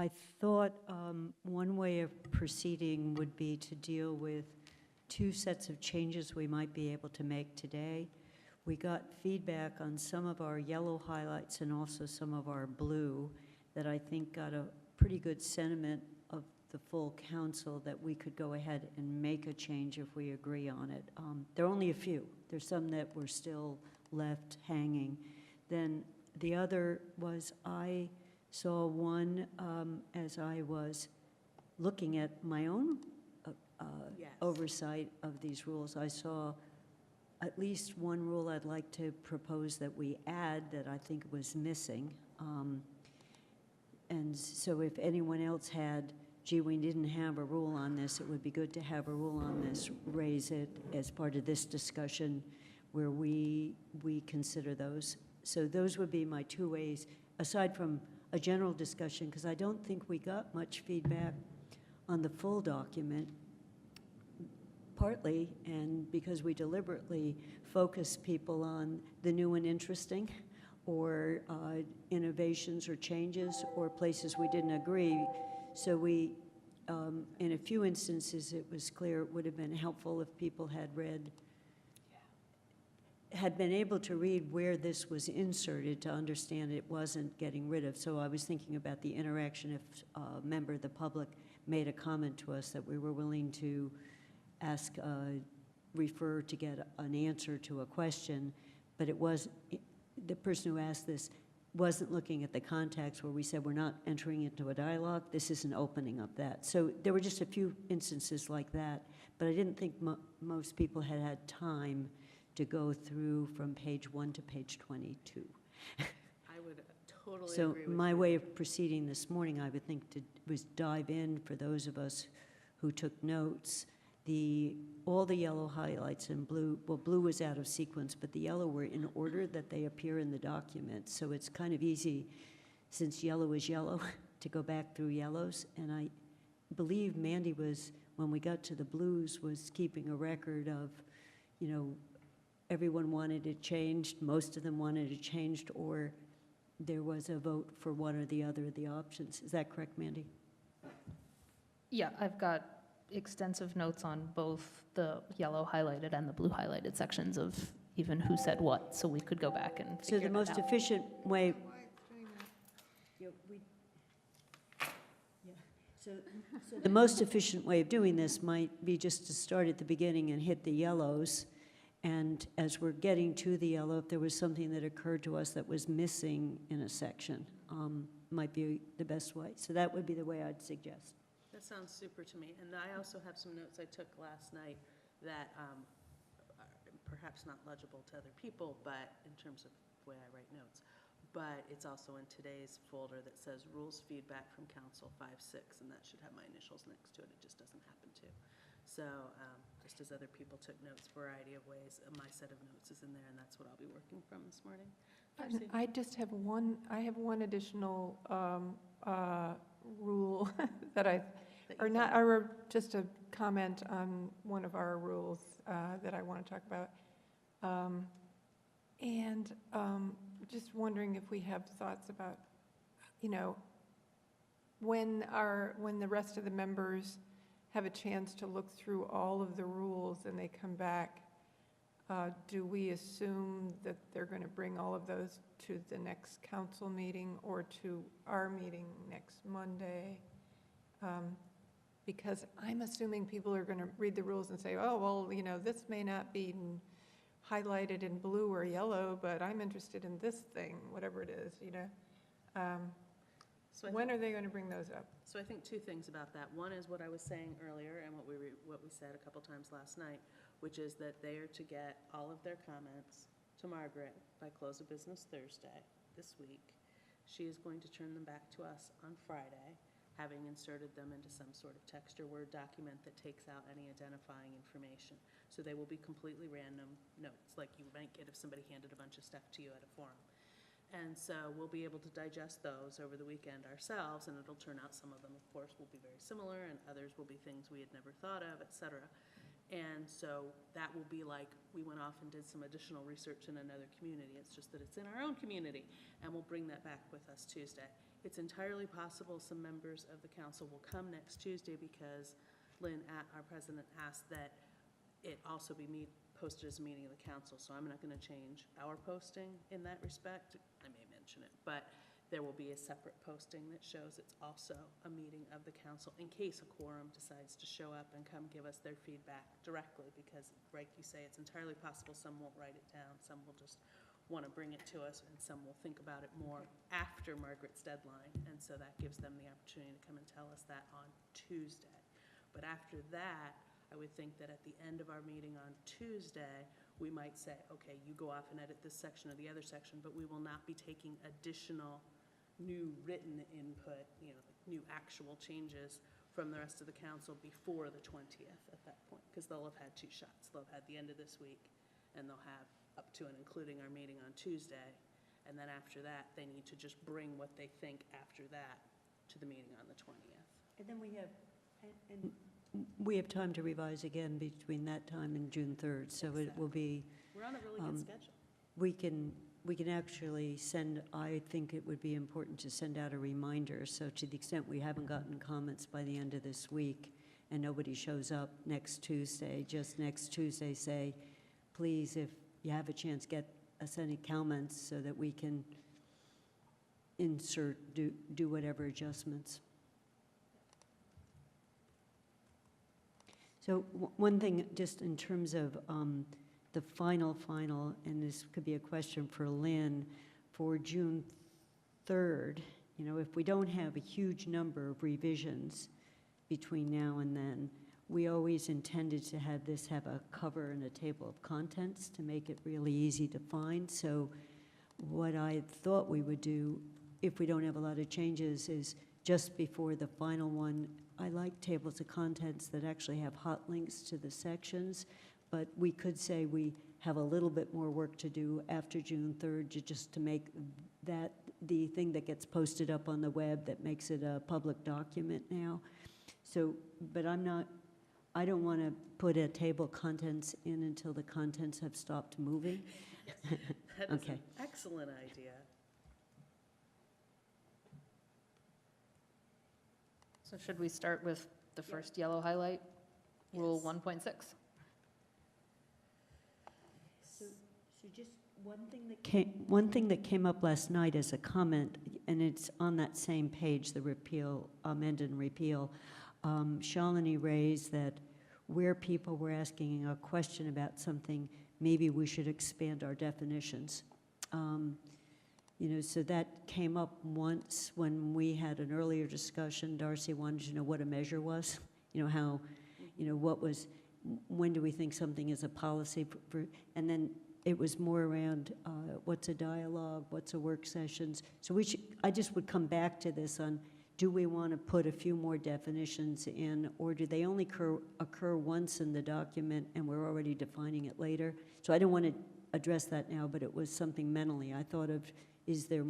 I thought one way of proceeding would be to deal with two sets of changes we might be able to make today. We got feedback on some of our yellow highlights and also some of our blue that I think got a pretty good sentiment of the full council that we could go ahead and make a change if we agree on it. There are only a few. There's some that were still left hanging. Then the other was I saw one as I was looking at my own Yes. oversight of these rules. I saw at least one rule I'd like to propose that we add that I think was missing. And so if anyone else had, gee, we didn't have a rule on this, it would be good to have a rule on this, raise it as part of this discussion where we consider those. So those would be my two ways, aside from a general discussion, because I don't think we got much feedback on the full document, partly, and because we deliberately focus people on the new and interesting, or innovations or changes, or places we didn't agree. So we, in a few instances, it was clear it would have been helpful if people had read, had been able to read where this was inserted to understand it wasn't getting rid of. So I was thinking about the interaction if a member of the public made a comment to us that we were willing to ask, refer to get an answer to a question, but it was, the person who asked this wasn't looking at the context where we said we're not entering into a dialogue, this isn't opening up that. So there were just a few instances like that, but I didn't think most people had had time to go through from page 1 to page 22. I would totally So agree with my you. way of proceeding this morning, I would think, was dive in for those of us who took notes. All the yellow highlights and blue, well, blue was out of sequence, but the yellow were in order that they appear in the document. So it's kind of easy, since yellow is yellow, to go back through yellows. And I believe Mandy was, when we got to the blues, was keeping a record of, you know, everyone wanted it changed, most of them wanted it changed, or there was a vote for one or the other of the options. Is that correct, Mandy? Yeah, I've got extensive notes on both the yellow highlighted and the blue highlighted sections of even who said what, so we could go back and So figure the that most out. efficient way. So the most efficient way of doing this might be just to start at the beginning and hit the yellows. And as we're getting to the yellow, if there was something that occurred to us that was missing in a section, might be the best way. So that would be the way I'd suggest. That sounds super to me. And I also have some notes I took last night that are perhaps not legible to other people, but in terms of the way I write notes. But it's also in today's folder that says rules feedback from council 5-6, and that should have my initials next to it. It just doesn't happen to. So just as other people took notes, variety of ways, my set of notes is in there, and that's what I'll be working from this morning. Darcy? I just have one, additional rule that or just a comment on one of our rules that I want to talk about. And just wondering if we have thoughts about, you know, when the rest of the members have a chance to look through all of the rules and they come back, do we assume that they're going to bring all of those to the next council meeting or to our meeting next Monday? Because I'm assuming people are going to read the rules and say, oh, well, you know, this may not be highlighted in blue or yellow, but I'm interested in this thing, whatever it is, you know. So when are they going to bring those up? So I think two things about that. One is what I was saying earlier and what we said a couple times last night, which is that they are to get all of their comments to Margaret by close of business Thursday this week. She is going to turn them back to us on Friday, having inserted them into some sort of text or Word document that takes out any identifying information. So they will be completely random notes, like you might get if somebody handed a bunch of stuff to you at a forum. And so we'll be able to digest those over the weekend ourselves, and it'll turn out some of them, of course, will be very similar, and others will be things we had never thought of, et cetera. And so that will be like, we went off and did some additional research in another community. It's just that it's in our own community, and we'll bring that back with us Tuesday. it's entirely possible some members of the council will come next Tuesday because Lynn, our president, asked that it also be posted as a meeting of the council. So I'm not going to change our posting in that respect. I may mention it, but there will be a separate posting that shows it's also a meeting of the council in case a quorum decides to show up and come give us their feedback directly, because like you say, it's entirely possible some won't write it down, some will just want to bring it to us, and some will think about it more after Margaret's deadline, and so that gives them the opportunity to come and tell us that on Tuesday. But after that, I would think that at the end of our meeting on Tuesday, we might say, okay, you go off and edit this section or the other section, but we will not be taking additional new written input, new actual changes from the rest of the council before the 20th at that point, because they'll have had 2 shots. They'll have had the end of this week, and they'll have up to and including our meeting on Tuesday. And then after that, they need to just bring what they think after that to the meeting on the 20th. And then we have time to revise again between that time and June 3rd, so it will be, We're on a really good schedule. we can actually send, I think it would be important to send out a reminder, so to the extent we haven't gotten comments by the end of this week and nobody shows up next Tuesday, just next Tuesday say, please, if you have a chance, get us any comments so that we can insert, do whatever adjustments. So one thing, just in terms of the final, and this could be a question for Lynn, for June 3rd, if we don't have a huge number of revisions between now and then, we always intended to have this have a cover and a table of contents to make it really easy to find. So what I thought we would do, if we don't have a lot of changes, is just before the final one, I like tables of contents that actually have hot links to the sections, but we could say we have a little bit more work to do after June 3rd just to make that the thing that gets posted up on the web that makes it a public document now. So, but I don't want to put a table of contents in until the contents have stopped moving. That is Okay. an excellent idea. So should we start with the first yellow highlight, Rule Yes. 1.6? So just one thing that came up last night as a comment, and it's on that same page, the repeal, amend and repeal. Shalini raised that where people were asking a question about something, maybe we should expand our definitions. So that came up once when we had an earlier discussion. Darcy wanted to know what a measure was, how, what was, when do we think something is a policy for, and then it was more around what's a dialogue, what's a work sessions. So I just would come back to this on, do we want to put a few more definitions in, or do they only occur once in the document and we're already defining it later? So I don't want to address that now, but it was something mentally I thought of. Is there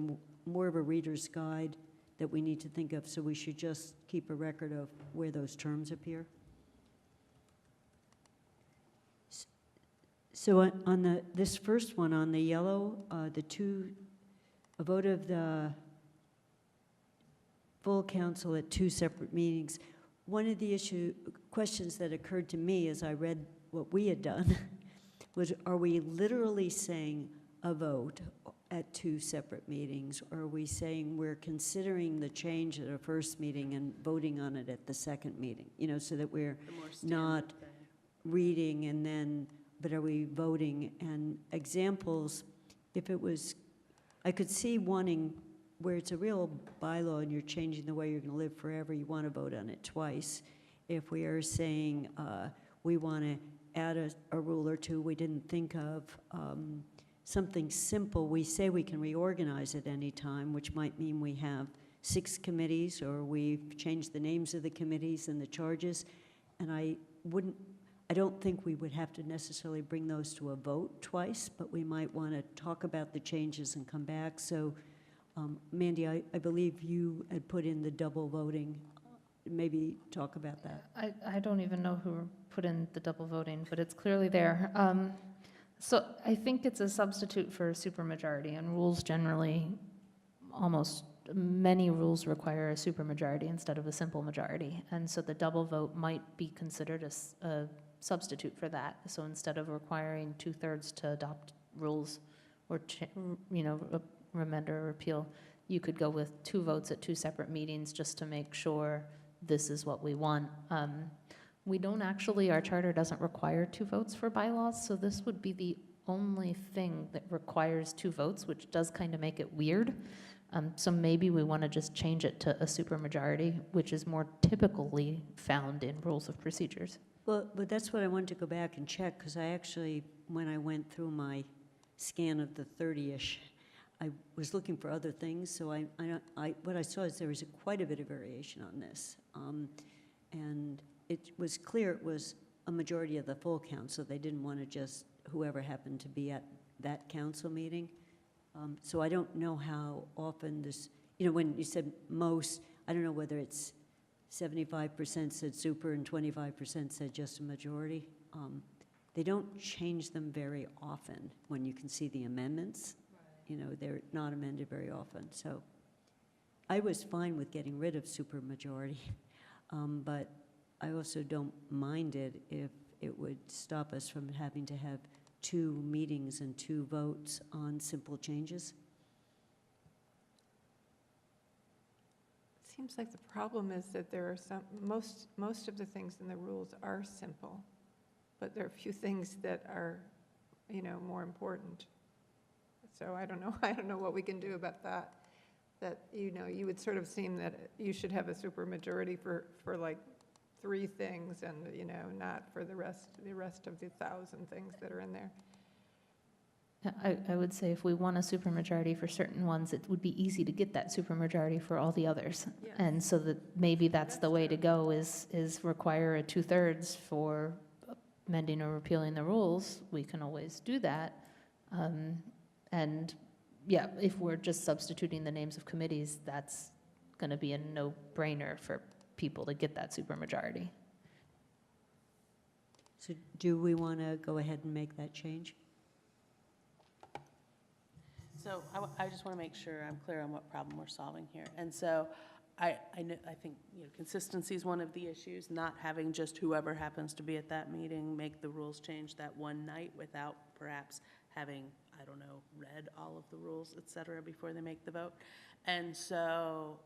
more of a reader's guide that we need to think of, so we should just keep a record of where those terms appear? So on this first one, on the yellow, a vote of the full council at 2 separate meetings. One of the questions that occurred to me as I read what we had done was, are we literally saying a vote at 2 separate meetings, or are we saying we're considering the change at a first meeting and voting on it at the second meeting? So that we're The more not standard thing. reading and then, but are we voting? And examples, if it was, I could see wanting, where it's a real bylaw and you're changing the way you're going to live forever, you want to vote on it twice. If we are saying we want to add a rule or two we didn't think of, something simple, we say we can reorganize at any time, which might mean we have 6 committees, or we've changed the names of the committees and the charges, and I don't think we would have to necessarily bring those to a vote twice, but we might want to talk about the changes and come back. So, Mandy, I believe you had put in the double voting. Maybe talk about that. I don't even know who put in the double voting, but it's clearly there. So I think it's a substitute for a supermajority, and rules generally almost many rules require a supermajority instead of a simple majority. And so the double vote might be considered a substitute for that. So instead of requiring 2/3 to adopt rules or, amend or repeal, you could go with 2 votes at 2 separate meetings just to make sure this is what we want. We don't actually, our charter doesn't require 2 votes for bylaws, so this would be the only thing that requires 2 votes, which does kind of make it weird. So maybe we want to just change it to a supermajority, which is more typically found in rules of procedures. Well, but that's what I wanted to go back and check, because I actually, when I went through my scan of the 30-ish, I was looking for other things, so what I saw is there was quite a bit of variation on this. And it was clear it was a majority of the full council. They didn't want to just whoever happened to be at that council meeting. So I don't know how often this, when you said most, I don't know whether it's 75% said super and 25% said just a majority. They don't change them very often when you can see the amendments. They're not amended very often. So I was fine with getting rid of supermajority, but I also don't mind it if it would stop us from having to have 2 meetings and 2 votes on simple changes. Seems like the problem is that there are most of the things in the rules are simple, but there are a few things that are, more important. So I don't know what we can do about that. That, you would sort of seem that you should have a supermajority for like 3 things and, not for the rest of the 1,000 things that are in there. I would say if we want a supermajority for certain ones, it would be easy to get that supermajority for all the others. Yes. And so that maybe that's the way to go is require a 2/3 for amending or repealing the rules. We can always do that. And yeah, if we're just substituting the names of committees, that's going to be a no-brainer for people to get that supermajority. So do we want to go ahead and make that change? So I just want to make sure I'm clear on what problem we're solving here. And so I think consistency is one of the issues, not having just whoever happens to be at that meeting make the rules change that one night without perhaps having, read all of the rules, et cetera, before they make the vote. And so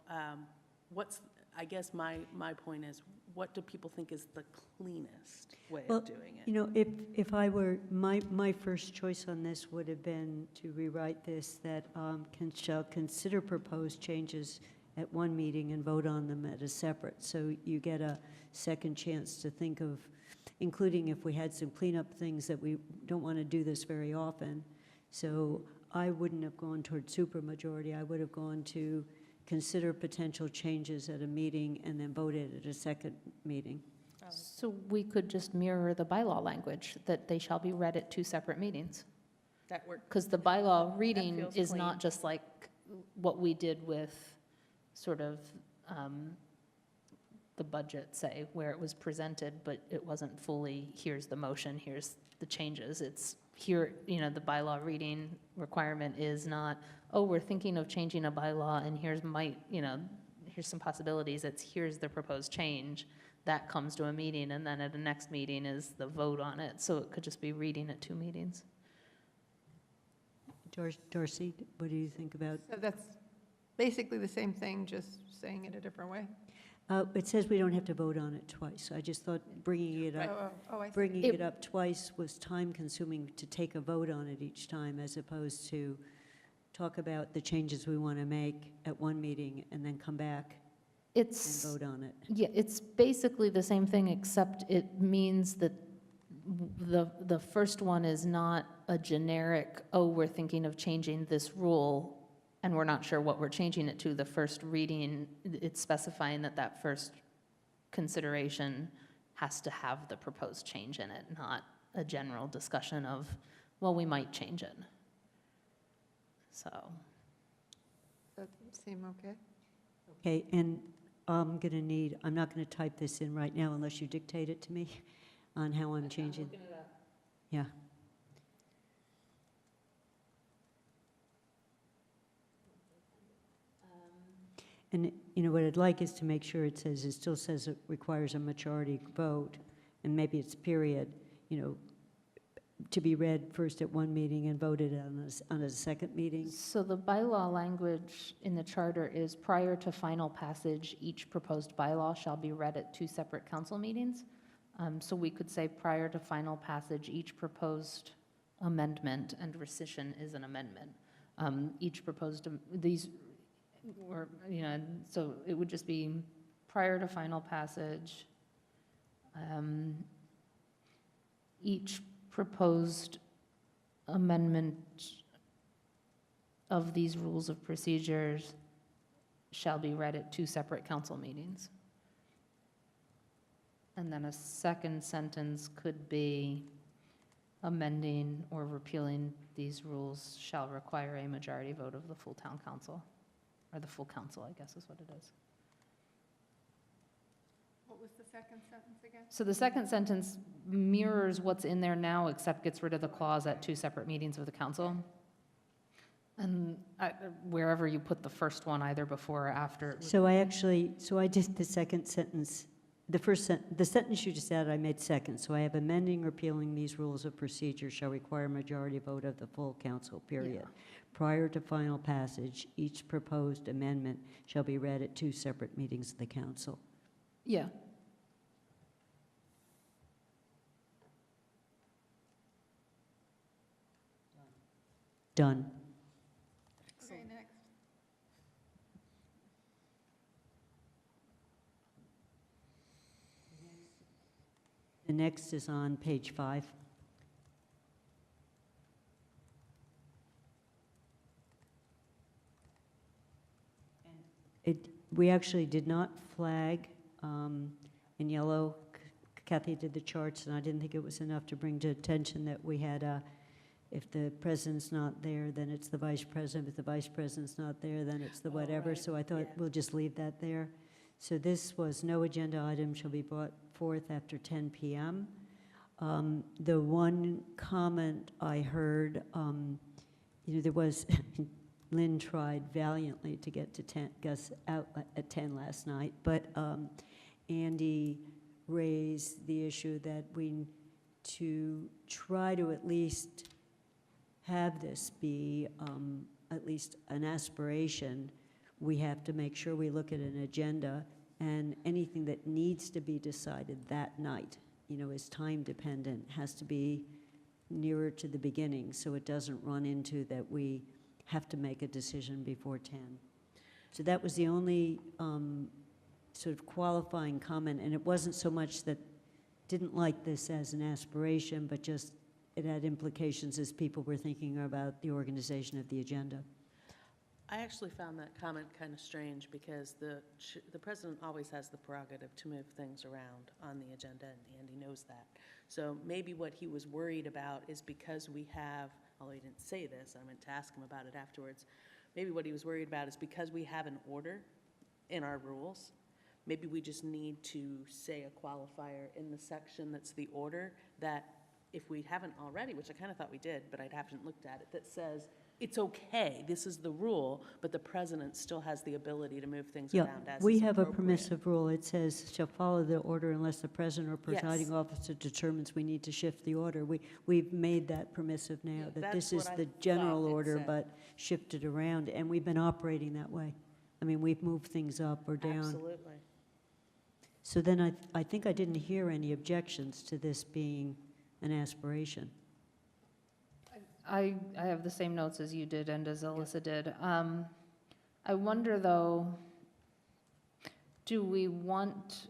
I guess my point is, what do people think is the cleanest way of doing it? If I were, my first choice on this would have been to rewrite this, that shall consider proposed changes at one meeting and vote on them at a separate. So you get a second chance to think of, including if we had some cleanup things that we don't want to do this very often. So I wouldn't have gone toward supermajority. I would have gone to consider potential changes at a meeting and then vote it at a second meeting. So we could just mirror the bylaw language, that they shall be read at 2 separate meetings. That work. Because the bylaw reading feels is clean. not just like what we did with sort of the budget, say, where it was presented, but it wasn't fully, here's the motion, here's the changes. It's here, the bylaw reading requirement is not, oh, we're thinking of changing a bylaw and here's some possibilities. It's here's the proposed change. That comes to a meeting, and then at the next meeting is the vote on it. So it could just be reading at 2 meetings. Darcy, what do you think about? So that's basically the same thing, just saying it a different way. It says we don't have to vote on it twice. I just thought bringing it up, Oh, I see. bringing it up twice was time-consuming to take a vote on it each time, as opposed to talk about the changes we want to make at one meeting and then come back and It's, vote on it. yeah, it's basically the same thing, except it means that the first one is not a generic, oh, we're thinking of changing this rule, and we're not sure what we're changing it to. The first reading, it's specifying that first consideration has to have the proposed change in it, not a general discussion of, well, we might change it. So, That seem okay? Okay, and I'm not going to type this in right now unless you dictate it to me on how I'm changing. Yeah. And, what I'd like is to make sure it still says it requires a majority vote, and maybe it's period, to be read first at one meeting and voted on a second meeting. So the bylaw language in the charter is prior to final passage, each proposed bylaw shall be read at 2 separate council meetings. So we could say prior to final passage, each proposed amendment, and rescission is an amendment. Each proposed, these, or, so it would just be prior to final passage, each proposed amendment of these rules of procedures shall be read at 2 separate council meetings. And then a second sentence could be amending or repealing these rules shall require a majority vote of the full town council, or the full council, I guess is what it is. What was the second sentence again? So the second sentence mirrors what's in there now, except gets rid of the clause at 2 separate meetings of the council. And wherever you put the first one, either before or after. So I did the second sentence. The sentence you just added, I made second. So I have amending, repealing these rules of procedure shall require a majority vote of the full council, period. Prior to final passage, each proposed amendment shall be read at 2 separate meetings of the council. Yeah. Done. Okay, next. The next is on page 5. We actually did not flag in yellow. Kathy did the charts, and I didn't think it was enough to bring to attention that we had if the president's not there, then it's the vice president. If the vice president's not there, then it's the whatever. right, So I thought yeah. we'll just leave that there. So this was no agenda item shall be brought forth after 10 p.m. The one comment I heard, there was, Lynn tried valiantly to get to 10, Gus out at 10 last night, but Andy raised the issue that to try to at least have this be at least an aspiration, we have to make sure we look at an agenda, and anything that needs to be decided that night, is time dependent, has to be nearer to the beginning, so it doesn't run into that we have to make a decision before 10. So that was the only sort of qualifying comment, and it wasn't so much that didn't like this as an aspiration, but just it had implications as people were thinking about the organization of the agenda. I actually found that comment kind of strange because the president always has the prerogative to move things around on the agenda, and Andy knows that. So maybe what he was worried about is because we have, although he didn't say this, I meant to ask him about it afterwards, maybe what he was worried about is because we have an order in our rules, maybe we just need to say a qualifier in the section that's the order that if we haven't already, which I kind of thought we did, but I haven't looked at it, that says it's okay, this is the rule, but the president still has the ability to move things Yeah, around as we is have a appropriate. permissive rule. It says, shall follow the order unless the president or presiding Yes. officer determines we need to shift the order. We've made that permissive now, Yeah, that that's this is what I the general thought it order, said. but shifted around, and we've been operating that way. I mean, we've moved things up or down. Absolutely. So then I think I didn't hear any objections to this being an aspiration. I have the same notes as you did and as Alyssa did. I wonder, though, do we want,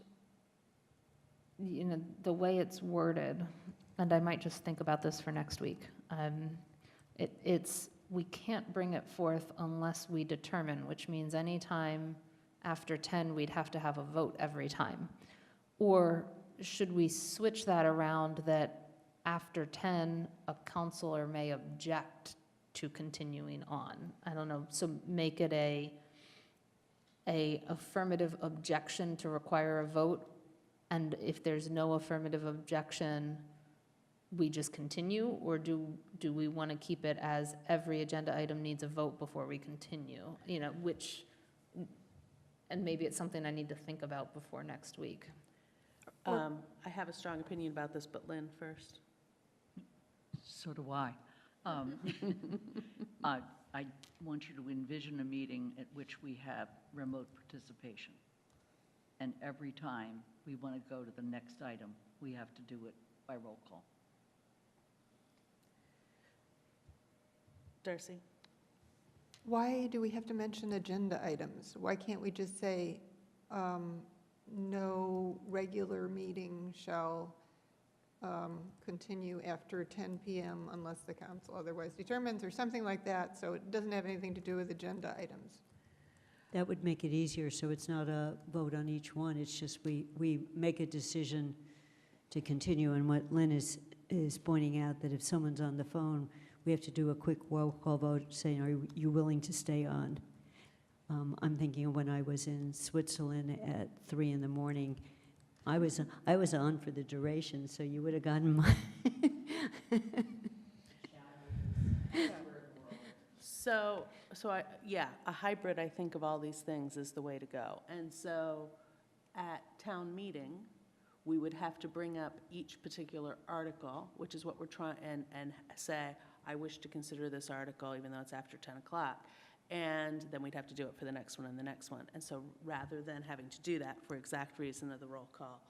the way it's worded, and I might just think about this for next week. We can't bring it forth unless we determine, which means anytime after 10, we'd have to have a vote every time. Or should we switch that around that after 10, a counselor may object to continuing on? I don't know, so make it a affirmative objection to require a vote, and if there's no affirmative objection, we just continue? Or do we want to keep it as every agenda item needs a vote before we continue? Which, And maybe it's something I need to think about before next week. I have a strong opinion about this, but Lynn first. So do I. I want you to envision a meeting at which we have remote participation. And every time we want to go to the next item, we have to do it by roll call. Darcy? Why do we have to mention agenda items? Why can't we just say, no regular meeting shall continue after 10 PM unless the council otherwise determines, or something like that, so it doesn't have anything to do with agenda items? That would make it easier, so it's not a vote on each one. It's just we make a decision to continue. And what Lynn is pointing out, that if someone's on the phone, we have to do a quick roll call vote saying, are you willing to stay on? I'm thinking of when I was in Switzerland at 3 in the morning. I was on for the duration, so you would have gotten my. Yeah, a hybrid, I think of all these things is the way to go. And so at town meeting, we would have to bring up each particular article, which is what we're trying, and say, I wish to consider this article even though it's after 10 o'clock. And then we'd have to do it for the next one and the next one. And so rather than having to do that for exact reason of the roll call,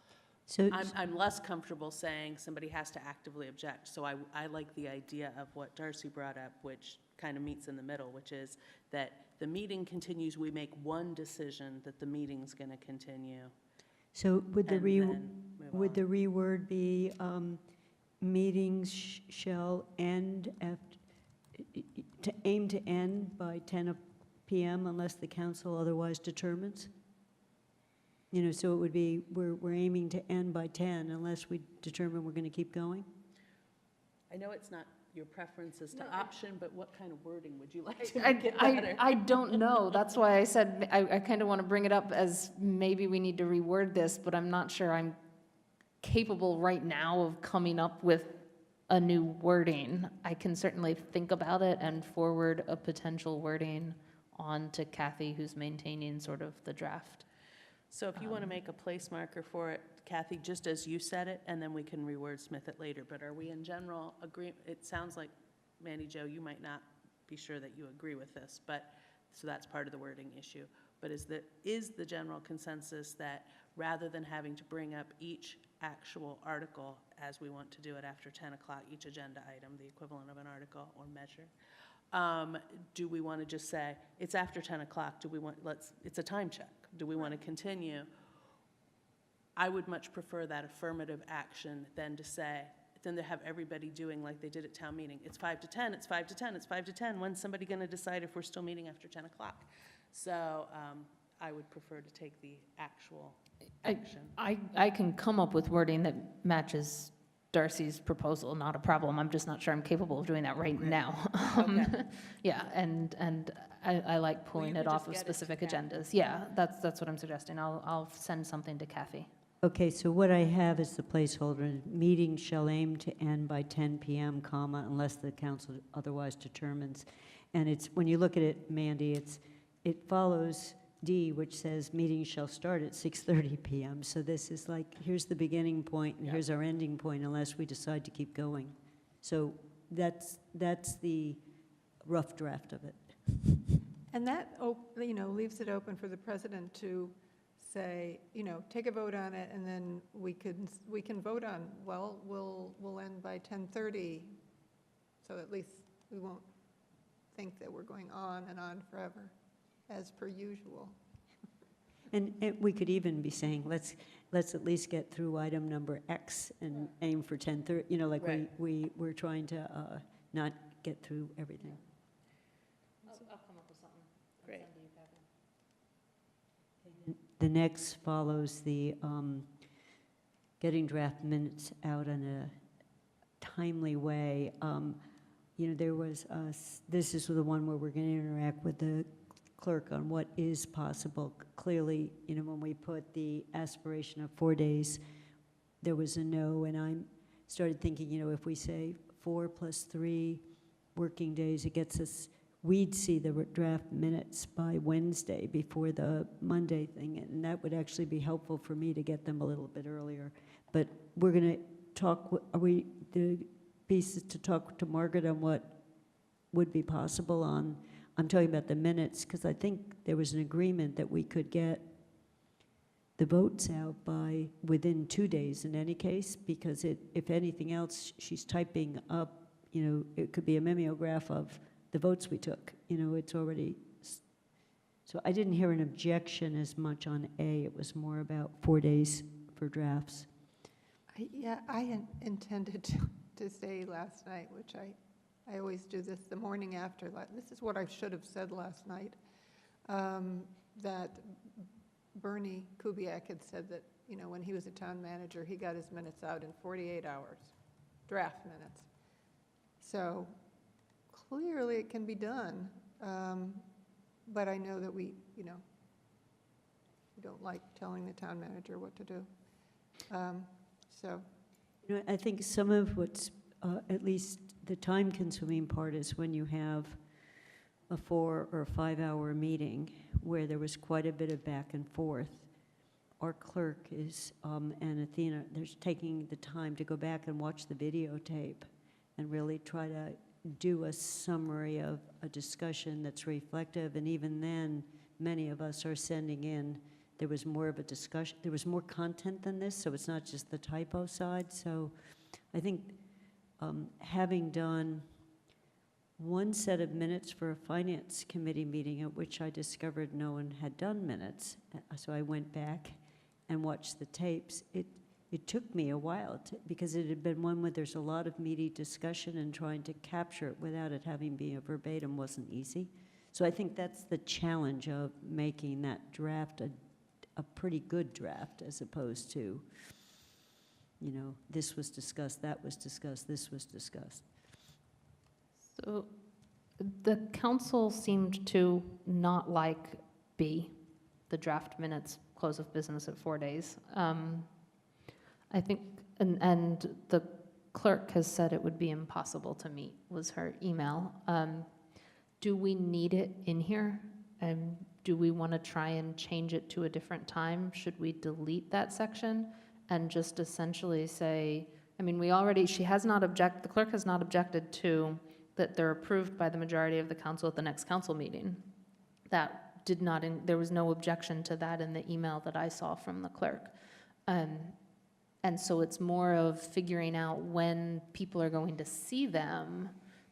So I'm less comfortable saying somebody has to actively object. So I like the idea of what Darcy brought up, which kind of meets in the middle, which is that the meeting continues, we make one decision that the meeting's going to continue. So would the and then move would on. the reword be, meetings shall end to aim to end by 10 PM unless the council otherwise determines? You know, so it would be, we're aiming to end by 10 unless we determine we're going to keep going? I know it's not your preference as to option, but what kind of wording would you like to make it I better? don't know. That's why I said, I kind of want to bring it up as maybe we need to reword this, but I'm not sure I'm capable right now of coming up with a new wording. I can certainly think about it and forward a potential wording on to Kathy, who's maintaining sort of the draft. So if you want to make a place marker for it, Kathy, just as you said it, and then we can rewordsmith it later. But are we in general agree? It sounds like, Mandy Jo, you might not be sure that you agree with this, but, so that's part of the wording issue. But is the general consensus that rather than having to bring up each actual article, as we want to do it after 10 o'clock, each agenda item, the equivalent of an article or measure, do we want to just say, it's after 10 o'clock, do we want, it's a time check, do we want to continue? I would much prefer that affirmative action than to say, than to have everybody doing like they did at town meeting. It's 5 to 10, it's 5 to 10, it's 5 to 10. When's somebody going to decide if we're still meeting after 10 o'clock? So I would prefer to take the actual action. I can come up with wording that matches Darcy's proposal, not a problem. I'm just not sure I'm capable of doing that right now. Okay. Yeah, and I like pulling you it could off just of get it to specific Kathy. agendas. Yeah, that's what I'm suggesting. I'll send something to Kathy. Okay, so what I have is the placeholder, meeting shall aim to end by 10 PM, comma, unless the council otherwise determines. And it's, when you look at it, Mandy, it follows D, which says meeting shall start at 6:30 PM. So this is like, here's the beginning point and Yeah. here's our ending point unless we decide to keep going. So that's the rough draft of it. And that, leaves it open for the president to say, take a vote on it, and then we can vote on, well, we'll end by 10:30, so at least we won't think that we're going on and on forever, as per usual. And we could even be saying, let's at least get through item number X and aim for 10:30, like Right. we're trying to not get through everything. I'll come up with something. Great. The next follows the getting draft minutes out in a timely way. There was, this is the one where we're going to interact with the clerk on what is possible. Clearly, when we put the aspiration of 4 days, there was a no, and I started thinking, if we say 4 plus 3 working days, it gets us we'd see the draft minutes by Wednesday before the Monday thing, and that would actually be helpful for me to get them a little bit earlier. But we're going to talk, are we, the pieces to talk to Margaret on what would be possible on, I'm talking about the minutes, because I think there was an agreement that we could get the votes out by within 2 days in any case, because if anything else, she's typing up, it could be a mimeograph of the votes we took. It's already, so I didn't hear an objection as much on A. It was more about 4 days for drafts. I intended to say last night, which I always do this the morning after. This is what I should have said last night, that Bernie Kubiak had said that, when he was a town manager, he got his minutes out in 48 hours, draft minutes. So clearly it can be done, but I know that we don't like telling the town manager what to do. So, I think some of what's, at least the time-consuming part is when you have a 4 or 5 hour meeting where there was quite a bit of back and forth. Our clerk is, and Athena, they're taking the time to go back and watch the videotape and really try to do a summary of a discussion that's reflective. And even then, many of us are sending in, there was more of a discussion, there was more content than this, so it's not just the typo side. So I think having done one set of minutes for a finance committee meeting at which I discovered no one had done minutes, so I went back and watched the tapes. It took me a while because it had been one where there's a lot of meaty discussion, and trying to capture it without it having been a verbatim wasn't easy. So I think that's the challenge of making that draft a pretty good draft, as opposed to, this was discussed, that was discussed, this was discussed. So the council seemed to not like B, the draft minutes, close of business at 4 days. I think, and the clerk has said it would be impossible to meet, was her email. Do we need it in here? Do we want to try and change it to a different time? Should we delete that section and just essentially say, the clerk has not objected to that they're approved by the majority of the council at the next council meeting. That did not, there was no objection to that in the email that I saw from the clerk. And so it's more of figuring out when people are going to see them.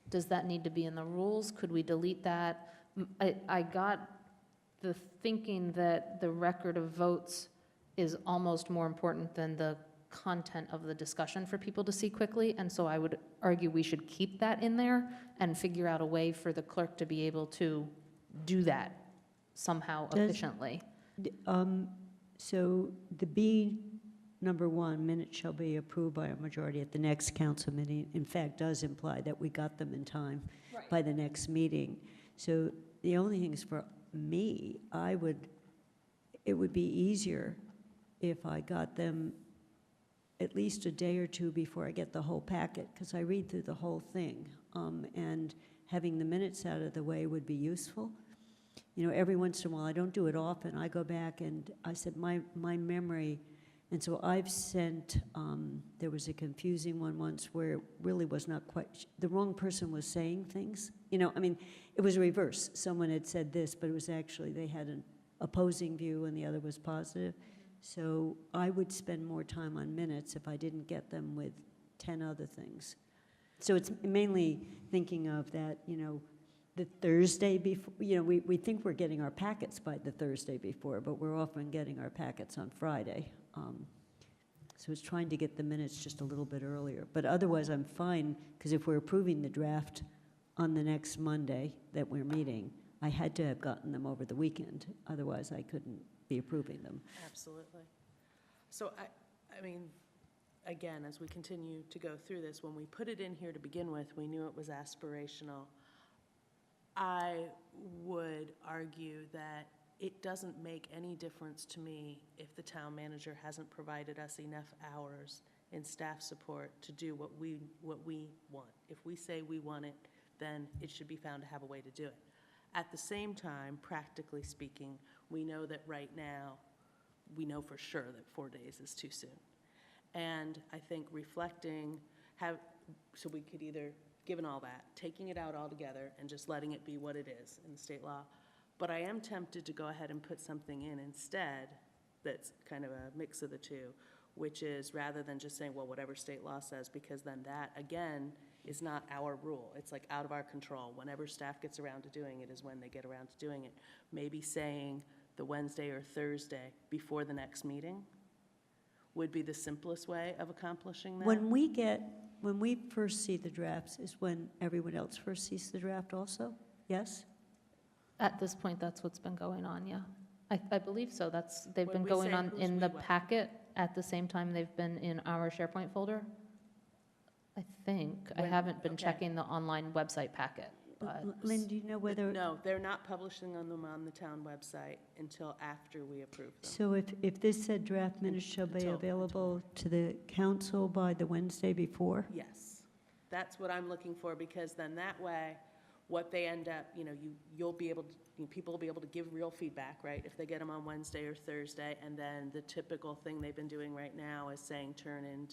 Does that need to be in the rules? Could we delete that? I got the thinking that the record of votes is almost more important than the content of the discussion for people to see quickly, and so I would argue we should keep that in there and figure out a way for the clerk to be able to do that somehow efficiently. So the B, number 1, minutes shall be approved by a majority at the next council meeting, in fact, does imply that we got them in time by the next meeting. So the only thing is, for me, it would be easier if I got them at least a day or two before I get the whole packet, because I read through the whole thing, and having the minutes out of the way would be useful. Every once in a while, I don't do it often, I go back and I said my memory, and so I've sent, there was a confusing one once where it really was not quite, the wrong person was saying things. It was reverse. Someone had said this, but it was actually, they had an opposing view and the other was positive. So I would spend more time on minutes if I didn't get them with 10 other things. So it's mainly thinking of that, the Thursday before, we think we're getting our packets by the Thursday before, but we're often getting our packets on Friday. So it's trying to get the minutes just a little bit earlier. But otherwise, I'm fine, because if we're approving the draft on the next Monday that we're meeting, I had to have gotten them over the weekend. Otherwise, I couldn't be approving them. Absolutely. So again, as we continue to go through this, when we put it in here to begin with, we knew it was aspirational. I would argue that it doesn't make any difference to me if the town manager hasn't provided us enough hours in staff support to do what we want. If we say we want it then it should be found to have a way to do it. At the same time, practically speaking, we know that right now, we know for sure that 4 days is too soon. And I think reflecting, so we could either, given all that, taking it out altogether and just letting it be what it is in the state law. But I am tempted to go ahead and put something in instead that's kind of a mix of the two, which is rather than just saying, well, whatever state law says, because then that, again, is not our rule. It's like out of our control. Whenever staff gets around to doing it is when they get around to doing it. Maybe saying the Wednesday or Thursday before the next meeting would be the simplest way of accomplishing that. When we first see the drafts is when everyone else first sees the draft also? Yes? At this point, that's what's been going on, yeah. I believe so. They've When been we going say on who's in we the what? packet at the same time they've been in our SharePoint folder. I think. I When- haven't been okay. checking the online website packet, but. Lynn, do you know whether, No, they're not publishing them on the town website until after we approve them. so if this said draft minutes shall be Until- available to the council by the Wednesday before? Yes, that's what I'm looking for, because then that way, what they end up, you'll be able to, people will be able to give real feedback, right? If they get them on Wednesday or Thursday, and then the typical thing they've been doing right now is saying turn in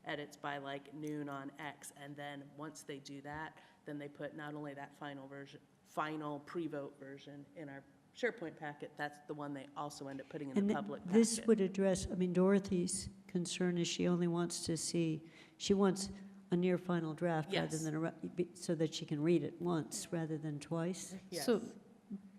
edits by like noon on X, and then once they do that, then they put not only that final pre-vote version in our SharePoint packet, that's the one they also end up putting in And the public packet. this would address, Dorothy's concern is she only wants to see, she wants a near final draft rather Yes. than, so that she can read it once rather than twice. So Yes.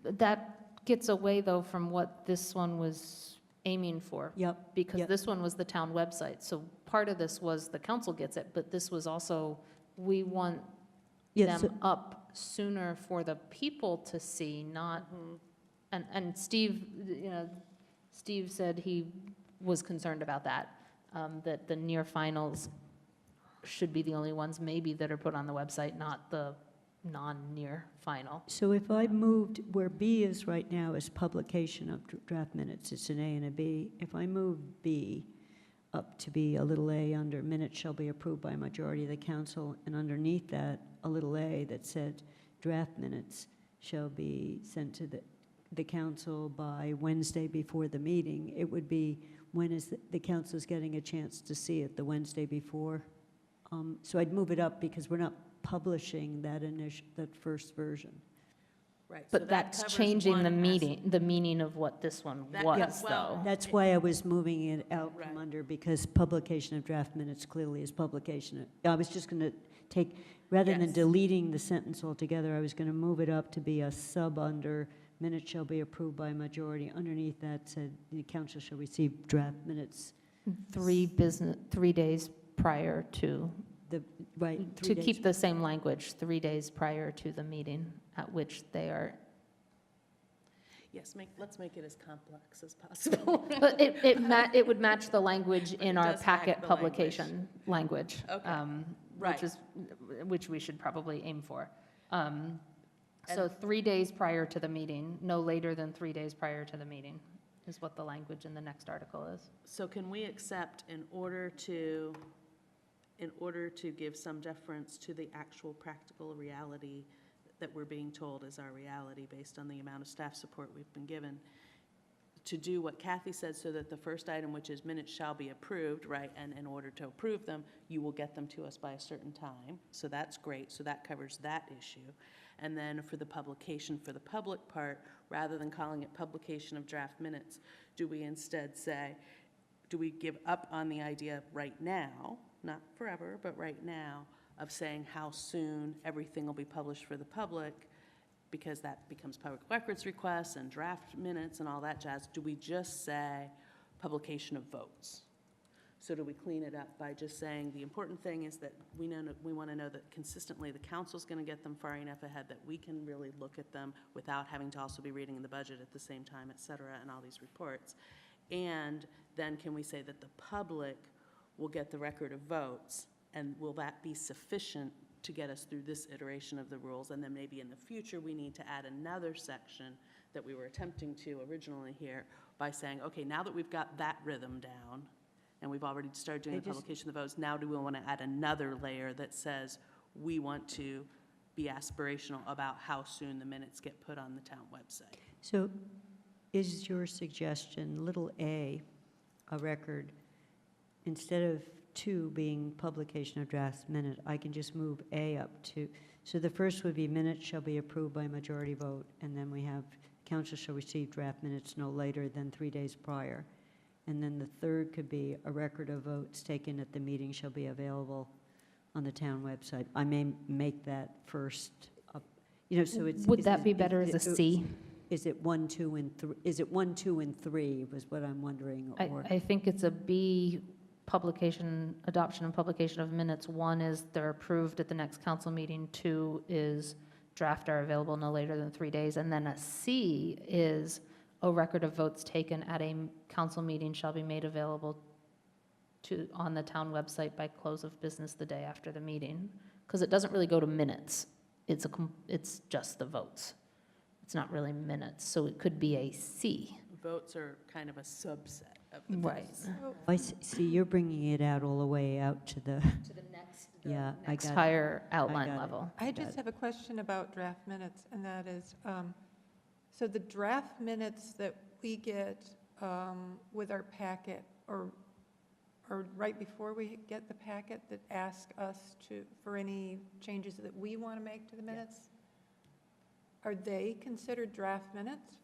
that gets away, though, from what this one was aiming for. Yep, Because Yep. this one was the town website. So part of this was the council gets it, but this was also, we want yes, them up sooner for the people to see, not, Mhm. and Steve, Steve said he was concerned about that, that the near finals should be the only ones maybe that are put on the website, not the non-near final. so if I moved, where B is right now is publication of draft minutes, it's an A and a B. If I move B up to be a little a under minutes shall be approved by a majority of the council, and underneath that, a little a that said draft minutes shall be sent to the council by Wednesday before the meeting, it would be, when is the council's getting a chance to see it, the Wednesday before? So I'd move it up because we're not publishing that that first version. Right. so But that that's covers changing one the as- the meaning of what this one That- was, well, though. That's why I was moving it out from Right. under, because publication of draft minutes clearly is publication. I was just going to take, rather than Yes. deleting the sentence altogether, I was going to move it up to be a sub-under, minutes shall be approved by a majority. Underneath that said, the council shall receive draft minutes, 3 days prior to, right? to keep the same language, 3 days prior to the meeting at which they are. Yes, let's make it as complex as possible. But it would match the language But in it our does match packet the publication language. Okay. Right. Which we should probably aim for. So 3 days prior to the meeting, no later than 3 days prior to the meeting, is what the language in the next article is. So can we accept, in order to give some deference to the actual practical reality that we're being told is our reality based on the amount of staff support we've been given, to do what Kathy said, so that the first item, which is minutes shall be approved, right, and in order to approve them, you will get them to us by a certain time, so that's great, so that covers that issue. And then for the publication, for the public part, rather than calling it publication of draft minutes, do we instead say, do we give up on the idea right now, not forever, but right now, of saying how soon everything will be published for the public, because that becomes public records requests and draft minutes and all that jazz? Do we just say publication of votes? So do we clean it up by just saying the important thing is that we want to know that consistently the council's going to get them far enough ahead that we can really look at them without having to also be reading the budget at the same time, et cetera, and all these reports? And then can we say that the public will get the record of votes, and will that be sufficient to get us through this iteration of the rules? And then maybe in the future, we need to add another section that we were attempting to originally here by saying, okay, now that we've got that rhythm down, and we've already started doing I the just- publication of the votes, now do we want to add another layer that says we want to be aspirational about how soon the minutes get put on the town website. So is your suggestion, little a record, instead of 2 being publication of draft minute, I can just move A up to, so the first would be minutes shall be approved by majority vote, and then we have council shall receive draft minutes no later than 3 days prior. And then the third could be a record of votes taken at the meeting shall be available on the town website. I may make that first up, so it's. Would that be better as a C? Is it 1, 2, and 3? Is it 1, 2, and 3 was what I'm wondering, or? I think it's a B, publication, adoption and publication of minutes. 1 is they're approved at the next council meeting. 2 is draft are available no later than 3 days. And then a C is a record of votes taken at a council meeting shall be made available on the town website by close of business the day after the meeting. Because it doesn't really go to minutes. It's just the votes. It's not really minutes, so it could be a C. Votes are kind of a subset of the Right. votes. I see, you're bringing it out all the way out to the, To the next, Yeah, I next got it. higher I outline got it. level. I Got just it. have a question about draft minutes, and that is, so the draft minutes that we get with our packet, or right before we get the packet that ask us for any changes that we want to make to the minutes, are they considered draft minutes?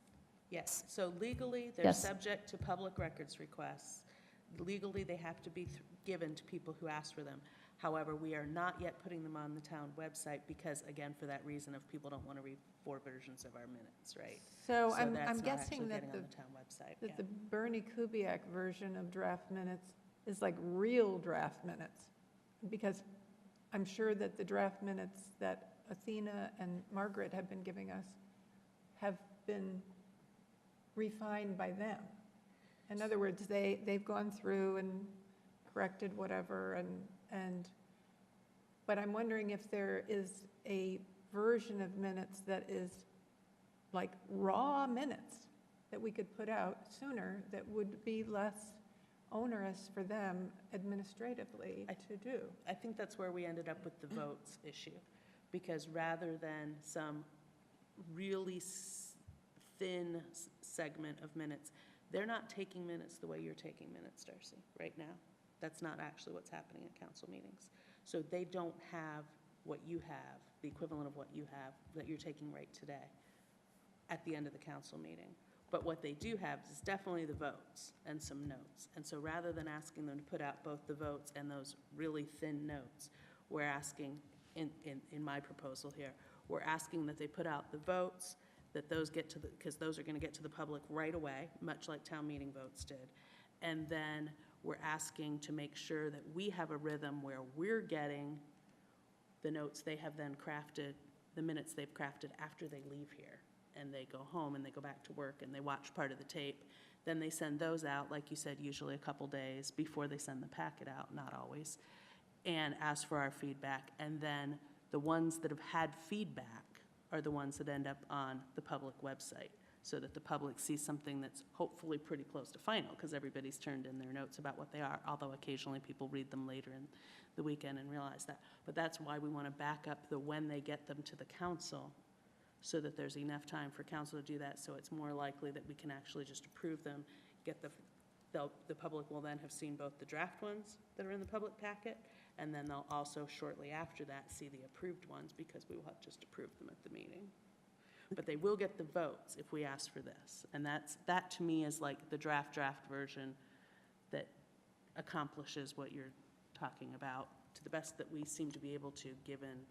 Yes, so legally, they're Yes. subject to public records requests. Legally, they have to be given to people who ask for them. However, we are not yet putting them on the town website because, again, for that reason of people don't want to read 4 versions of our minutes, right? So I'm that's not guessing actually that getting the on the town website, that yeah. the Bernie Kubiak version of draft minutes is like real draft minutes, because I'm sure that the draft minutes that Athena and Margaret have been giving us have been refined by them. In other words, they've gone through and corrected whatever, but I'm wondering if there is a version of minutes that is like raw minutes that we could put out sooner that would be less onerous for them administratively to do. I think that's where we ended up with the votes issue, because rather than some really thin segment of minutes, they're not taking minutes the way you're taking minutes, Darcy, right now. That's not actually what's happening at council meetings. So they don't have what you have, the equivalent of what you have, that you're taking right today at the end of the council meeting. But what they do have is definitely the votes and some notes. And so rather than asking them to put out both the votes and those really thin notes, we're asking, in my proposal here, we're asking that they put out the votes, that those get to the, because those are going to get to the public right away, much like town meeting votes did. And then we're asking to make sure that we have a rhythm where we're getting the notes they have then crafted, the minutes they've crafted after they leave here. And they go home and they go back to work and they watch part of the tape. Then they send those out, like you said, usually a couple days before they send the packet out, not always, and ask for our feedback. And then the ones that have had feedback are the ones that end up on the public website, so that the public sees something that's hopefully pretty close to final, because everybody's turned in their notes about what they are, although occasionally people read them later in the weekend and realize that. But that's why we want to back up the when they get them to the council, so that there's enough time for council to do that, so it's more likely that we can actually just approve them, get the public will then have seen both the draft ones that are in the public packet, and then they'll also shortly after that see the approved ones, because we will have just approved them at the meeting. But they will get the votes if we ask for this, and that to me is like the draft version that accomplishes what you're talking about to the best that we seem to be able to, given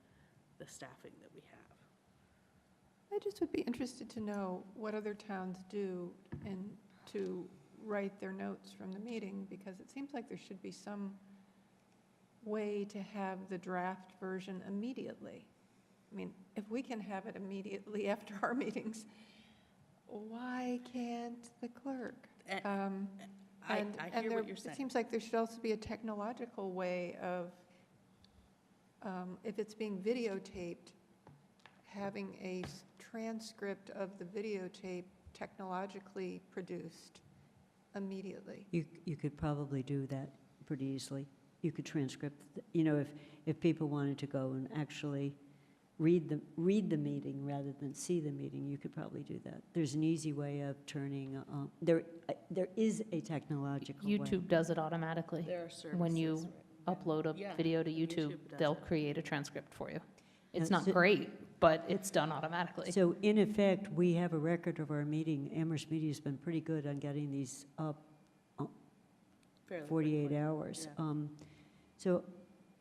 the staffing that we have. I just would be interested to know what other towns do and to write their notes from the meeting, because it seems like there should be some way to have the draft version immediately. I mean, if we can have it immediately after our meetings, why can't the clerk? I hear what you're It saying. seems like there should also be a technological way of, if it's being videotaped, having a transcript of the videotape technologically produced immediately. You could probably do that pretty easily. You could transcript, if people wanted to go and actually read the meeting rather than see the meeting, you could probably do that. There's an easy way of turning, there is a technological way. YouTube does it automatically. There are services. When you right? upload a Yeah, video to YouTube YouTube, does they'll it. create a transcript for you. It's Yeah, not so- great, but it's done automatically. So in effect, we have a record of our meeting. Amherst Media's been pretty good on getting these up Fairly 48 quickly. hours. Yeah. So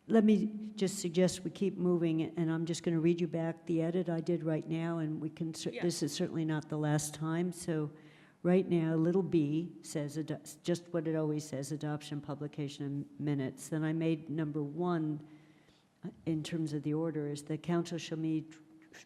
let me just suggest we keep moving, and I'm just going to read you back the edit I did right now, and we can, Yeah. this is certainly not the last time. So right now, little b says, just what it always says, adoption, publication of minutes. Then I made number 1, in terms of the order, is the council shall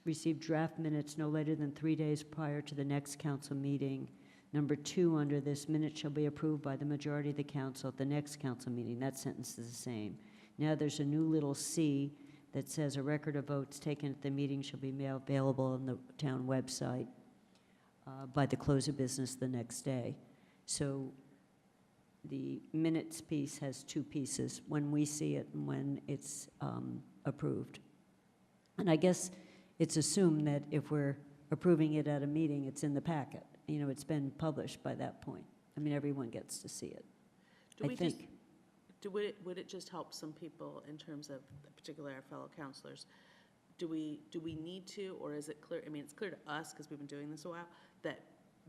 receive draft minutes no later than 3 days prior to the next council meeting. Number 2, under this, minutes shall be approved by the majority of the council at the next council meeting. That sentence is the same. Now there's a new little c that says a record of votes taken at the meeting shall be made available on the town website by the close of business the next day. So the minutes piece has 2 pieces, when we see it and when it's approved. And I guess it's assumed that if we're approving it at a meeting, it's in the packet. You know, it's been published by that point. I mean, everyone gets to see it, Do I we just, think. would it just help some people in terms of, particularly our fellow counselors? Do we need to, or is it clear, I mean, it's clear to us, because we've been doing this a while, that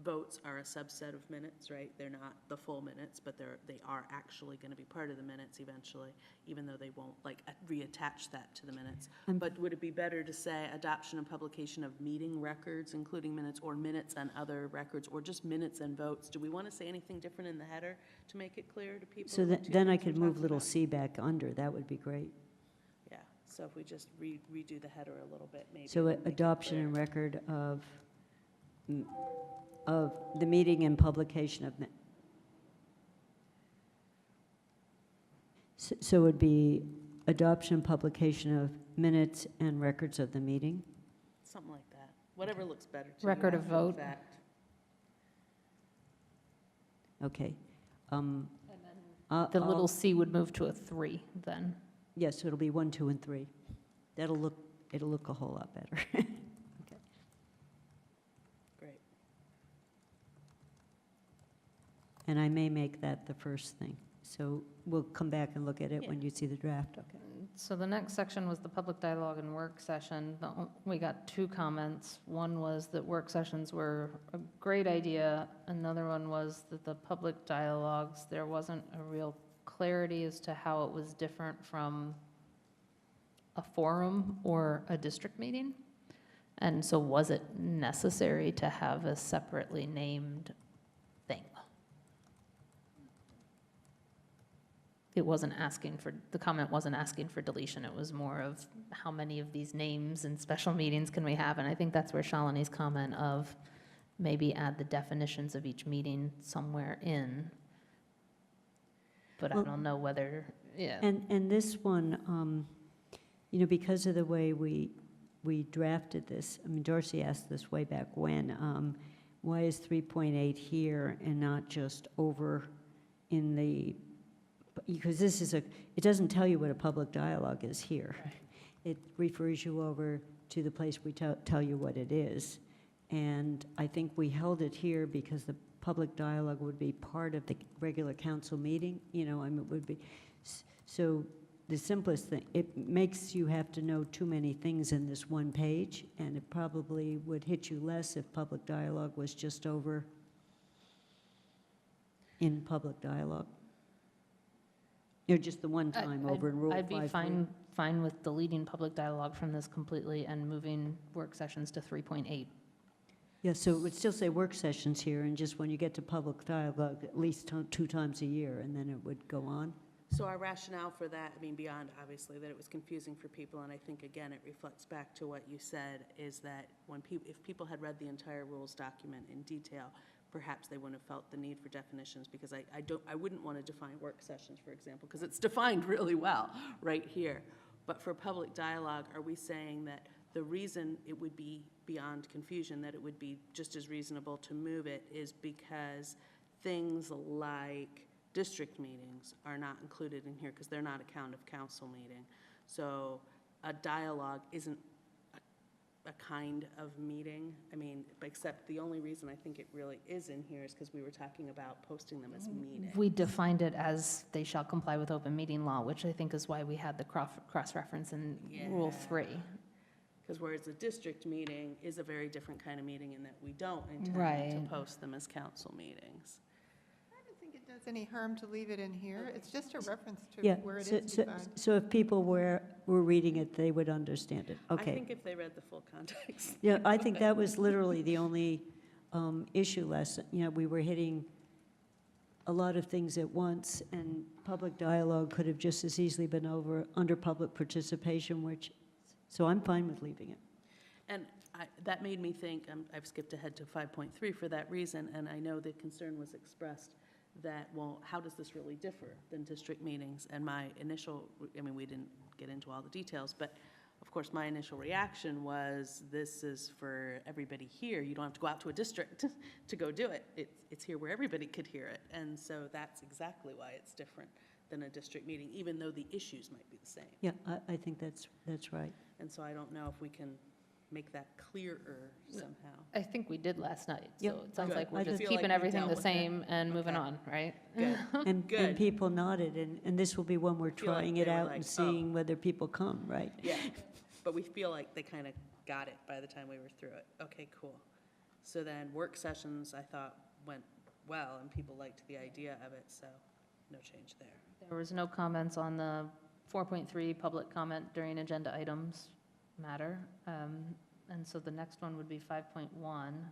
votes are a subset of minutes, right? They're not the full minutes, but they are actually going to be part of the minutes eventually, even though they won't, like, reattach that to the minutes. But would it be better to say adoption and publication of meeting records, including minutes, or minutes and other records, or just minutes and votes? Do we want to say anything different in the header to make it clear to people? So the two then I things we're could move talking little about? c back under, that would be great. Yeah, so if we just redo the header a little bit, maybe. So and make it adoption clear. and record of the meeting and publication of so it would be adoption, publication of minutes and records of the meeting? Something like that. Whatever looks better to you. Record of after the vote. fact. Okay. The little c would move to a 3 then. Yes, so it'll be 1, 2, and 3. It'll look a whole lot better. Great. And I may make that the first thing. So we'll come back and look at it when you see the draft, okay? So the next section was the public dialogue and work session. We got 2 comments. One was that work sessions were a great idea. Another one was that the public dialogues, there wasn't a real clarity as to how it was different from a forum or a district meeting. And so was it necessary to have a separately named thing? It wasn't asking for, the comment wasn't asking for deletion, it was more of how many of these names and special meetings can we have? And I think that's where Shalini's comment of maybe add the definitions of each meeting somewhere in. But I Well- don't know whether, yeah. And this one, you know, because of the way we drafted this, I mean, Darcy asked this way back when, why is 3.8 here and not just over in the, because this is it doesn't tell you what a public dialogue is here. It refers you over to the place we tell you what it is. And I think we held it here because the public dialogue would be part of the regular council meeting, you know, I mean, it would be, so the simplest thing, it makes you have to know too many things in this one page, and it probably would hit you less if public dialogue was just over in public dialogue. You know, just the one time over in Rule 5. I'd be fine with deleting public dialogue from this completely and moving work sessions to 3.8. Yeah, so it would still say work sessions here, and just when you get to public dialogue, at least 2 times a year, and then it would go on. So our rationale for that, I mean, beyond obviously that it was confusing for people, and I think, again, it reflects back to what you said, is that when if people had read the entire rules document in detail, perhaps they wouldn't have felt the need for definitions, because I wouldn't want to define work sessions, for example, because it's defined really well right here. But for public dialogue, are we saying that the reason it would be beyond confusion, that it would be just as reasonable to move it, is because things like district meetings are not included in here because they're not a count of council meeting. So a dialogue isn't a a kind of meeting. I mean, except the only reason I think it really is in here is because we were talking about posting them as meetings. We defined it as they shall comply with open meeting law, which I think is why we had the cross-reference in Rule 3. Because whereas a district meeting is a very different kind of meeting in that we don't intend Right. to post them as council meetings. I don't think it does any harm to leave it in here. It's just a reference to Yeah, where it so, is so, defined. so if people were reading it, they would understand it. I Okay. think if they read the full context. Yeah, I think that was literally the only issue lesson. You know, we were hitting a lot of things at once, and public dialogue could have just as easily been under public participation, which, so I'm fine with leaving it. And that made me think, I've skipped ahead to 5.3 for that reason, and I know the concern was expressed that, well, how does this really differ than district meetings? And my initial, I mean, we didn't get into all the details, but of course, my initial reaction was, this is for everybody here. You don't have to go out to a district to go do it. It's here where everybody could hear it. And so that's exactly why it's different than a district meeting, even though the issues might be the same. Yeah, I think that's right. And so I don't know if we can make that clearer somehow. I think we did last night, Yep. so it sounds Good. like we're I just feel keeping like we everything dealt the with it. same and moving Okay. on, right? Good. And Good. people nodded, and this will be when we're Feel like trying they it were out like, and "Oh." seeing whether people come, right? Yeah, but we feel like they kind of got it by the time we were through it. Okay, cool. So then work sessions, I thought, went well, and people liked the idea of it, so no change there. There was no comments on the 4.3 public comment during agenda items matter. And so the next one would be 5.1.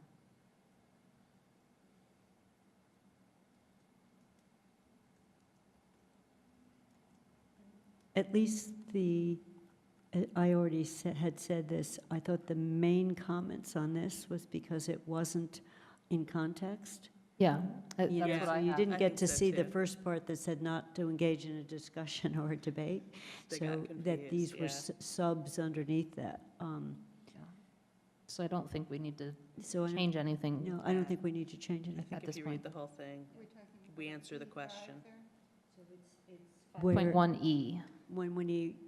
At least I already had said this, I thought the main comments on this was because it wasn't in context. Yeah, You know, that's what so I you have. didn't I get think to so, see the too. first part that said not to engage in a discussion or a debate. They got So that these confused, were yeah. subs underneath that. So I don't think we need to So, change anything. no, I don't think we need to change I anything. think At if this you point. read the whole thing, we answer the question. Where- 5.1E.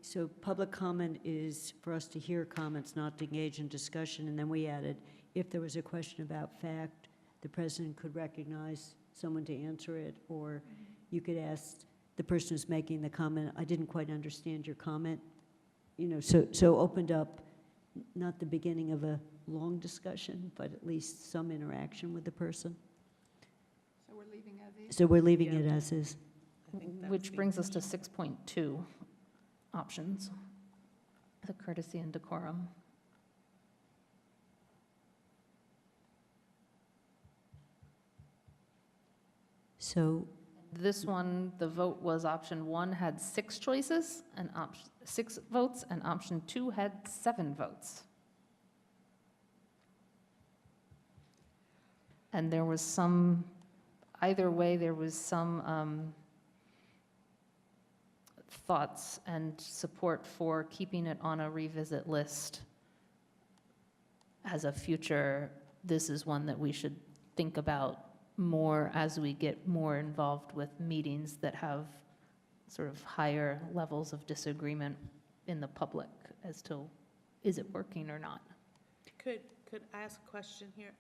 So public comment is for us to hear comments, not to engage in discussion, and then we added, if there was a question about fact, the president could recognize someone to answer it, or you could ask the person who's making the comment, I didn't quite understand your comment. You know, so opened up, not the beginning of a long discussion, but at least some interaction with the person. So we're leaving as is? So we're leaving Yeah. it as is. I think that's Which the brings us to intention. 6.2 options, the courtesy and decorum. So, This one, the vote was option 1 had 6 choices, and 6 votes, and option 2 had 7 votes. And there was some, either way, there was some thoughts and support for keeping it on a revisit list as a future, this is one that we should think about more as we get more involved with meetings that have sort of higher levels of disagreement in the public as to, is it working or not? Could I ask a question here?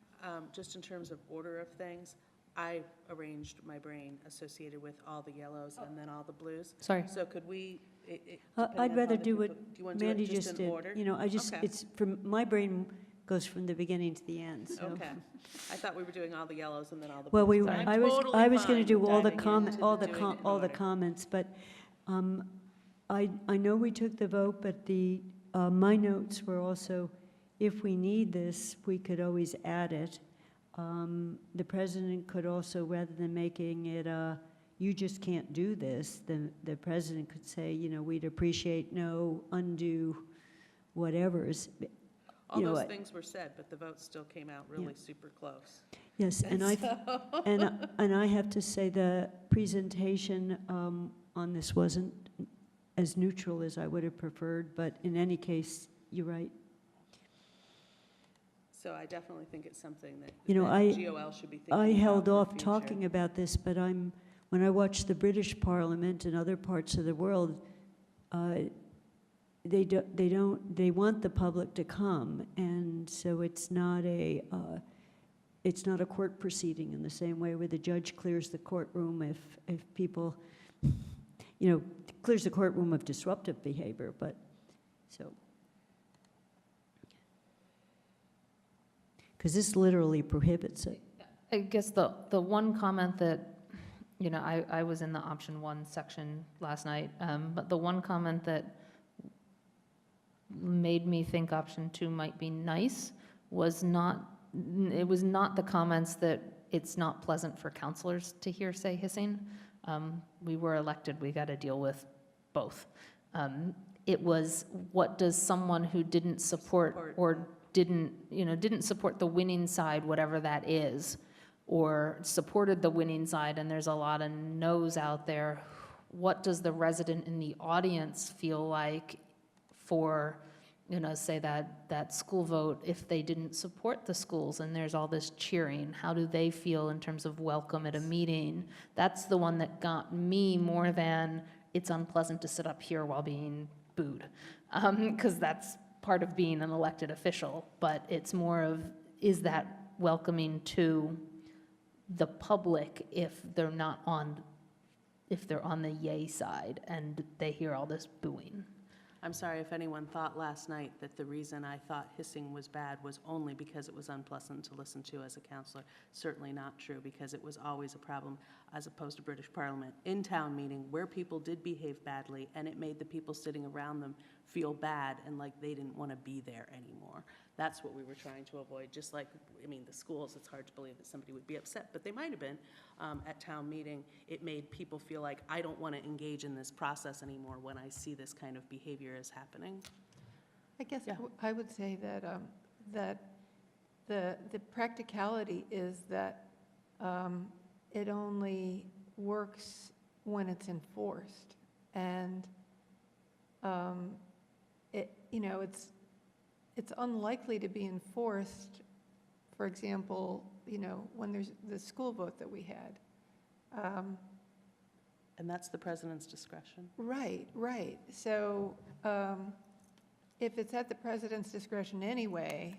Just in terms of order of things, I arranged my brain associated with all the yellows and then all the blues. Sorry. So could we, depending I'd on rather how the do people- what Do you want to do Mandy it just just in did. order? You know, I just, Okay. it's, from, my brain goes from the beginning to the end, so. Okay. I thought we were doing all the yellows and then all the blues. Well, but I'm totally I was going to fine do all the diving comment, into all the doing it in all the order. comments, but I know we took the vote, but my notes were also, if we need this, we could always add it. The president could also, rather than making it you just can't do this, the president could say, you know, we'd appreciate no undue whatevers. All you know, those things were said, but the vote still came out really super close. Yes, and I have to say, the presentation on this wasn't as neutral as I would have preferred, but in any case, you're right. So I definitely think it's something that You know, that GOL should be thinking about I held for off future. talking about this, but when I watch the British Parliament and other parts of the world, they want the public to come, and so it's not a court proceeding in the same way where the judge clears the courtroom if people, clears the courtroom of disruptive behavior, but, so. Because this literally prohibits it. I guess the one comment that, I was in the option 1 section last night, but the one comment that made me think option 2 might be nice was not the comments that it's not pleasant for counselors to hear say hissing. We were elected, we got to deal with both. It was, what does someone who didn't support or didn't support the winning side, whatever that is, or supported the winning side, and there's a lot of no's out there, what does the resident in the audience feel like for, say that school vote, if they didn't support the schools and there's all this cheering, how do they feel in terms of welcome at a meeting? That's the one that got me more than it's unpleasant to sit up here while being booed, because that's part of being an elected official, but it's more of, is that welcoming to the public if they're on the yay side and they hear all this booing? I'm sorry if anyone thought last night that the reason I thought hissing was bad was only because it was unpleasant to listen to as a counselor. Certainly not true, because it was always a problem, as opposed to British Parliament, in town meeting, where people did behave badly, and it made the people sitting around them feel bad and like they didn't want to be there anymore. That's what we were trying to avoid, just like, the schools, it's hard to believe that somebody would be upset, but they might have been at town meeting. It made people feel like, I don't want to engage in this process anymore when I see this kind of behavior is happening. I guess Yeah. I would say that, that the practicality is that it only works when it's enforced. And it's unlikely to be enforced, for example, when there's the school vote that we had. And that's the president's discretion. Right. So if it's at the president's discretion anyway,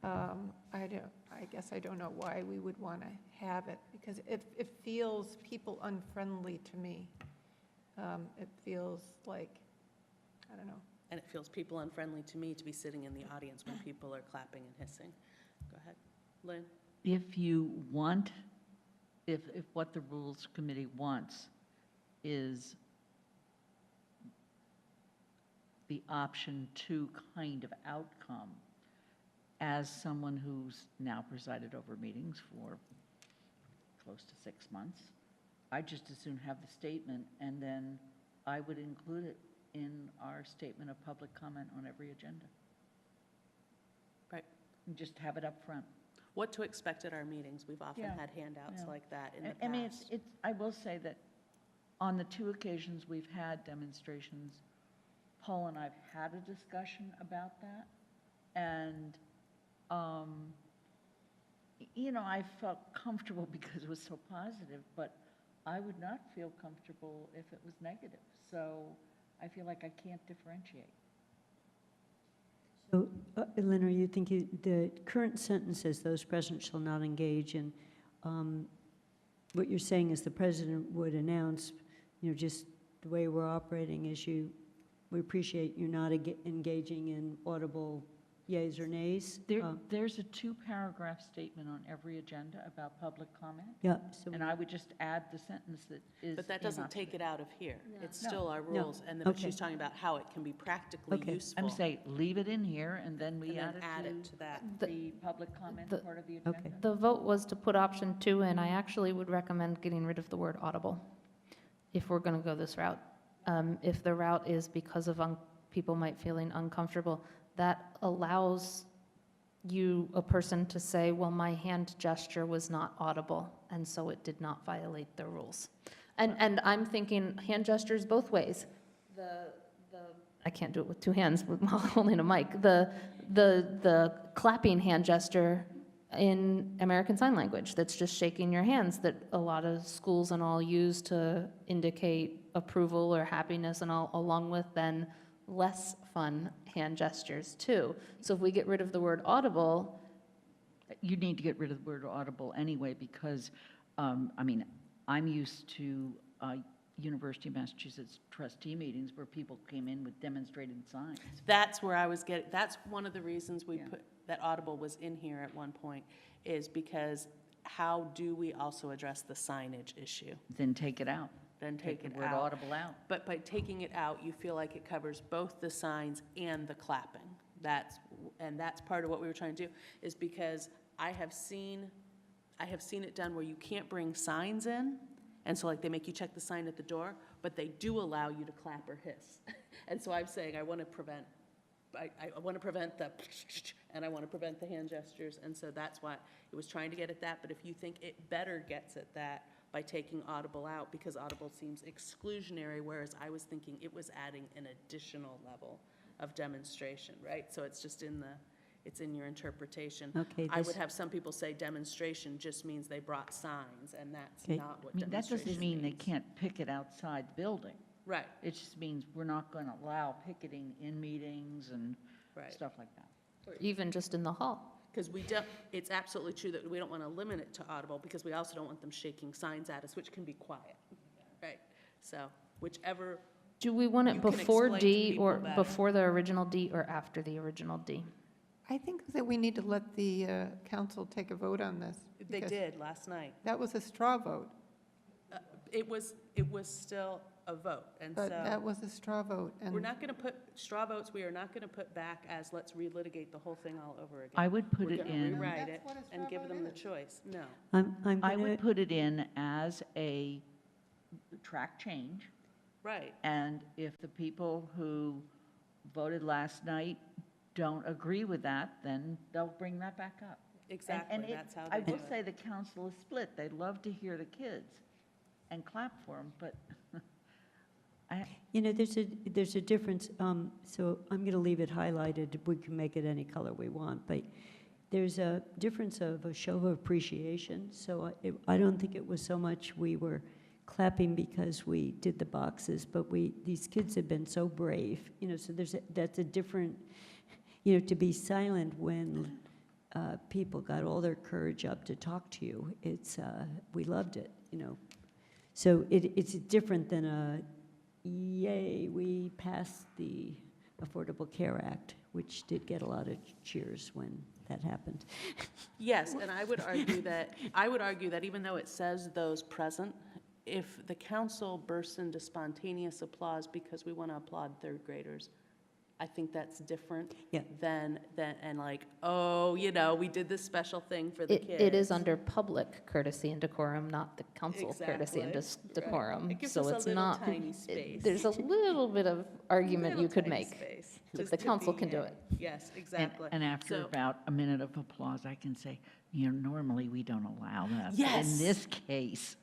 I guess I don't know why we would want to have it, because it feels people unfriendly to me. It feels like, I don't know. And it feels people unfriendly to me to be sitting in the audience when people are clapping and hissing. Go ahead. Lynn? If you want, if what the Rules Committee wants is the option 2 kind of outcome, as someone who's now presided over meetings for close to 6 months, I'd just as soon have the statement, and then I would include it in our statement of public comment on every agenda. Right. And just have it up front. What to expect at our meetings. We've often Yeah. had handouts Yeah. like that in the I mean, past. I will say that on the 2 occasions we've had demonstrations, Paul and I've had a discussion about that, and, I felt comfortable because it was so positive, but I would not feel comfortable if it was negative, so I feel like I can't differentiate. So, Lynn, are you thinking, the current sentence says those present shall not engage in, what you're saying is the president would announce, just the way we're operating is we appreciate you not engaging in audible yays or nays? There's a 2-paragraph statement on every agenda about public comment, Yeah, so, and I would just add the sentence that is. But that in doesn't our- take it out of here. It's No. still our No. rules, and then but Okay. she's talking about how it can be practically Okay. useful. I'm saying, leave it in here, and then we And then add it to that. the public comment the- part of the Okay. agenda. The vote was to put option 2 in. I actually would recommend getting rid of the word audible if we're going to go this route. If the route is because of people might feeling uncomfortable, that allows a person to say, well, my hand gesture was not audible, and so it did not violate the rules. And I'm thinking hand gestures both ways. I can't do it with 2 hands while holding a mic. The clapping hand gesture in American Sign Language, that's just shaking your hands, that a lot of schools and all use to indicate approval or happiness, and all, along with then less fun hand gestures too. So if we get rid of the word audible, You need to get rid of the word audible anyway, because, I mean, I'm used to University of Massachusetts trustee meetings where people came in with demonstrated signs. That's where I was getting, that's one of the reasons we Yeah. put, that Audible was in here at one point, is because how do we also address the signage issue? Then take it out. Then take it the word out. audible out. But by taking it out, you feel like it covers both the signs and the clapping. And that's part of what we were trying to do, is because I have seen it done where you can't bring signs in, and so like they make you check the sign at the door, but they do allow you to clap or hiss. And so I'm saying I want to prevent the, and I want to prevent the hand gestures, and so that's why it was trying to get at that. But if you think it better gets at that by taking audible out, because audible seems exclusionary, whereas I was thinking it was adding an additional level of demonstration, right? So it's just it's in your interpretation. Okay, I this- would have some people say demonstration just means they brought signs, and that's Okay. not what I mean, that demonstration doesn't mean they means. can't picket outside the building. Right, It just means we're not going to allow picketing in meetings and right. stuff like that. even just in the hall. Because we don't, it's absolutely true that we don't want to limit it to audible, because we also don't want them shaking signs at us, which can be quiet, right? So whichever, Do we want You it can before explain to D people or better. before the original D or after the original D? I think that we need to let the council take a vote on this. they because did last night. That was a straw vote, It was still a vote, and but that so was a straw vote. we're And not going to put straw votes, we are not going to put back as let's relitigate the whole thing all over again. I would put We're it gonna in, rewrite That's it what a and straw give vote them the is. choice. No. I'm I gonna, would put it in as a track change. Right, And if the people who voted last night don't agree with that, then they'll bring that back up. exactly, And it- that's how I they do will it. say the council is split. They love to hear the kids and clap for them, but you know, there's a difference, so I'm going to leave it highlighted. We can make it any color we want, but there's a difference of a show of appreciation. So I don't think it was so much we were clapping because we did the boxes, but these kids have been so brave, you know, so that's a different, you know, to be silent when people got all their courage up to talk to you. We loved it, you know. So it's different than a, yay, we passed the Affordable Care Act, which did get a lot of cheers when that happened. Yes, and I would argue that even though it says those present, if the council bursts into spontaneous applause because we want to applaud third graders, I think that's different Yeah. than, and like, oh, you know, we did this special thing for the kids. It is under public courtesy and decorum, not the council courtesy and Exactly, right. decorum. It gives So us a it's little not, tiny space. there's a little bit of argument you Little could tiny make. space, that just the to council be can do here. it. Yes, exactly. And after So- about a minute of applause, I can say, you know, normally we don't allow that. But Yes. in this case,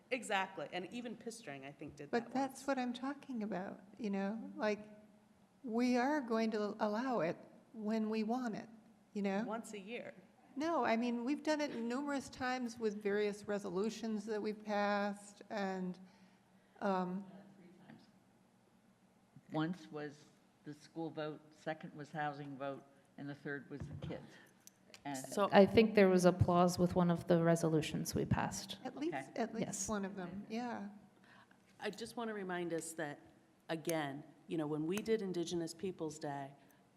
Exactly, and even Pistrang, I think, did that But that's once. what I'm talking about, you know? Like, we are going to allow it when we want it, you know? Once a year. No, I mean, we've done it numerous times with various resolutions that we've passed, and, once was the school vote, second was housing vote, and the third was the kids. And So, I think there was applause with one of the resolutions we passed. at least, Okay. Yes. one of them, yeah. I just want to remind us that, again, you know, when we did Indigenous Peoples' Day,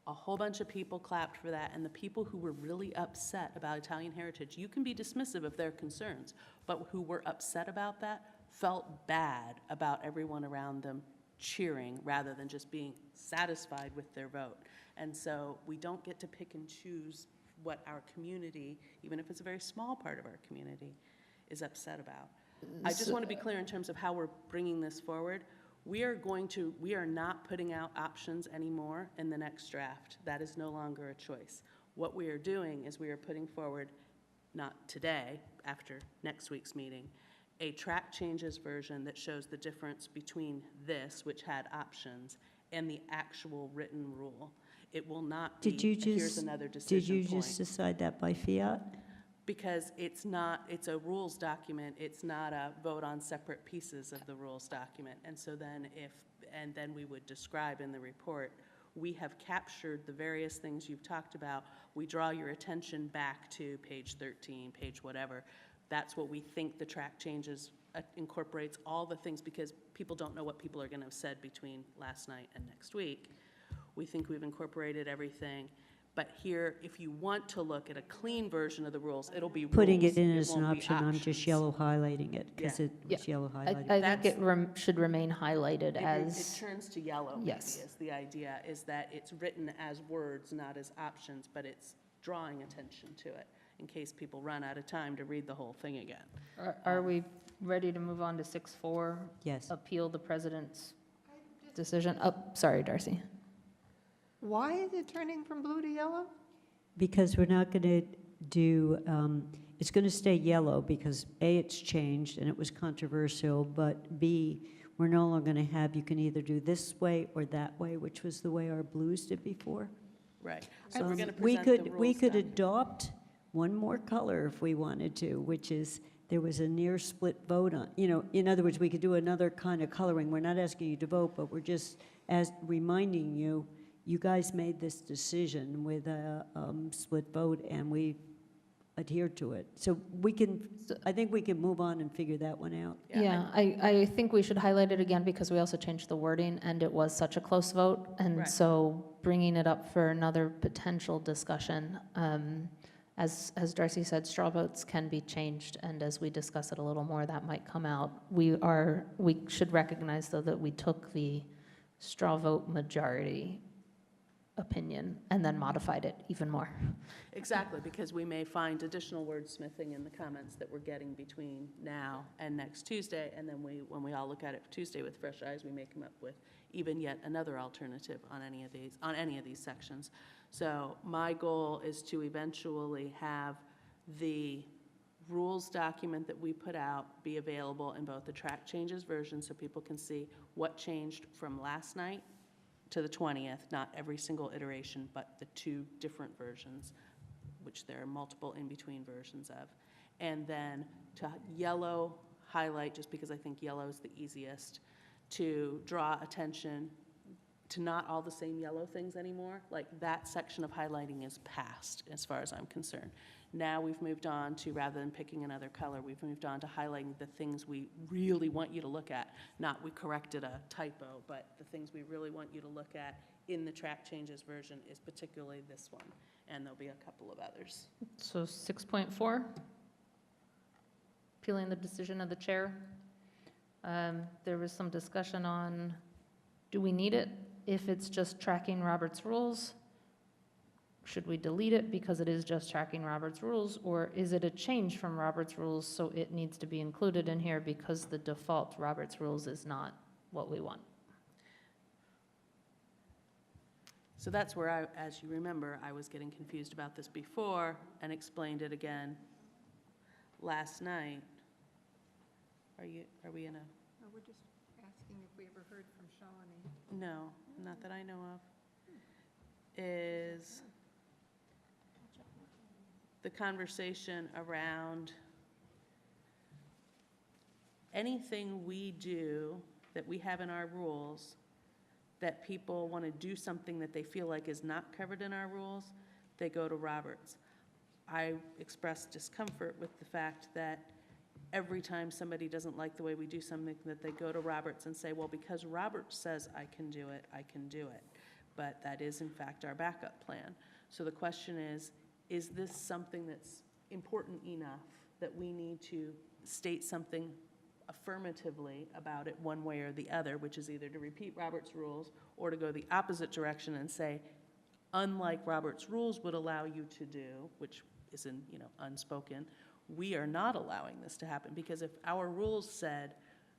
a whole bunch of people clapped for that, and the people who were really upset about Italian heritage, you can be dismissive of their concerns, but who were upset about that felt bad about everyone around them cheering rather than just being satisfied with their vote. And so we don't get to pick and choose what our community, even if it's a very small part of our community, is upset about. I just want to be clear in terms of how we're bringing this forward. We are not putting out options anymore in the next draft. That is no longer a choice. What we are doing is we are putting forward, not today, after next week's meeting, a track changes version that shows the difference between this, which had options, and the actual written rule. It will not be, Did you here's just, another did decision you point. just decide that by fiat? Because it's not, it's a rules document, it's not a vote on separate pieces of the rules document. And so then and then we would describe in the report, we have captured the various things you've talked about. We draw your attention back to page 13, page whatever. That's what we think the track changes incorporates, all the things, because people don't know what people are going to have said between last night and next week. We think we've incorporated everything. But here, if you want to look at a clean version of the rules, it'll be rules. Putting it in as an won't be option, I'm just options. yellow highlighting it, because Yeah. it was yellow I highlighted. think That's- it should remain highlighted It as, turns to yellow, maybe, Yes. is the idea, is that it's written as words, not as options, but it's drawing attention to it, in case people run out of time to read the whole thing again. are we ready to move on to 6.4? Yes. Appeal the president's decision? Oh, sorry, Darcy. Why is it turning from blue to yellow? Because we're not going to do, it's going to stay yellow because A, it's changed and it was controversial, but B, we're no longer going to have, you can either do this way or that way, which was the way our blues did before. Right. So we're going to We present the could, we rules could document. adopt one more color if we wanted to, which is, there was a near split vote on, in other words, we could do another kind of coloring. We're not asking you to vote, but we're just reminding you, you guys made this decision with a split vote, and we adhered to it. So we can, I think we can move on and figure that one out. Yeah, I think we should highlight it again because we also changed the wording and it was such a close vote. And Right. so bringing it up for another potential discussion, as Darcy said, straw votes can be changed. And as we discuss it a little more, that might come out. We should recognize though that we took the straw vote majority opinion and then modified it even more. Exactly, because we may find additional wordsmithing in the comments that we're getting between now and next Tuesday, and then when we all look at it Tuesday with fresh eyes, we may come up with even yet another alternative on any of these sections. So my goal is to eventually have the rules document that we put out be available in both the track changes version so people can see what changed from last night to the 20th, not every single iteration, but the two different versions, which there are multiple in-between versions of. And then to yellow highlight, just because I think yellow is the easiest, to draw attention to not all the same yellow things anymore. Like that section of highlighting is past, as far as I'm concerned. Now we've moved on to, rather than picking another color, we've moved on to highlighting the things we really want you to look at. Not we corrected a typo, but the things we really want you to look at in the track changes version is particularly this one. And there'll be a couple of others. So 6.4, appealing the decision of the chair. There was some discussion on, do we need it if it's just tracking Robert's rules? Should we delete it because it is just tracking Robert's rules? Or is it a change from Robert's rules so it needs to be included in here because the default Robert's rules is not what we want? So that's where as you remember, I was getting confused about this before and explained it again last night. Are we in a? No, we're just asking if we ever heard from Shawnee. No, not that I know of. Is the conversation around anything we do that we have in our rules that people want to do something that they feel like is not covered in our rules, they go to Roberts. I express discomfort with the fact that every time somebody doesn't like the way we do something, that they go to Roberts and say, well, because Roberts says I can do it, I can do it. But that is in fact our backup plan. So the question is this something that's important enough that we need to state something affirmatively about it one way or the other, which is either to repeat Robert's rules or to go the opposite direction and say, unlike Robert's rules would allow you to do, which is in, unspoken, we are not allowing this to happen, because if our rules said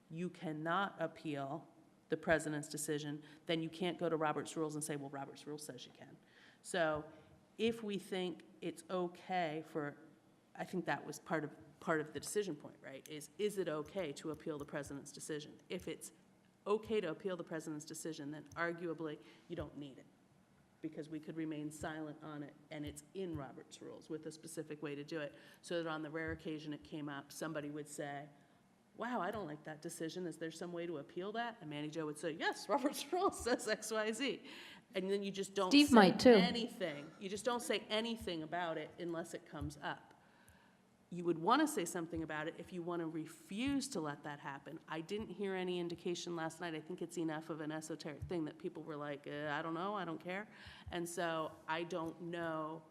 you cannot appeal the president's decision, then you can't go to Robert's rules and say, well, Robert's rules says you can. So if we think it's okay for, I think that was part of the decision point, right, is it okay to appeal the president's decision? If it's okay to appeal the president's decision, then arguably you don't need it. because we could remain silent on it, and it's in Robert's rules with a specific way to do it, so that on the rare occasion it came up, somebody would say, wow, I don't like that decision, is there some way to appeal that? And Mary Jo would say, yes, Robert's rules says X, Y, Z. And then you just don't Steve say might too. anything. You just don't say anything about it unless it comes up. You would want to say something about it if you want to refuse to let that happen. I didn't hear any indication last night. I think it's enough of an esoteric thing that people were like, I don't know, I don't care. And so I don't know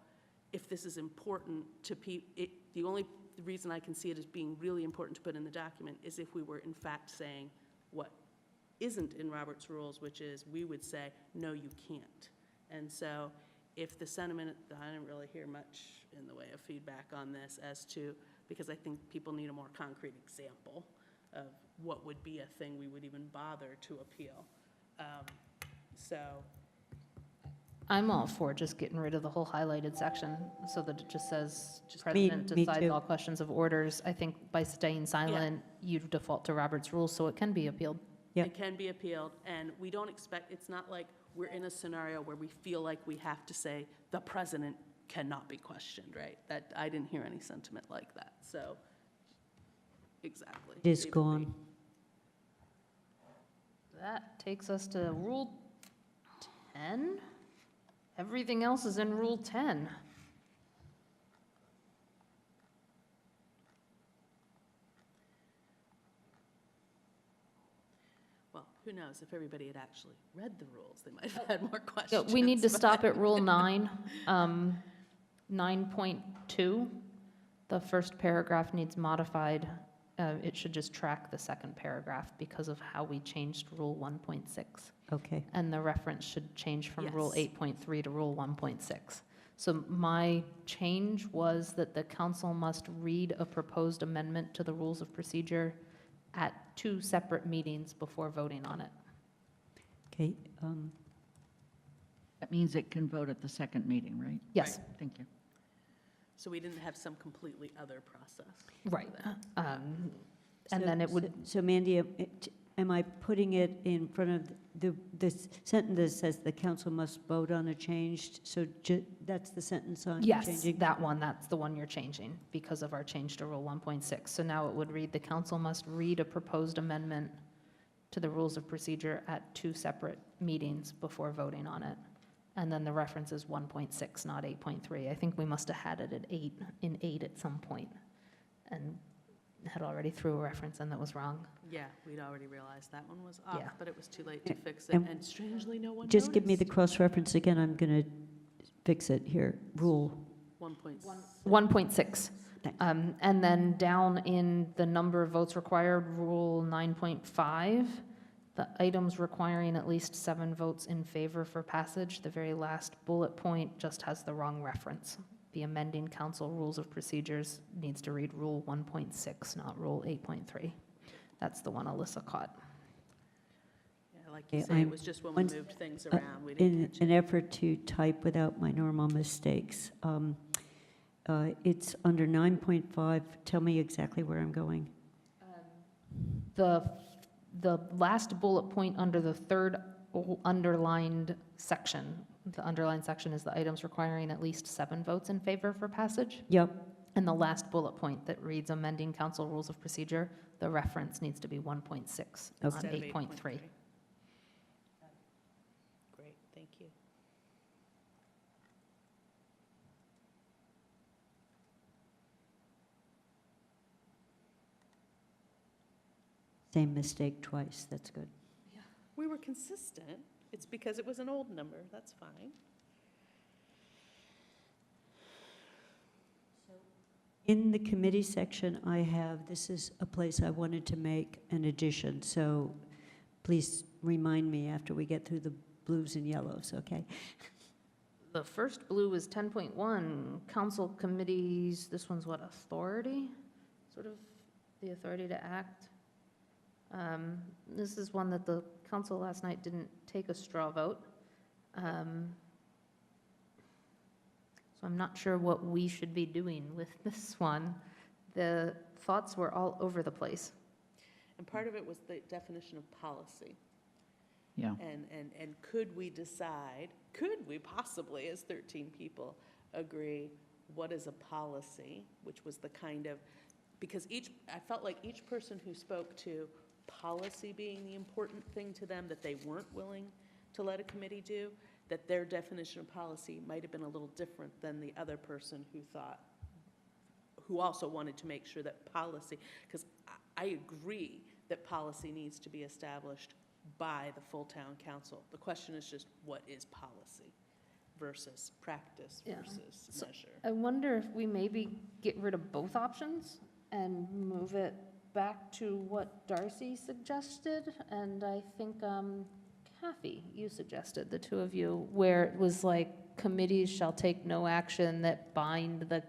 if this is important to people. The only reason I can see it as being really important to put in the document is if we were in fact saying what isn't in Robert's rules, which is we would say, no, you can't. And so if the sentiment, I didn't really hear much in the way of feedback on this as to, because I think people need a more concrete example of what would be a thing we would even bother to appeal. So, I'm all for just getting rid of the whole highlighted section so that it just says Just- President Me decides too. all questions of orders. I think by staying silent, you default to Robert's rules, so it can be appealed. Yep. it can be appealed, and we don't expect, it's not like we're in a scenario where we feel like we have to say, the president cannot be questioned, right? That, I didn't hear any sentiment like that, so, exactly. It is Leave be. gone. That takes us to Rule 10. Everything else is in Rule 10. Well, who knows, if everybody had actually read the rules, they might have had more Yeah, questions. we need to but- stop at Rule 9, 9.2. The first paragraph needs modified. It should just track the second paragraph because of how we changed Rule 1.6. Okay. And the reference should change from Rule Yes. 8.3 to Rule 1.6. So my change was that the council must read a proposed amendment to the rules of procedure at 2 separate meetings before voting on it. Okay, That means it can vote at the second meeting, right? Yes, Thank you. So we didn't have some completely other process. right. And so- then it would, So Mandy, am I putting it in front of the sentence that says the council must vote on a change? So that's the sentence on yes, changing? that one, that's the one you're changing because of our change to Rule 1.6. So now it would read, the council must read a proposed amendment to the rules of procedure at 2 separate meetings before voting on it. And then the reference is 1.6, not 8.3. I think we must have had it at 8 at some point, and had already threw a reference in that was wrong. Yeah, we'd already realized that one was off, Yeah. but it was too late to fix it, And- and strangely, no one Just give me the noticed. cross-reference again, I'm going to fix it here. Rule, 1.6. 1.6. Thanks. And then down in the number of votes required, Rule 9.5, the items requiring at least 7 votes in favor for passage, the very last bullet point just has the wrong reference. The amending council rules of procedures needs to read Rule 1.6, not Rule 8.3. That's the one Alyssa caught. Yeah, like you Okay, say, it I'm- was just when we once- moved things around, we didn't in catch an it. effort to type without my normal mistakes, it's under 9.5. Tell me exactly where I'm going. The last bullet point under the third underlined section, the underlined section is the items requiring at least 7 votes in favor for passage. Yep, And the last bullet point that reads amending council rules of procedure, the reference needs to be 1.6, not Instead of 8.3. Great, thank you. same mistake twice, that's good. We were consistent. It's because it was an old number, that's fine. In the committee section, I have, this is a place I wanted to make an addition, so please remind me after we get through the blues and yellows, okay? The first blue is 10.1, council committees, this one's what, authority? Sort of the authority to act. This is one that the council last night didn't take a straw vote. So I'm not sure what we should be doing with this one. The thoughts were all over the place. And part of it was the definition of policy. Yeah. And could we decide, could we possibly, as 13 people, agree what is a policy, which was the kind of, because I felt like each person who spoke to policy being the important thing to them that they weren't willing to let a committee do, that their definition of policy might have been a little different than the other person who also wanted to make sure that policy, because I agree that policy needs to be established by the full town council. The question is just, what is policy versus practice Yeah. versus So- measure? I wonder if we maybe get rid of both options and move it back to what Darcy suggested, and I think, Kathy, you suggested, the two of you, where it was like, committees shall take no action that bind the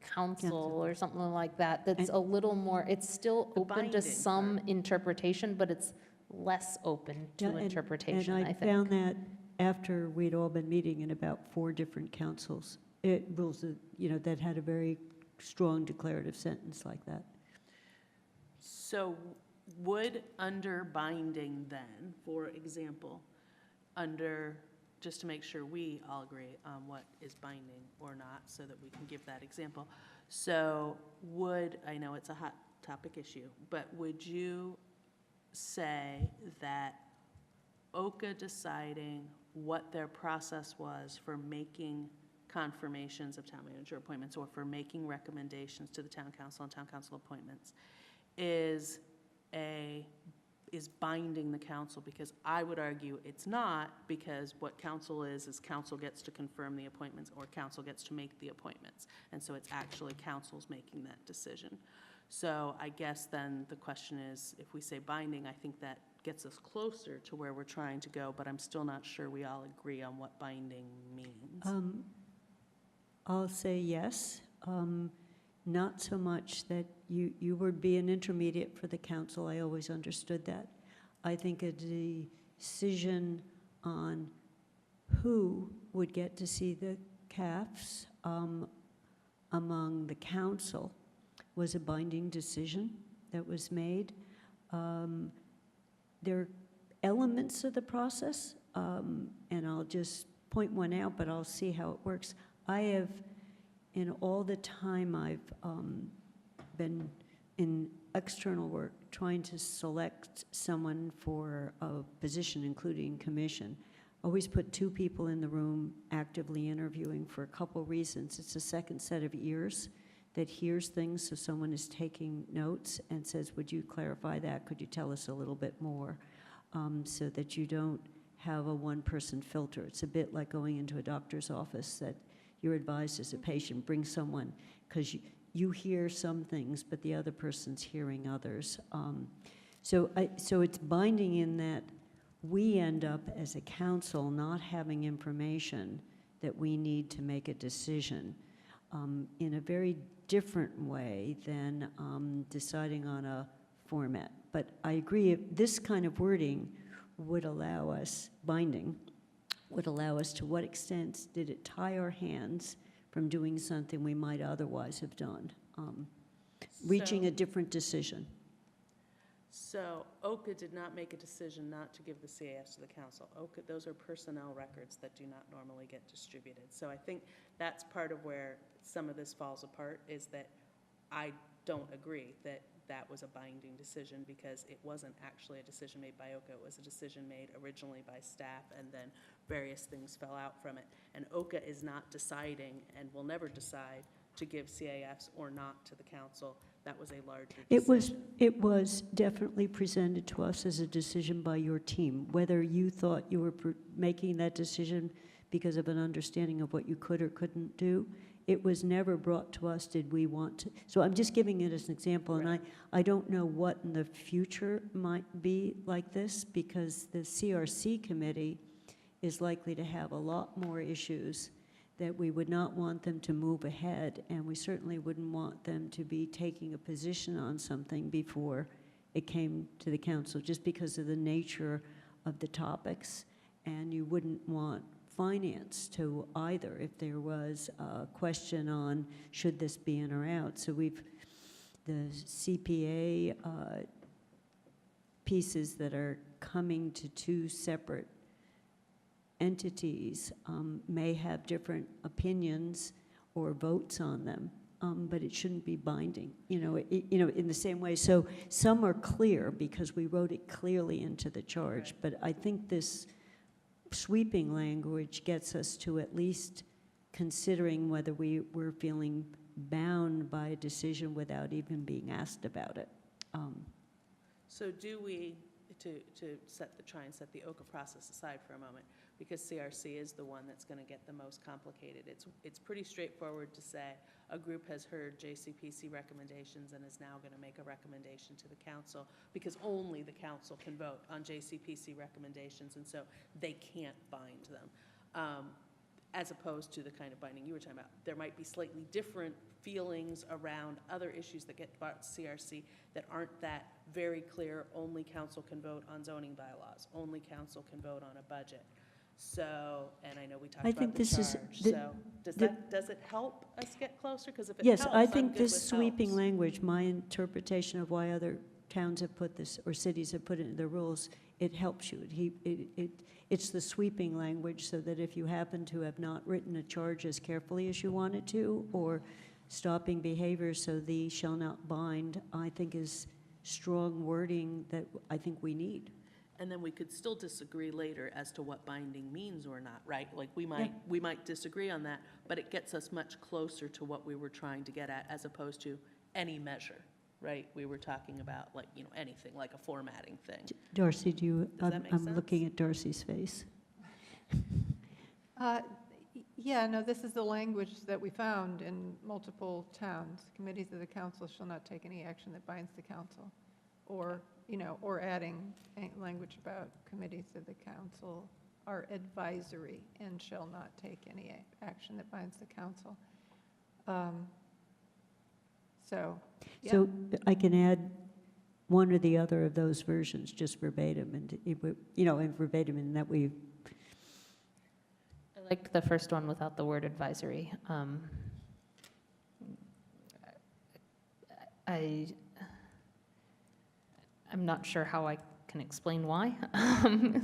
council Council. or something like that, that's And- a little more, it's still The open to binding some part. interpretation, but it's less open to Yeah, and- interpretation, And I I think. found that after we'd all been meeting in about 4 different councils, rules that, that had a very strong declarative sentence like that. So would under binding then, for example, just to make sure we all agree on what is binding or not, so that we can give that example. So I know it's a hot topic issue, but would you say that OCA deciding what their process was for making confirmations of town manager appointments or for making recommendations to the town council and town council appointments is binding the council? Because I would argue it's not, because what council is council gets to confirm the appointments or council gets to make the appointments. And so it's actually council's making that decision. So I guess then the question is, if we say binding, I think that gets us closer to where we're trying to go, but I'm still not sure we all agree on what binding means. I'll say yes. Not so much that you would be an intermediate for the council. I always understood that. I think a decision on who would get to see the CAFs among the council was a binding decision that was made. There are elements of the process, and I'll just point one out, but I'll see how it works. I have, in all the time I've been in external work, trying to select someone for a position, including commission, always put 2 people in the room actively interviewing for a couple reasons. It's a second set of ears that hears things, so someone is taking notes and says, would you clarify that? Could you tell us a little bit more? So that you don't have a one-person filter. It's a bit like going into a doctor's office, that you're advised as a patient, bring someone, because you hear some things, but the other person's hearing others. So it's binding in that we end up as a council not having information that we need to make a decision in a very different way than deciding on a format. But I agree, this kind of wording would allow us, binding, would allow us, to what extent did it tie our hands from doing something we might otherwise have done, reaching a different decision. So OCA did not make a decision not to give the CAS to the council. OCA, those are personnel records that do not normally get distributed. So I think that's part of where some of this falls apart, is that I don't agree that that was a binding decision, because it wasn't actually a decision made by OCA. It was a decision made originally by staff, and then various things fell out from it. And OCA is not deciding, and will never decide, to give CAFs or not to the council. That was a larger decision. It was definitely presented to us as a decision by your team. Whether you thought you were making that decision because of an understanding of what you could or couldn't do, it was never brought to us, did we want to. So I'm just giving it as an example, and Right. I don't know what in the future might be like this, because the CRC committee is likely to have a lot more issues that we would not want them to move ahead, and we certainly wouldn't want them to be taking a position on something before it came to the council, just because of the nature of the topics. And you wouldn't want finance to either, if there was a question on should this be in or out. So the CPA pieces that are coming to two separate entities may have different opinions or votes on them, but it shouldn't be binding, in the same way. So some are clear because we wrote it clearly into the charge, but I think this sweeping language gets us to at least considering whether we're feeling bound by a decision without even being asked about it. So do we, to try and set the OCA process aside for a moment, because CRC is the one that's going to get the most complicated. It's pretty straightforward to say a group has heard JCPC recommendations and is now going to make a recommendation to the council, because only the council can vote on JCPC recommendations, and so they can't bind them. As opposed to the kind of binding you were talking about. There might be slightly different feelings around other issues that get brought to CRC that aren't that very clear, only council can vote on zoning bylaws, only council can vote on a budget. So, and I know we talked I about think the this is charge, so does it help us get closer? Because if it Yes, helps, I I'm think good this with sweeping helps. language, my interpretation of why other towns have put this, or cities have put it in their rules, it helps you. It's the sweeping language so that if you happen to have not written a charge as carefully as you wanted to, or stopping behavior so thee shall not bind, I think is strong wording that I think we need. And then we could still disagree later as to what binding means or not, right? Like, we might disagree on that, but it gets us much closer to what we were trying to get at, as opposed to any measure, right? We were talking about, like, anything, like a formatting thing. Darcy, do you, Does that make I'm sense? looking at Darcy's face. Yeah, no, this is the language that we found in multiple towns. Committees of the council shall not take any action that binds the council. Or, or adding language about committees of the council are advisory and shall not take any action that binds the council. So, yeah. So I can add one or the other of those versions, just verbatim, and, and verbatim in that we, I like the first one without the word advisory. I'm not sure how I can explain why,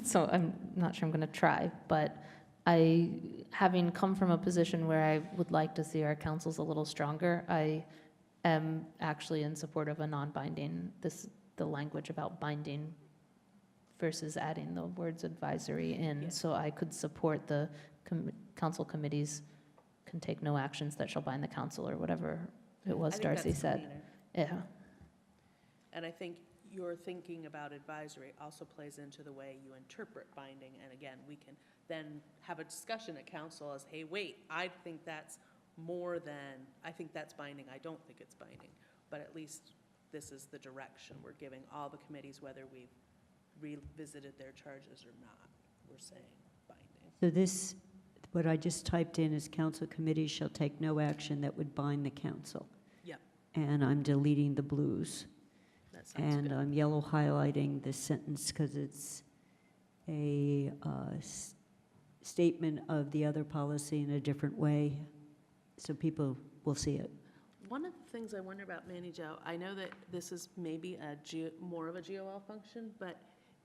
so I'm not sure I'm going to try, but having come from a position where I would like to see our councils a little stronger, I am actually in support of a non-binding, the language about binding versus adding the words advisory in, Yeah. so I could support the council committees can take no actions that shall bind the council, or whatever it was I think Darcy that's said. cleaner. Yeah. And I think your thinking about advisory also plays into the way you interpret binding. And again, we can then have a discussion at council as, hey, wait, I think that's more than, I think that's binding, I don't think it's binding. But at least this is the direction we're giving all the committees, whether we've revisited their charges or not. We're saying binding. so this, what I just typed in is council committees shall take no action that would bind the council. Yep. And I'm deleting the blues. That sounds And good. I'm yellow highlighting this sentence because it's a statement of the other policy in a different way, so people will see it. One of the things I wonder about, Manny Jo, I know that this is maybe more of a GOL function, but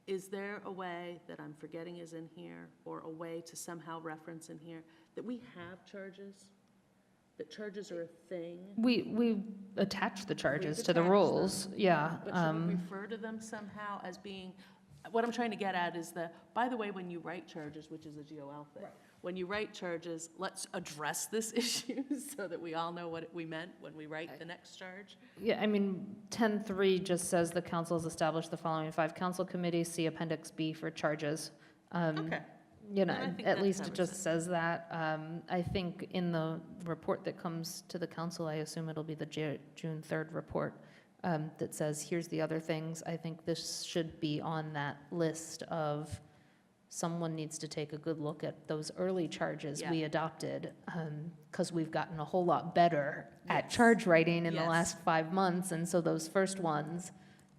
is there a way that I'm forgetting is in here, or a way to somehow reference in here, that we have charges? That charges are a thing? We attach the charges We've to the attached rules, yeah. But should we refer to them somehow as being, what I'm trying to get at is by the way, when you write charges, which is a GOL thing, when you write charges, let's address this issue so that we all know what we meant when we write the next charge. Yeah, I mean, 10.3 just says the council has established the following 5 council committees, see Appendix B for charges. Okay. You know, Then I think at that least it covers just it. says that. I think in the report that comes to the council, I assume it'll be the June 3rd report, that says, here's the other things. I think this should be on that list of, someone needs to take a good look at those early charges we Yeah. adopted, because we've gotten a whole lot better at Yes. charge writing in the Yes. last 5 months, and so those first ones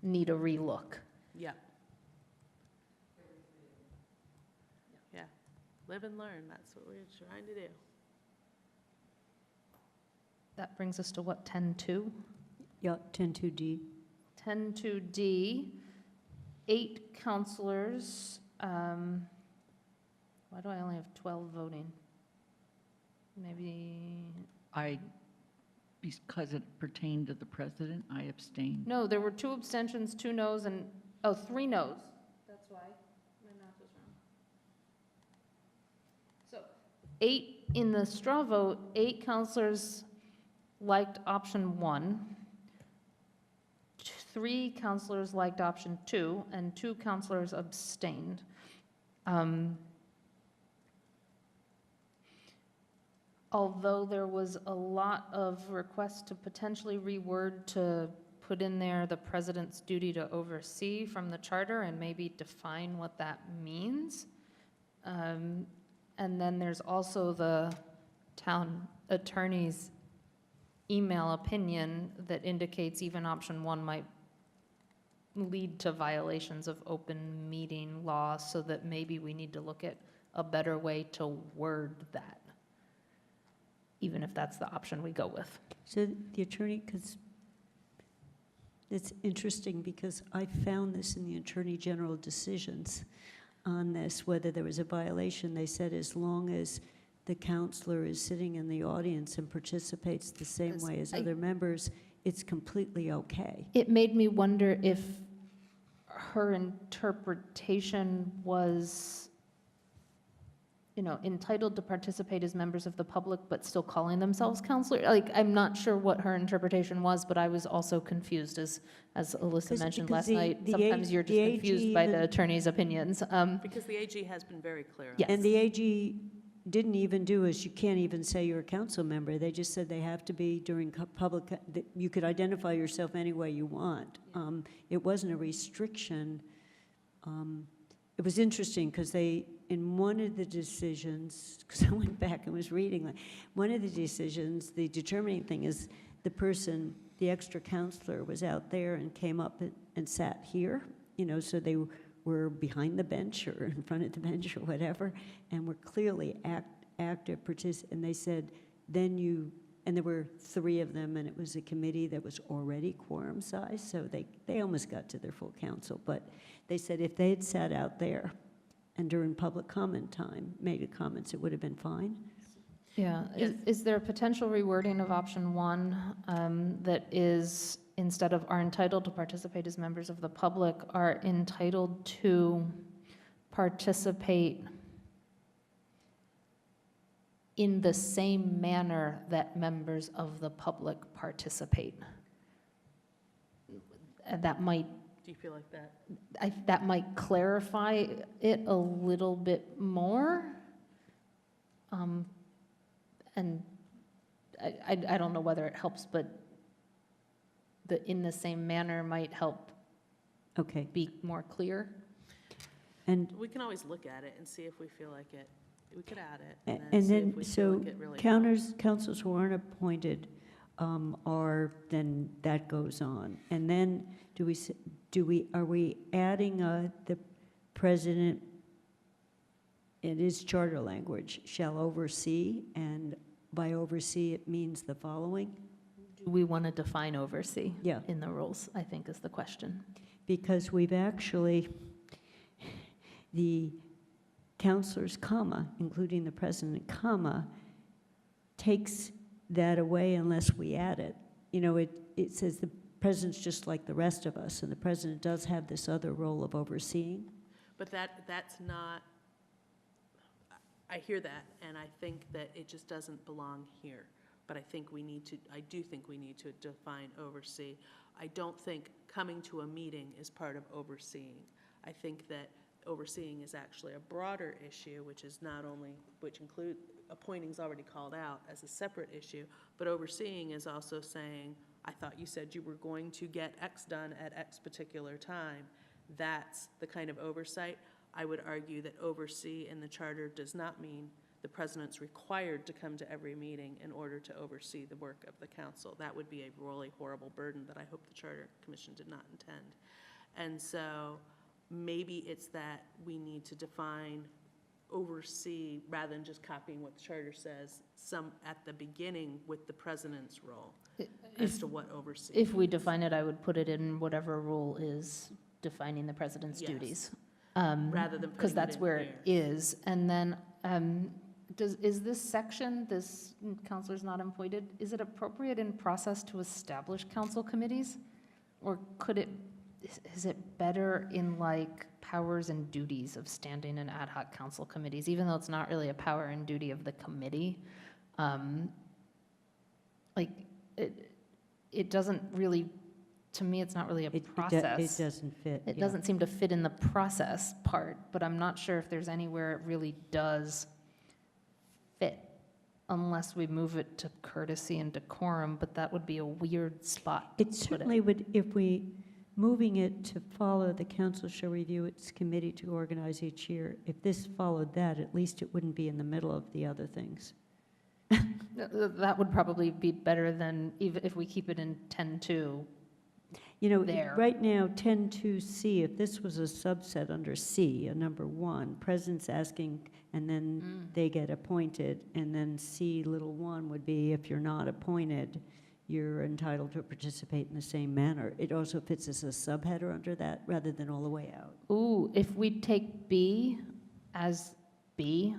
need a relook. Yeah. Yeah. Live and learn, that's what we're trying to do. That brings us to what, 10.2? Yeah, 10.2D. 10.2D, 8 counselors. Why do I only have 12 voting? Maybe, Because it pertained to the president, I abstained. no, there were 2 abstentions, 2 noes, and, 3 noes. That's why my math was wrong. So 8 in the straw vote, 8 counselors liked option 1. 3 counselors liked option 2, and 2 counselors abstained. Although there was a lot of requests to potentially reword to put in there the president's duty to oversee from the charter and maybe define what that means. And then there's also the town attorney's email opinion that indicates even option 1 might lead to violations of open meeting law, so that maybe we need to look at a better way to word that, even if that's the option we go with. So the attorney, because it's interesting, because I found this in the Attorney General decisions on this, whether there was a violation. They said as long as the counselor is sitting in the audience and participates the same Because way as I- other members, it's completely okay. It made me wonder if her interpretation was, entitled to participate as members of the public, but still calling themselves counselor. Like, I'm not sure what her interpretation was, but I was also confused, as Alyssa 'Cause- mentioned because last night. Sometimes you're just the AG confused by the even- attorney's opinions. Because the AG has been very clear on Yes. And the AG didn't even do is, you can't even say you're a council member. They just said they have to be during public, that you could identify yourself any way you want. It wasn't a restriction. It was interesting, because in one of the decisions, because I went back and was reading, like, one of the decisions, the determining thing is the person, the extra counselor, was out there and came up and sat here, so they were behind the bench or in front of the bench or whatever, and were clearly active and they said, and there were 3 of them, and it was a committee that was already quorum size, so they almost got to their full council, but they said if they had sat out there and during public comment time made comments, it would have been fine. Yeah, Yes. is there a potential rewording of option 1 that is, instead of are entitled to participate as members of the public, are entitled to participate in the same manner that members of the public participate? And that might, Do you feel like that? that might clarify it a little bit more. And I don't know whether it helps, but the in the same manner might help Okay, be more clear. and We can always look at it and see if we feel like it, we could add it, A- and and then see then, if we feel so like it really. councils who aren't appointed then that goes on. And then are we adding the president, it is charter language, shall oversee, and by oversee it means the following? Do we want to define oversee Yeah, in the rules, I think is the question. because we've actually, the counselors, comma, including the president, comma, takes that away unless we add it. It says the president's just like the rest of us, and the president does have this other role of overseeing. But that's not, I hear that, and I think that it just doesn't belong here. But I do think we need to define oversee. I don't think coming to a meeting is part of overseeing. I think that overseeing is actually a broader issue, which include, appointing's already called out as a separate issue, but overseeing is also saying, I thought you said you were going to get X done at X particular time. That's the kind of oversight. I would argue that oversee in the charter does not mean the president's required to come to every meeting in order to oversee the work of the council. That would be a really horrible burden that I hope the Charter Commission did not intend. And so maybe it's that we need to define oversee, rather than just copying what the charter says, at the beginning with the president's role as to what oversee. If we define it, I would put it in whatever rule is defining the president's Yes. duties. Rather than Because putting it that's in where it here. is. And then, is this section, this counselor's not appointed, is it appropriate in process to establish council committees? Or could it, is it better in like powers and duties of standing and ad hoc council committees, even though it's not really a power and duty of the committee? Like, it doesn't really, to me, it's not really a It do- process. It doesn't fit. It yeah. doesn't seem to fit in the process part, but I'm not sure if there's anywhere it really does fit, unless we move it to courtesy and decorum, but that would be a weird spot to It put certainly it. would, if we, moving it to follow, the council shall review its committee to organize each year. If this followed that, at least it wouldn't be in the middle of the other things. That would probably be better than, even if we keep it in 10-2. You know, There. right now, 10.2C, if this was a subset under C, a number 1, president's asking, and then they get appointed, and then C little 1 would be if you're not appointed, you're entitled to participate in the same manner. It also fits as a subheader under that, rather than all the way out. Ooh, if we take B as B,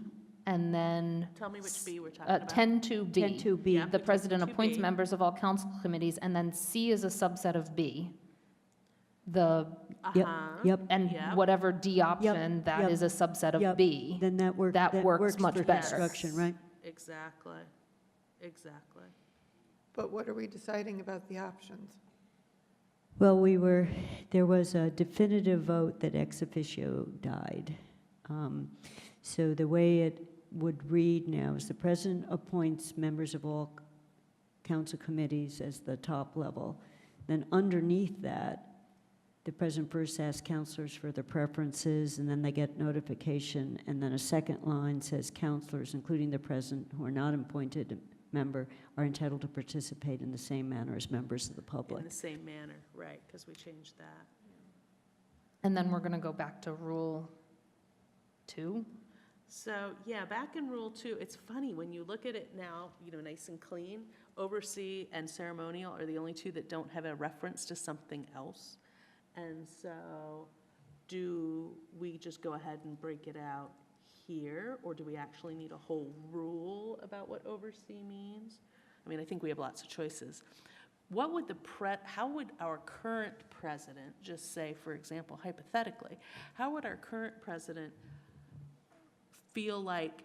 and then Tell me which B we're talking about. 10-2B. 10.2B. Yeah. The president 10-2B. appoints members of all council committees, and then C is a subset of B. The, Yep, Uh-huh. yep. and Yep. whatever D option, that yep, is a subset of yep. B. Then that works. That works much for better. construction, right? Exactly, exactly. But what are we deciding about the options? Well, there was a definitive vote that ex officio died. So the way it would read now is the president appoints members of all council committees as the top level. Then underneath that, the president first asks councilors for their preferences, and then they get notification, and then a second line says councilors, including the president, who are not appointed member, are entitled to participate in the same manner as members of the In public. the same manner, right, because we changed that. And then we're going to go back to Rule 2. So, yeah, back in Rule 2, it's funny, when you look at it now, nice and clean, oversee and ceremonial are the only two that don't have a reference to something else. And so, do we just go ahead and break it out here, or do we actually need a whole rule about what oversee means? I mean, I think we have lots of choices. What would how would our current president, just say, for example, hypothetically, how would our current president feel like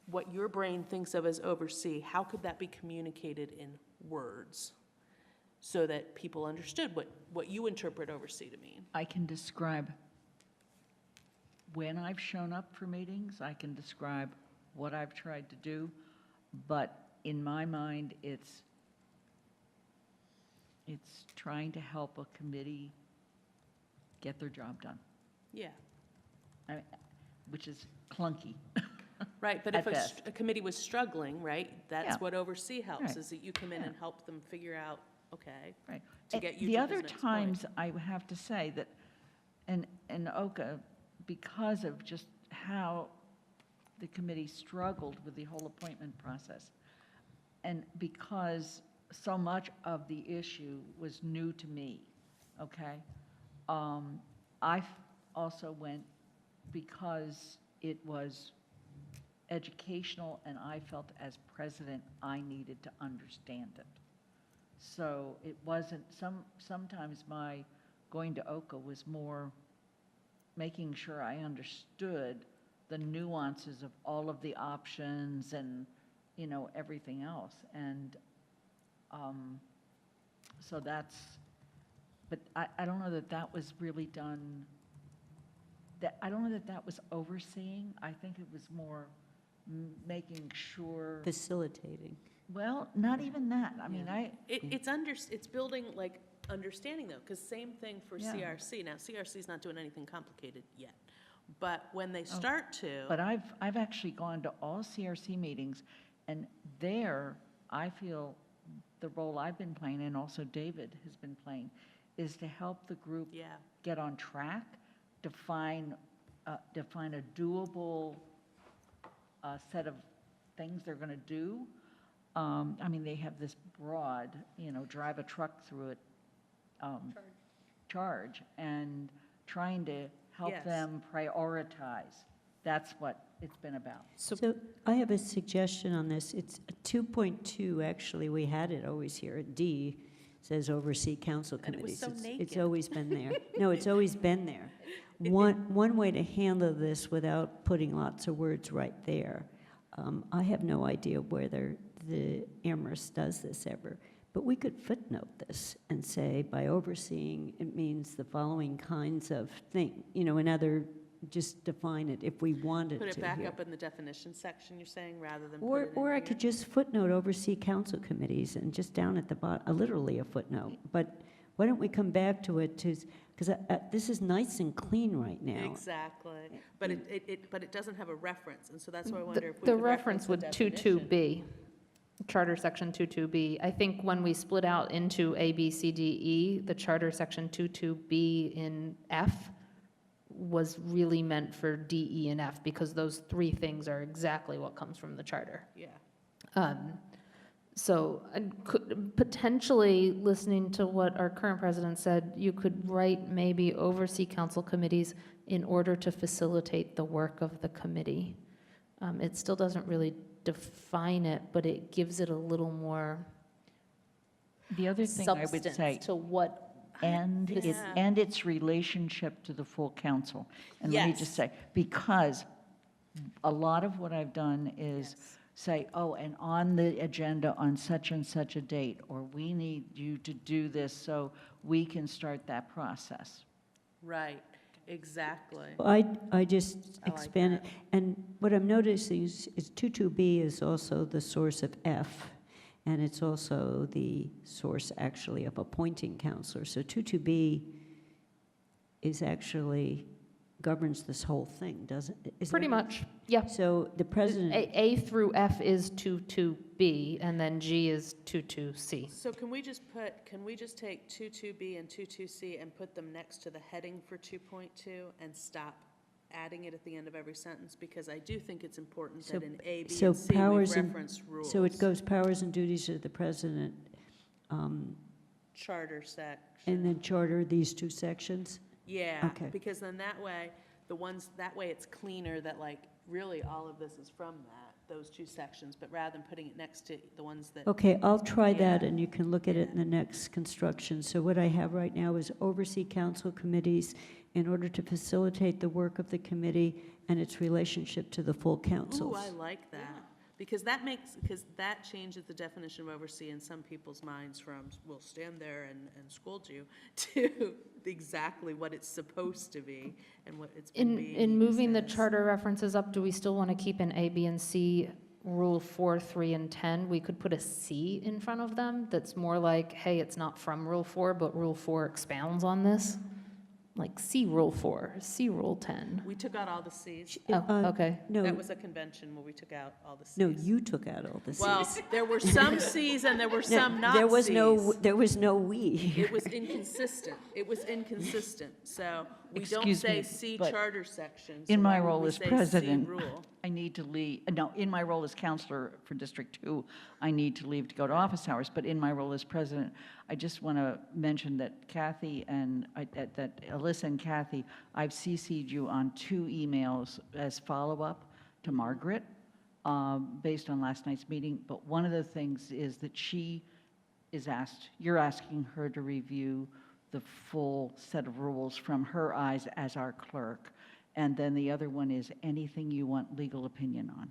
what your brain thinks of as oversee, how could that be communicated in words so that people understood what you interpret oversee to mean? I can describe when I've shown up for meetings, I can describe what I've tried to do, but in my mind, it's trying to help a committee get their job done, Yeah, which is clunky. right, but At if best. a committee was struggling, right, that's Yeah. what oversee helps, Right. is that you come in Yeah. and help them figure out, okay, Right. to And get you the to other his next point. times, I have to say that, in Oka, because of just how the committee struggled with the whole appointment process, and because so much of the issue was new to me, okay? Also went because it was educational, and I felt as president, I needed to understand it. So it wasn't, sometimes my going to Oka was more making sure I understood the nuances of all of the options and, everything else. And so but I don't know that that was really done, I don't know that that was overseeing. I think it was more making sure, Facilitating. well, not even that. I mean, It's building, like, understanding, though, because same thing for Yeah. CRC. Now, CRC's not doing anything complicated yet, but when they start to. But I've actually gone to all CRC meetings, and there, I feel the role I've been playing, and also David has been playing, is to help the group Yeah, get on track, define a doable set of things they're going to do. I mean, they have this broad, drive a truck through it. charge and trying to help Yes. them prioritize. That's what it's been about. So I have a suggestion on this. It's 2.2, actually, we had it always here. D says oversee council And it was committees. so It's naked. always been there. No, it's always been there. One way to handle this without putting lots of words right there, I have no idea whether the Amherst does this ever, but we could footnote this and say, by overseeing, it means the following kinds of thing, just define it if we wanted to Put it back here. up in the definition section, you're saying, rather than put Or, it in or I here? could just footnote oversee council committees and just down at the bottom, literally a footnote. But why don't we come back to it because this is nice and clean right now. Exactly, but it doesn't have a reference, and so that's why I The- wonder if we The could reference the would definition. 22B, Charter Section 22B. I think when we split out into A, B, C, D, E, the Charter Section 22B in F was really meant for D, E, and F, because those three things are exactly what comes from the charter. Yeah, So potentially, listening to what our current president said, you could write maybe oversee council committees in order to facilitate the work of the committee. It still doesn't really define it, but it gives it a little more The other thing I would say, substance to what, and Yeah. its relationship to the full council. And let me just Yes. say, because a lot of what I've done is yes, say, oh, and on the agenda on such and such a date, or we need you to do this so we can start that process. right, exactly. I just I like expand it. that. And what I'm noticing is 22B is also the source of F, and it's also the source, actually, of appointing counselors. So 22B is actually, governs this whole thing, doesn't it? Is pretty that- much, yeah. So the president, A through F is 22B, and then G is 22C. So can we just take 22B and 22C and put them next to the heading for 2.2 and stop adding it at the end of every sentence? Because I do think it's important So- that in A, B, so and C, we powers and- reference rules. so it goes powers and duties of the president, Charter section. and then charter, these two sections? Yeah, Okay. because then that way, that way it's cleaner that like, really all of this is from those two sections, but rather than putting it next to the ones that. Okay, I'll try that, Yeah. and you can look at it in the next construction. So what I have right now is oversee council committees in order to facilitate the work of the committee and its relationship to the full councils. Ooh, I like that, because that changes the definition of oversee in some people's minds from, we'll stand there and scold you, to exactly what it's supposed to be and what it's been being In moving the used as. charter references up, do we still want to keep in A, B, and C, Rule 4, 3, and 10? We could put a C in front of them that's more like, hey, it's not from Rule 4, but Rule 4 expounds on this. Like C Rule 4, C Rule 10. We took out all the Cs. Oh, okay. No, That was a convention where we took out all the Cs. no, you took out all the Cs. Well, there were some Cs and there were No, some not there was Cs. there was no we. It was inconsistent. It was inconsistent. So we don't Excuse say me, C but charter section. in so my why would role we as say C president, rule? I need to leave, no, in my role as counselor for District 2, I need to leave to go to office hours, but in my role as president, I just want to mention that Kathy and, that Alyssa and Kathy, I've CC'd you on 2 emails as follow-up to Margaret, based on last night's meeting, but one of the things is that you're asking her to review the full set of rules from her eyes as our clerk. And then the other one is anything you want legal opinion on.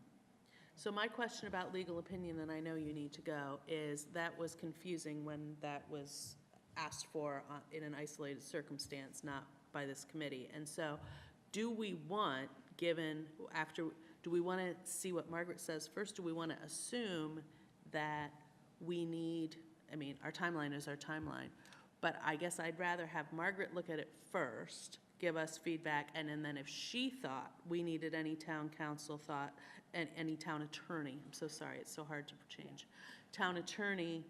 So my question about legal opinion, and I know you need to go, is that was confusing when that was asked for in an isolated circumstance, not by this committee. And so do we want, do we want to see what Margaret says first? Do we want to assume that we need, our timeline is our timeline, but I guess I'd rather have Margaret look at it first, give us feedback, and then if she thought we needed any town council thought, and any town attorney, I'm so sorry, it's so hard to change, town attorney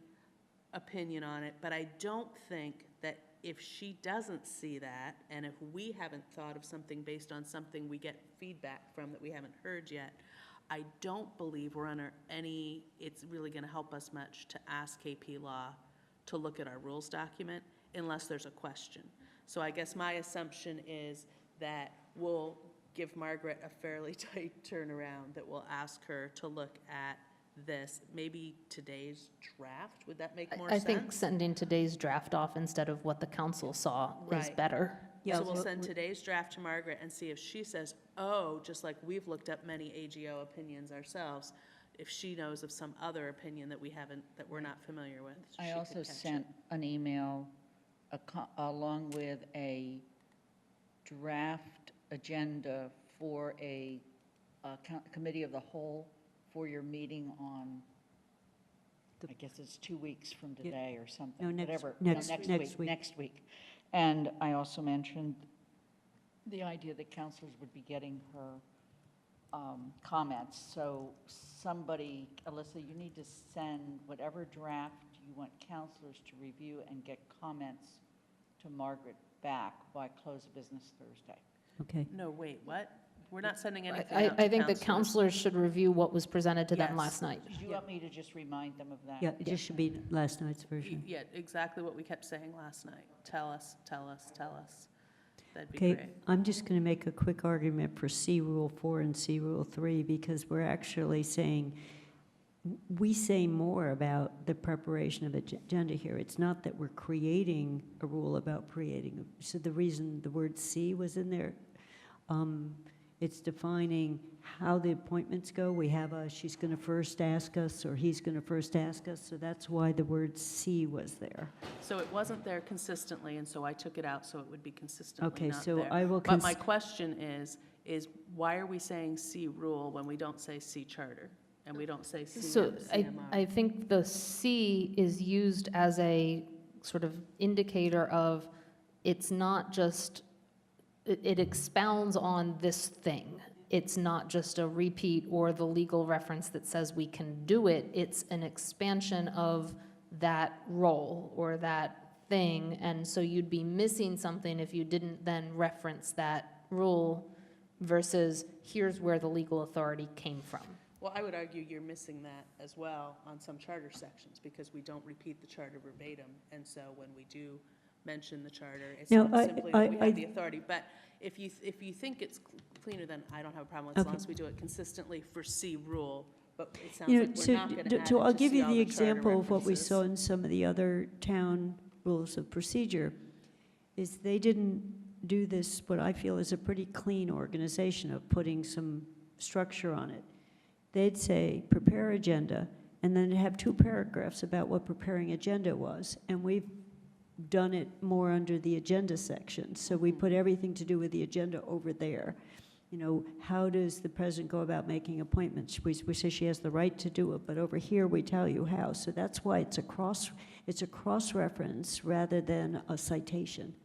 opinion on it, but I don't think that if she doesn't see that, and if we haven't thought of something based on something we get feedback from that we haven't heard yet, I don't believe we're under it's really gonna help us much to ask KP Law to look at our rules document unless there's a question. So I guess my assumption is that we'll give Margaret a fairly tight turnaround, that we'll ask her to look at this, maybe today's draft, would that make more I sense? think sending today's draft off instead of what the council saw is Right. better. Yeah, So we'll well, send today's draft to Margaret and see if she says, oh, just like we've looked up many AGO opinions ourselves, if she knows of some other opinion that we haven't, that we're not familiar with. she I could also catch it. sent an email along with a draft agenda for a committee of the whole for your meeting on, I guess it's 2 weeks from Yeah. today or something, No, next- whatever. next- Next next week. Next week. And I also mentioned the idea that counselors would be getting her comments. So somebody, Alyssa, you need to send whatever draft you want counselors to review and get comments to Margaret back by close of business Thursday. Okay. No, wait, what? We're not sending anything I out to think the counselors. counselors should review what was presented to them Yes. last night. Do you want me to just remind them of that? Yeah, it just should be last night's version. Yeah, exactly what we kept saying last night. Tell us, tell us, tell us. That'd be Okay, great. I'm just going to make a quick argument for C Rule 4 and C Rule 3, because we're actually saying, we say more about the preparation of agenda here. It's not that we're creating a rule about creating. So the reason the word C was in there, it's defining how the appointments go. We have a, she's going to first ask us, or he's going to first ask us, so that's why the word C was there. So it wasn't there consistently, and so I took it out so it would be consistently Okay, not so there. I will, But my question is why are we saying C rule when we don't say C charter? And we don't say C So of the CMR? I think the C is used as a sort of indicator of, it's not just, it expounds on this thing. It's not just a repeat or the legal reference that says we can do it. It's an expansion of that role or that thing. And so you'd be missing something if you didn't then reference that rule versus here's where the legal authority came from. Well, I would argue you're missing that as well on some charter sections, because we don't repeat the charter verbatim. And so when we do mention the charter, it's No, not simply that we I- have the authority. But if you think it's cleaner, then I don't have a problem, as long Okay. as we do it consistently for C rule. But it sounds You know, like we're so, not going to add so I'll it to give see you all the the charter example of what we references. saw in some of the other town rules of procedure, is they didn't do this, what I feel is a pretty clean organization of putting some structure on it. They'd say, prepare agenda, and then have 2 paragraphs about what preparing agenda was. And we've done it more under the agenda section. So we put everything to do with the agenda over there. You know, how does the president go about making appointments? We say she has the right to do it, but over here we tell you how. So that's why it's a cross-reference rather than a citation.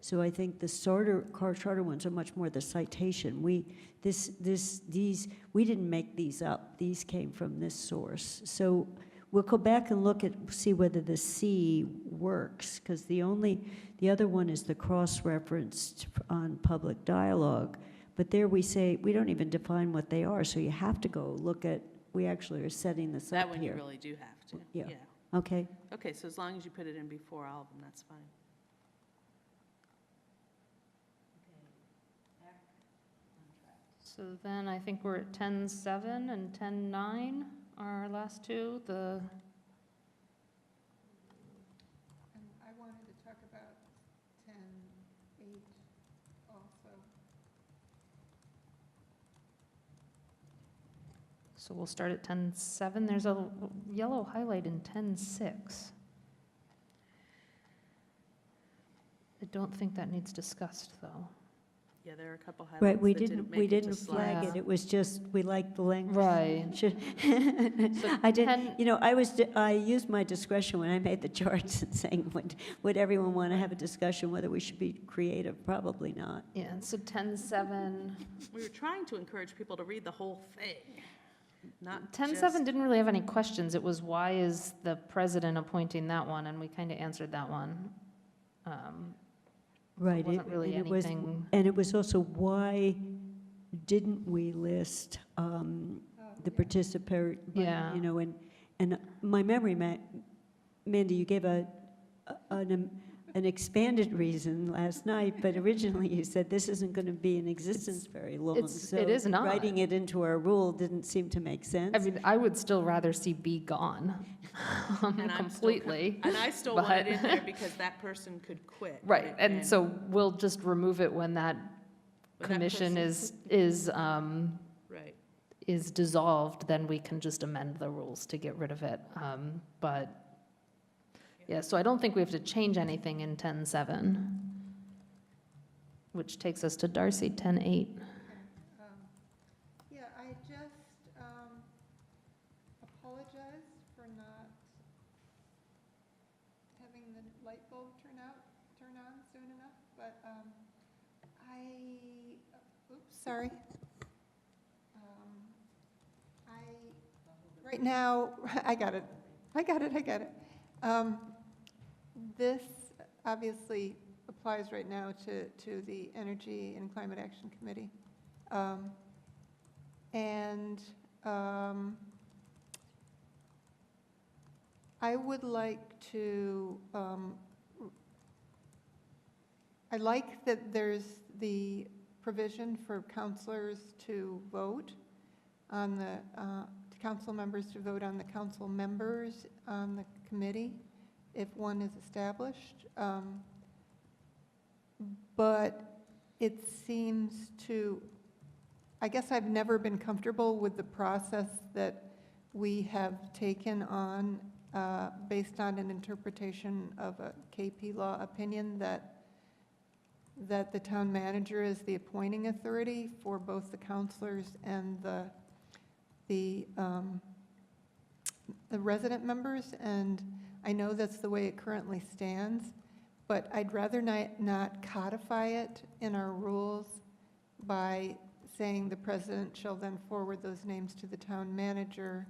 So I think the charter ones are much more the citation. We didn't make these up. These came from this source. So we'll go back and look at, see whether the C works, because the other one is the cross-reference on public dialogue. But there we say, we don't even define what they are, so you have to go look at, we actually are setting this That up one you here. really do have to. Yeah. Okay? Okay, so as long as you put it in before all of them, that's fine. So then I think we're at 10.7 and 10.9 are our last two. And I wanted to talk about 10.8 also. So we'll start at 10.7. There's a yellow highlight in 10.6. I don't think that needs discussed, though. Yeah, there are a couple Right, highlights we that didn't make we it to didn't flag slides. it, it was just, we liked the language. Right. Should- So I did, 10 you know, I used my discretion when I made the charts and saying, would everyone want to have a discussion whether we should be creative? Probably not. Yeah, so 10.7. We were trying to encourage people to read the whole thing, not 10.7 just. didn't really have any questions. It was, why is the president appointing that one? And we kind of answered that one. Right. wasn't really and it was- anything- And it was also, why didn't we list the participant? Yeah. You know, and my memory, Mandy, you gave an expanded reason last night, but originally you said this isn't going to be in existence very long. it is not. So writing it into our rule didn't seem to make sense. I mean, I would still rather see B gone And I'm still completely. And I still want it but- in there because that person could quit. Right, and so we'll just remove it when that When that commission person- Right. is dissolved, then we can just amend the rules to get rid of it. But, yeah, so I don't think we have to change anything in 10.7, which takes us to Darcy, 10.8. Yeah, I just apologize for not having the light bulb turn on soon enough, but sorry. Right now, I got it. This obviously applies right now to the Energy and Climate Action Committee. I would like to, I like that there's the provision for counselors to vote on the, council members to vote on the council members on the committee if one is established. But it seems to, I guess I've never been comfortable with the process that we have taken on based on an interpretation of a KP Law opinion that the town manager is the appointing authority for both the counselors and the resident members, and I know that's the way it currently stands, but I'd rather not codify it in our rules by saying the president shall then forward those names to the town manager.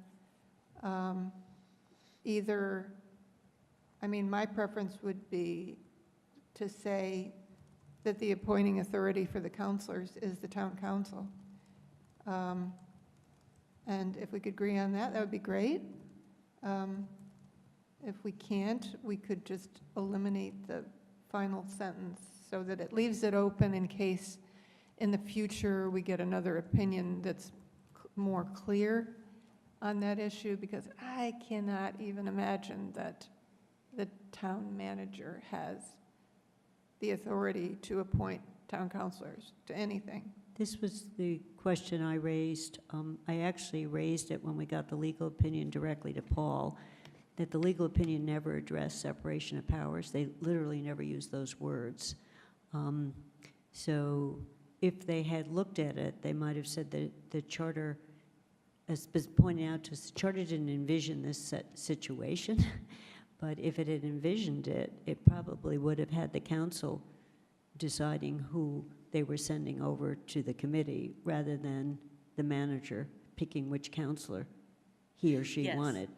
Either, I mean, my preference would be to say that the appointing authority for the counselors is the town council. And if we could agree on that, that would be great. If we can't, we could just eliminate the final sentence so that it leaves it open in case in the future we get another opinion that's more clear on that issue, because I cannot even imagine that the town manager has the authority to appoint town councilors to anything. This was the question I raised. I actually raised it when we got the legal opinion directly to Paul, that the legal opinion never addressed separation of powers. They literally never used those words. So if they had looked at it, they might have said that the charter, as was pointed out to us, the charter didn't envision this situation, but if it had envisioned it, it probably would have had the council deciding who they were sending over to the committee rather than the manager picking which counselor he or she Yes. wanted.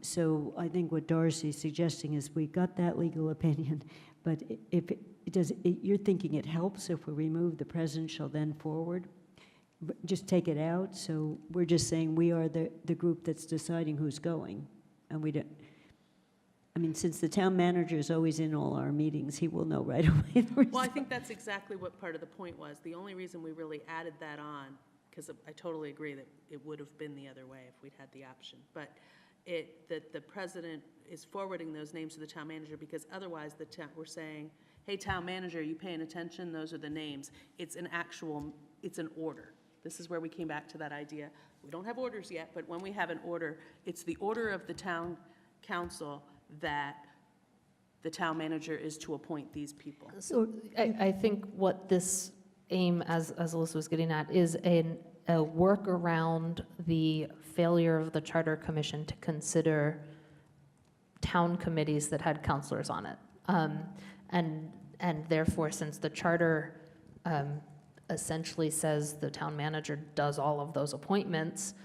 So I think what Darcy's suggesting is we got that legal opinion, but if it does, you're thinking it helps if we remove the president shall then forward? Just take it out, so we're just saying we are the group that's deciding who's going, and we don't, I mean, since the town manager is always in all our meetings, he will know right away the result. Well, I think that's exactly what part of the point was. The only reason we really added that on, because I totally agree that it would have been the other way if we'd had the option, but that the president is forwarding those names to the town manager, because otherwise we're saying, hey, town manager, are you paying attention? Those are the names. It's an order. This is where we came back to that idea. We don't have orders yet, but when we have an order, it's the order of the town council that the town manager is to appoint these people. So I think what this aim, as Alyssa was getting at, is a work around the failure of the Charter Commission to consider town committees that had counselors on it. And therefore, since the charter essentially says the town manager does all of those appointments,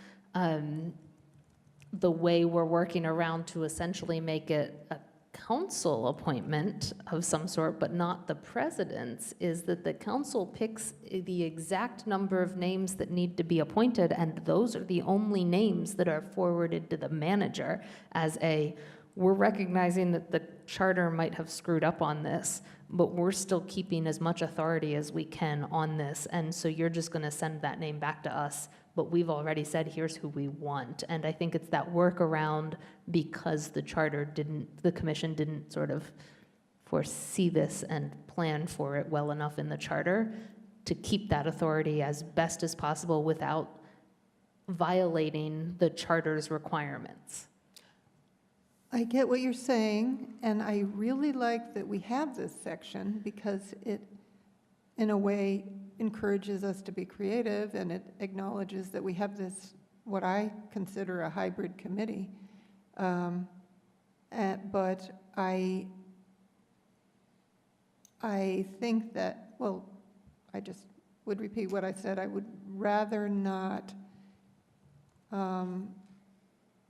the way we're working around to essentially make it a council appointment of some sort, but not the president's, is that the council picks the exact number of names that need to be appointed, and those are the only names that are forwarded to the manager as a, we're recognizing that the charter might have screwed up on this, but we're still keeping as much authority as we can on this. And so you're just going to send that name back to us, but we've already said, here's who we want. And I think it's that workaround because the commission didn't sort of foresee this and plan for it well enough in the charter to keep that authority as best as possible without violating the charter's requirements. I get what you're saying, and I really like that we have this section because it, in a way, encourages us to be creative, and it acknowledges that we have this, what I consider a hybrid committee. But I think that, well, I just would repeat what I said. I would rather not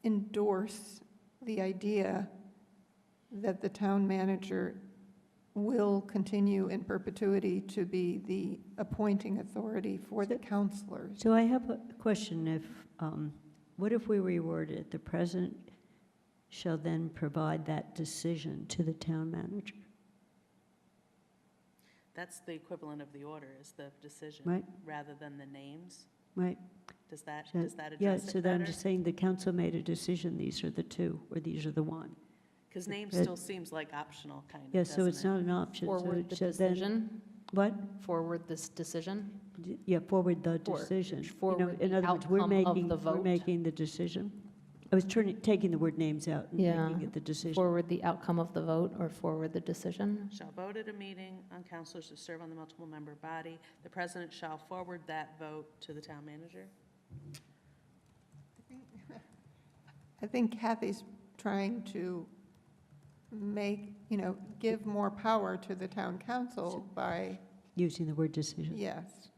endorse the idea that the town manager will continue in perpetuity to be the appointing authority for the counselors. So I have a question. What if we reword it, the president shall then provide that decision to the town manager, That's the equivalent of the order, is the decision. right? Rather than the names. Right? Does that So- address it Yeah, better? so then I'm just saying the council made a decision, these are the two, or these are the one. Because names It- still seems like optional, kind of, Yeah, so it's doesn't it? not an option. So Forward the so then- decision, What? forward this decision. Yeah, forward the Or decision. You know, forward in the other words, we're outcome of making, the we're vote. making the decision. I was taking the word names out and Yeah. making it the decision. Forward the outcome of the vote or forward the decision. Shall vote at a meeting on councilors to serve on the multiple member body. The president shall forward that vote to the town manager. I think Kathy's trying to make, give more power to the town council by, Using the word decision. yes.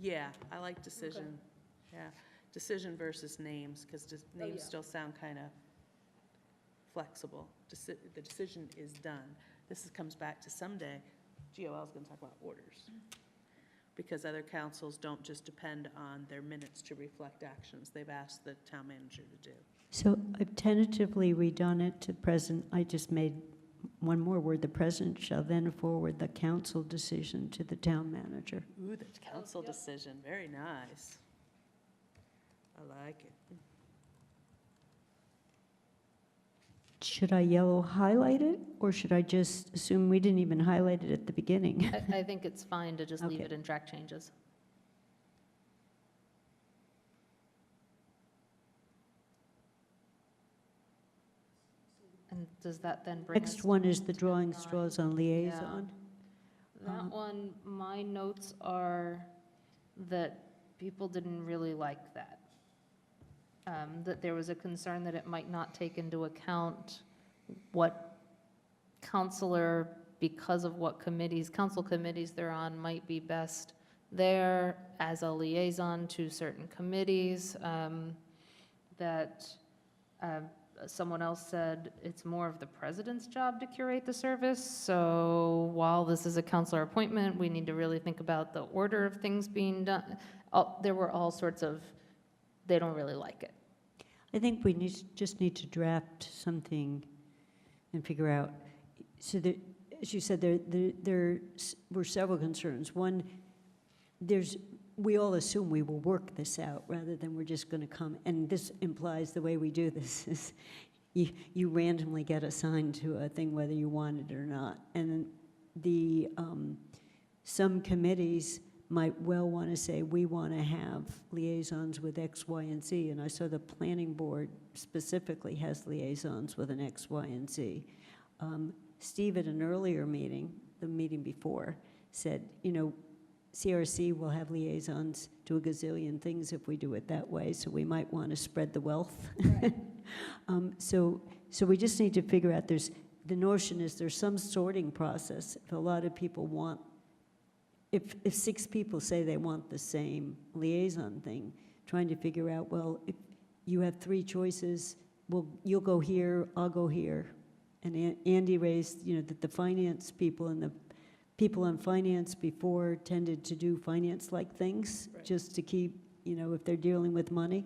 Yeah, I like decision. Yeah, decision versus names, because names yeah. still sound kind of flexible. The decision is done. Comes back to someday, GOL is going to talk about orders. Because other councils don't just depend on their minutes to reflect actions they've asked the town manager to do. So I've tentatively redone it to present. I just made one more word. The president shall then forward the council decision to the town manager. Ooh, the council decision, very nice. I like it. Should I yellow highlight it, or should I just assume we didn't even highlight it at the beginning? I think it's fine to just leave Okay. it in track changes. And does that then bring us? Next one is the to drawing 9? straws on liaison. That one, my notes are that people didn't really like that. That there was a concern that it might not take into account what counselor, because of what council committees they're on, might be best there as a liaison to certain committees. That someone else said it's more of the president's job to curate the service. So while this is a counselor appointment, we need to really think about the order of things being done. There were all sorts of, they don't really like it. I think we just need to draft something and figure out. So that, as you said, there were several concerns. One, we all assume we will work this out rather than we're just going to come. And this implies the way we do this is you randomly get assigned to a thing whether you want it or not. And some committees might well want to say, we want to have liaisons with X, Y, and Z. And I saw the planning board specifically has liaisons with an X, Y, and Z. Steve, at an earlier meeting, the meeting before, said, CRC will have liaisons to a gazillion things if we do it that way, so we might want to spread the wealth. So we just need to figure out, the notion is there's some sorting process. If a lot of people want, if 6 people say they want the same liaison thing, trying to figure out, well, if you have 3 choices, well, you'll go here, I'll go here. And Andy raised, that the finance people and the people on finance before tended to do finance-like things, Right. just to keep, if they're dealing with money.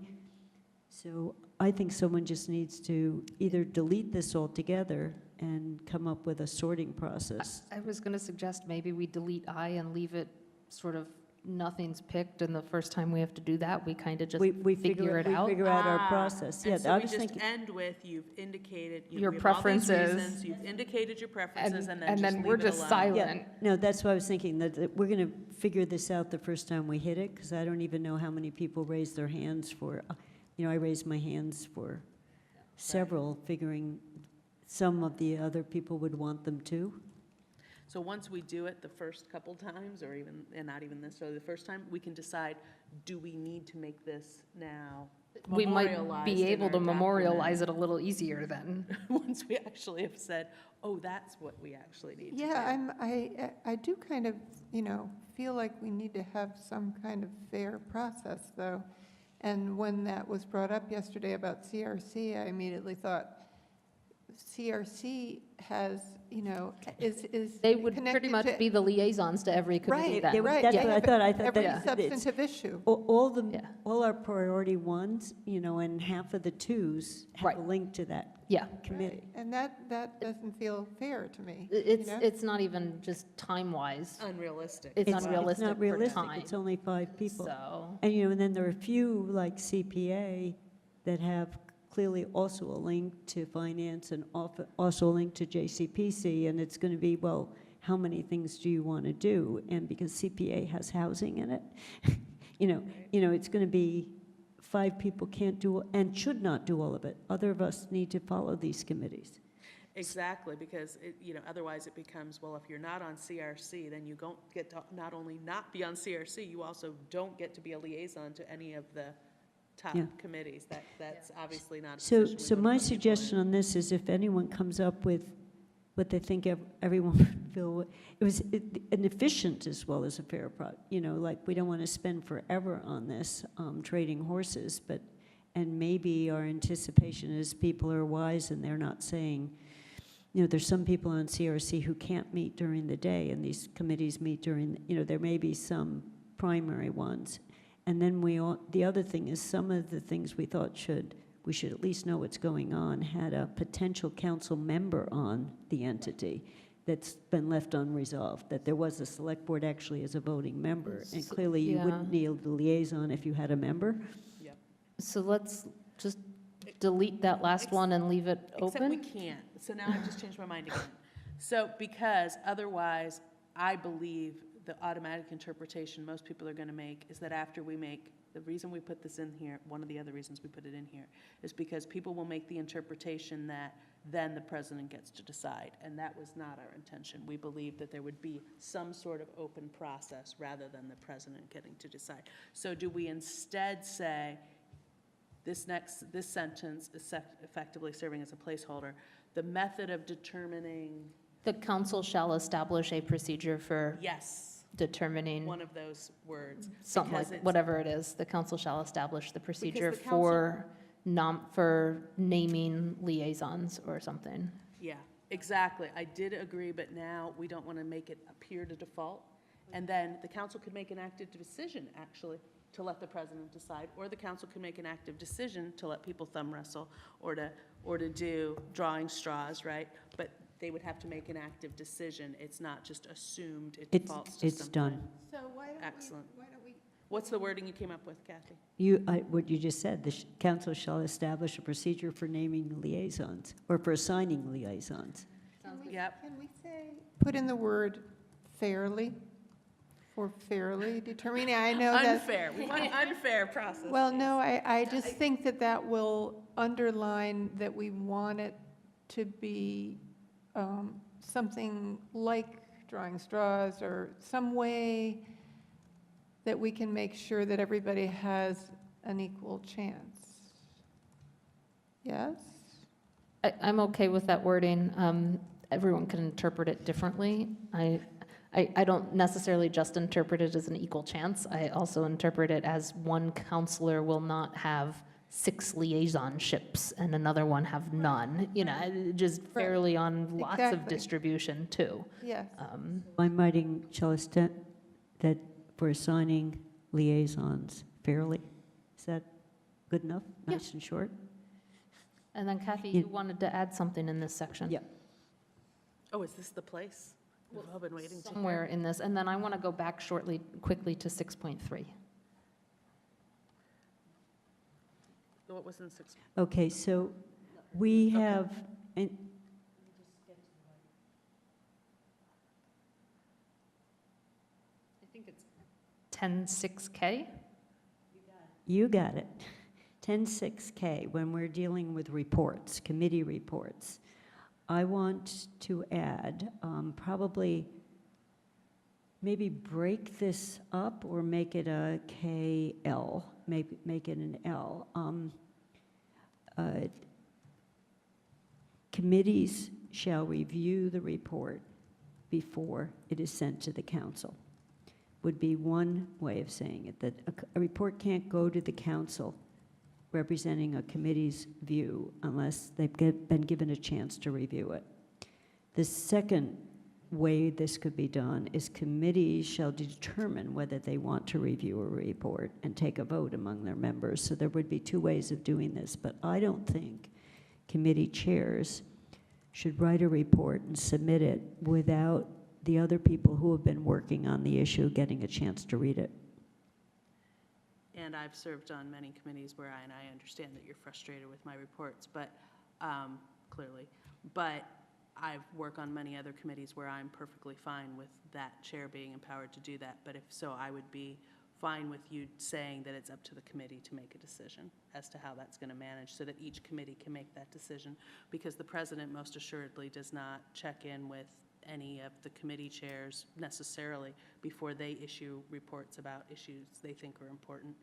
So I think someone just needs to either delete this altogether and come up with a sorting process. I was going to suggest maybe we delete I and leave it sort of, nothing's picked, and the first time we have to do that, we kind of just We figure it out. We figure out our process. Yeah, And so I we was just thinking, end with, you've indicated. Your we have all these preferences. reasons, You've indicated your preferences, and then And just then leave we're it just alone. silent. no, that's what I was thinking, that we're going to figure this out the first time we hit it, because I don't even know how many people raised their hands for, I raised my hands for several, figuring some of the other people would want them too. So once we do it the first couple times, or even, and not even this, so the first time, we can decide, do we need to make this now We might memorialized be in able our to memorialize document? it a little easier then. Once we actually have said, oh, that's what we actually need to do. Yeah, I do kind of, feel like we need to have some kind of fair process, though. And when that was brought up yesterday about CRC, I immediately thought, CRC has, is They would pretty connected much to- be the liaisons to every committee Right, then. They would- right. That's Yeah. what I thought, I thought Every that it's, substantive issue. all Yeah. all our priority ones, and half of the twos have a Right. link to that Yeah. committee. And that doesn't feel fair to me. It's not even just time-wise. Unrealistic. It's It's unrealistic not for realistic, time. it's only 5 people. So, And, and then there are a few, like CPA, that have clearly also a link to finance and also a link to JCPC, and it's going to be, well, how many things do you want to do? And because CPA has housing in it, it's going to be 5 people can't do, and should not do all of it. Other of us need to follow these committees. Exactly, because otherwise it becomes, well, if you're not on CRC, then you don't get to not only not be on CRC, you also don't get to be a liaison to any of the top Yeah. committees. That's obviously not a So, position we so wanna my put people in. suggestion on this is if anyone comes up with what they think everyone would feel, it was an efficient as well as a fair like, we don't want to spend forever on this, trading horses, and maybe our anticipation is people are wise and they're not saying, there's some people on CRC who can't meet during the day, and these committees meet during, there may be some primary ones. And then the other thing is, some of the things we thought we should at least know what's going on, had a potential council member on the entity that's been left unresolved, that there was a select board actually as a voting member. And clearly, you wouldn't need a liaison if you had a member. so let's just delete that last one and leave it Except we open? can't. So now I've just changed my mind again. So because otherwise, I believe the automatic interpretation most people are going to make is that after we make, the reason we put this in here, one of the other reasons we put it in here, is because people will make the interpretation that then the president gets to decide. And that was not our intention. We believe that there would be some sort of open process rather than the president getting to decide. So do we instead say, this sentence is effectively serving as a placeholder, the method of determining, The council shall establish a procedure for yes, determining one of those words. something because like, it's- whatever it is. The council shall establish the procedure the council- for naming liaisons or something. Yeah, exactly. I did agree, but now we don't want to make it appear to default. And then the council could make an active decision, actually, to let the president decide, or the council could make an active decision to let people thumb wrestle, or to do drawing straws, right? But they would have to make an active decision. It's not just assumed it defaults to something. It's done. So why don't we? Excellent. Why don't we? What's the wording you came up with, Kathy? What you just said, the council shall establish a procedure for naming liaisons, or for assigning liaisons. Yep. Can we say, put in the word fairly, for fairly determining? I know that. Unfair. We want unfair process. Well, no, I just think that will underline that we want it to be something like drawing straws, or some way that we can make sure that everybody has an equal chance. Yes? I'm okay with that wording. Everyone can interpret it differently. I don't necessarily just interpret it as an equal chance. I also interpret it as one counselor will not have 6 liaisonships and another one have none, just fairly on lots of Exactly. distribution too. Yes. I'm writing, that for assigning liaisons fairly. Is that good enough? Yeah. Nice and short? And then Kathy, Yeah. you wanted to add something in this section? Yeah. Oh, is this the place? We've all been waiting to hear. Somewhere in this, and then I want to go back quickly to 6.3. What was in 6? Okay, so we Okay. have, and 10.6K? you got it, 10.6K, when we're dealing with reports, committee reports, I want to add, probably, maybe break this up or make it a KL, make it an L. Committees shall review the report before it is sent to the council, would be one way of saying it, that a report can't go to the council representing a committee's view unless they've been given a chance to review it. The second way this could be done is committees shall determine whether they want to review a report and take a vote among their members. So there would be two ways of doing this, but I don't think committee chairs should write a report and submit it without the other people who have been working on the issue getting a chance to read it. And I've served on many committees where and I understand that you're frustrated with my reports, but, clearly. But I've worked on many other committees where I'm perfectly fine with that chair being empowered to do that. But if so, I would be fine with you saying that it's up to the committee to make a decision as to how that's going to manage, so that each committee can make that decision. Because the president most assuredly does not check in with any of the committee chairs necessarily before they issue reports about issues they think are important.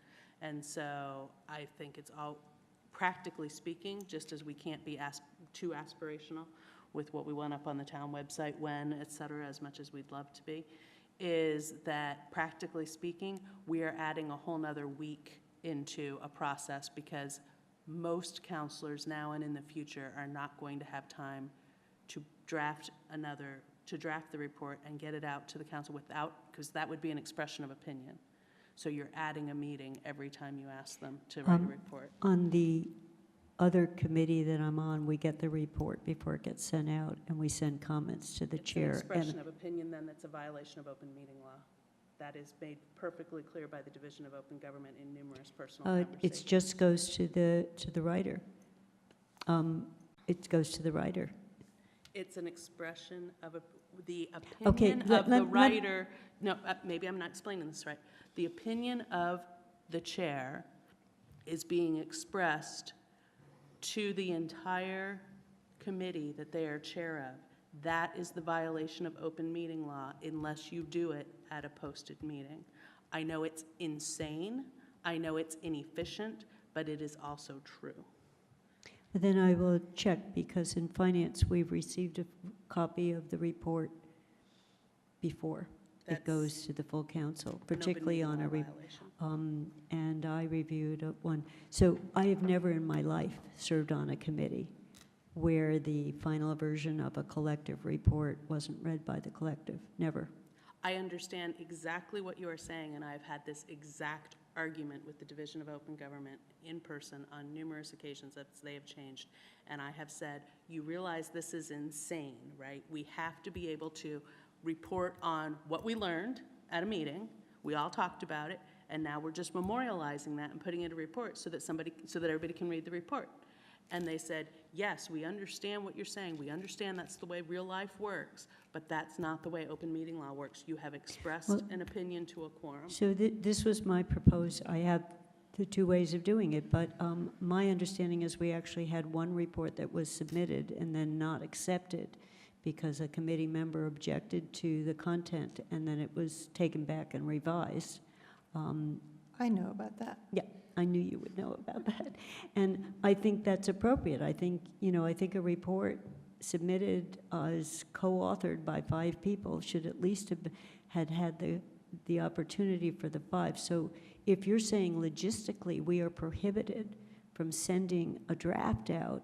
And so I think it's all, practically speaking, just as we can't be too aspirational with what we want up on the town website, when, et cetera, as much as we'd love to be, is that practically speaking, we are adding a whole nother week into a process, because most counselors now and in the future are not going to have time to draft the report and get it out to the council without, because that would be an expression of opinion. So you're adding a meeting every time you ask them to write a report. On the other committee that I'm on, we get the report before it gets sent out, and we send comments to the chair. It's an expression of opinion, then, that's a violation of open meeting law. That is made perfectly clear by the Division of Open Government in numerous personal conversations. It just goes to the writer. It goes to the writer. It's an expression of the Okay, opinion let- of the let- let- writer. No, maybe I'm not explaining this right. The opinion of the chair is being expressed to the entire committee that they are chair of. That is the violation of open meeting law unless you do it at a posted meeting. I know it's insane, I know it's inefficient, but it is also true. But then I will check, because in finance, we've received a copy of the report before it That's goes to the full council, An open particularly meeting on law a violation. and I reviewed one. So I have never in my life served on a committee where the final version of a collective report wasn't read by the collective, never. I understand exactly what you are saying, and I've had this exact argument with the Division of Open Government in person on numerous occasions as they have changed. And I have said, you realize this is insane, right? We have to be able to report on what we learned at a meeting. We all talked about it, and now we're just memorializing that and putting it in a report so that everybody can read the report. And they said, yes, we understand what you're saying. We understand that's the way real life works, but that's not the way open meeting law works. You have expressed Well- an opinion to a quorum. So this was my proposed, I have the two ways of doing it, but my understanding is we actually had one report that was submitted and then not accepted because a committee member objected to the content, and then it was taken back and revised. I know about that. Yeah, I knew you would know about that. And I think that's appropriate. I think a report submitted as co-authored by 5 people should at least have had the opportunity for the 5. So if you're saying logistically we are prohibited from sending a draft out,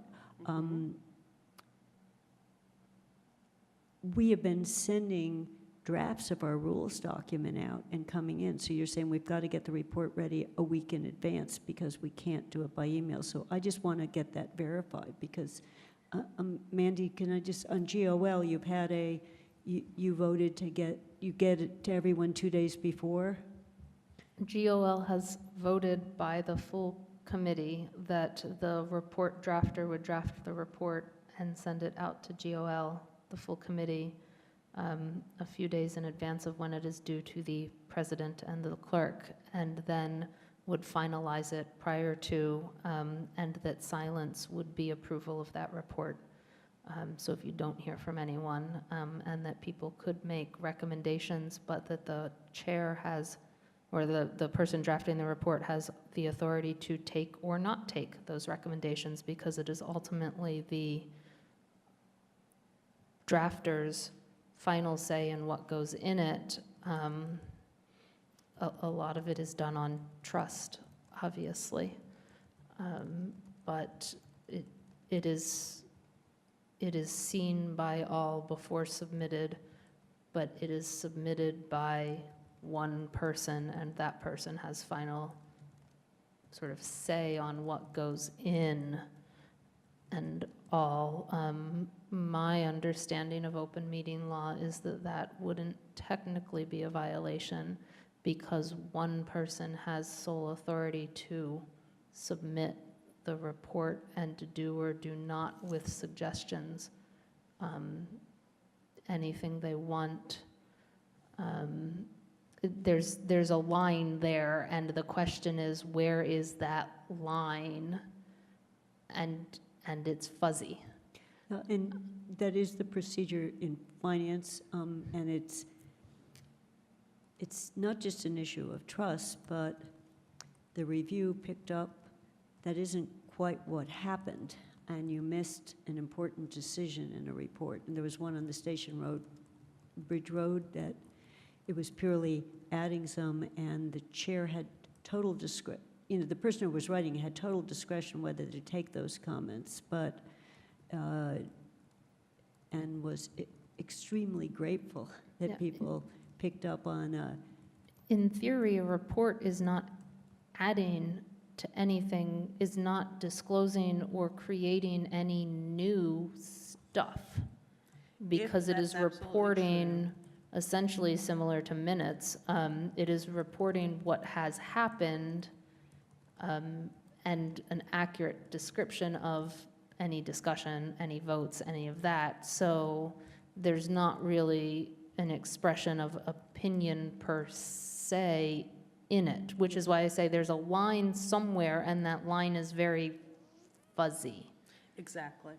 we have been sending drafts of our rules document out and coming in. So you're saying we've got to get the report ready a week in advance because we can't do it by email. So I just want to get that verified because, Mandy, can I just, on GOL, you've had you voted to get it to everyone 2 days before? GOL has voted by the full committee that the report drafter would draft the report and send it out to GOL, the full committee, a few days in advance of when it is due to the president and the clerk, and then would finalize it prior to, and that silence would be approval of that report. So if you don't hear from anyone, and that people could make recommendations, but that the chair has, or the person drafting the report has the authority to take or not take those recommendations, because it is ultimately the drafter's final say in what goes in it. A lot of it is done on trust, obviously. But it is seen by all before submitted, but it is submitted by one person, and that person has final sort of say on what goes in and all. My understanding of open meeting law is that that wouldn't technically be a violation because one person has sole authority to submit the report and to do or do not with suggestions anything they want. There's a line there, and the question is, where is that line? And it's fuzzy. And that is the procedure in finance, and it's not just an issue of trust, but the review picked up that isn't quite what happened, and you missed an important decision in a report. And there was one on the Station Road, Bridge Road, that it was purely adding some, and the chair had total discretion. You know, the person who was writing had total discretion whether to take those comments, but and was extremely grateful that Yeah. people picked up on. In theory, a report is not adding to anything, is not disclosing or creating any new stuff, because it is that's absolutely reporting essentially similar to minutes. It is reporting what has happened, and an accurate description of any discussion, any votes, any of that. So there's not really an expression of opinion per se in it, which is why I say there's a line somewhere, and that line is very fuzzy. Exactly,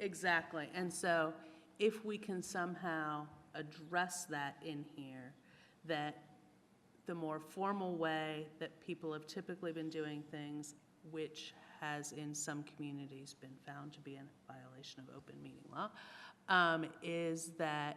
exactly. And so if we can somehow address that in here, that the more formal way that people have typically been doing things, which has in some communities been found to be a violation of open meeting law, is that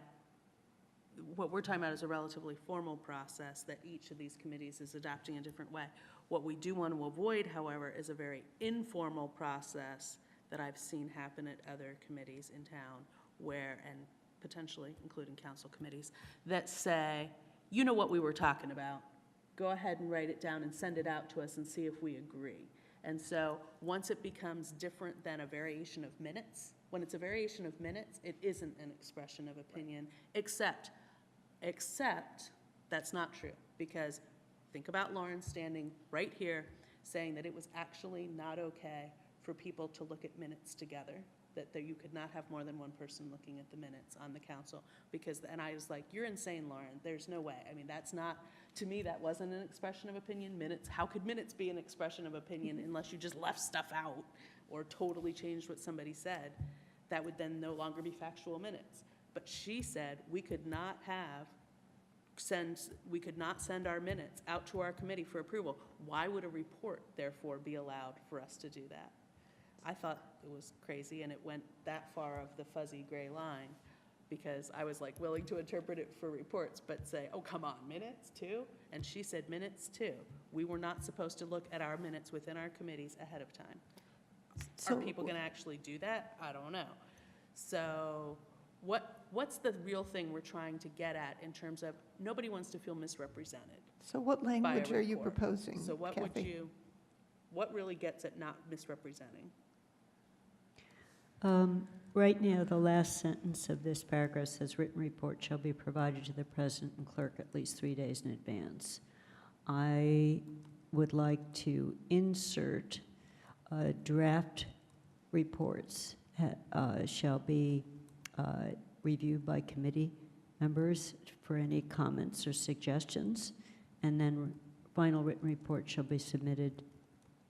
what we're talking about is a relatively formal process that each of these committees is adopting a different way. What we do want to avoid, however, is a very informal process that I've seen happen at other committees in town where, and potentially including council committees, that say, you know what we were talking about, go ahead and write it down and send it out to us and see if we agree. And so once it becomes different than a variation of minutes, when it's a variation of minutes, it isn't an expression of opinion, except that's not true, because think about Lauren standing right here saying that it was actually not okay for people to look at minutes together, that you could not have more than one person looking at the minutes on the council, and I was like, you're insane, Lauren, there's no way. I mean, that's not, to me, that wasn't an expression of opinion. Minutes, how could minutes be an expression of opinion unless you just left stuff out or totally changed what somebody said? That would then no longer be factual minutes. But she said we could not send our minutes out to our committee for approval. Why would a report, therefore, be allowed for us to do that? I thought it was crazy, and it went that far of the fuzzy gray line, because I was like willing to interpret it for reports, but say, oh, come on, minutes too? And she said minutes too. We were not supposed to look at our minutes within our committees ahead of time. Are So- people going to actually do that? I don't know. So what what's the real thing we're trying to get at in terms of, nobody wants to feel misrepresented. So what language are you report. proposing, So what would Kathy? what really gets at not misrepresenting? Right now, the last sentence of this paragraph says, "Written report shall be provided to the president and clerk at least 3 days in advance." I would like to insert draft reports shall be reviewed by committee members for any comments or suggestions, and then final written report shall be submitted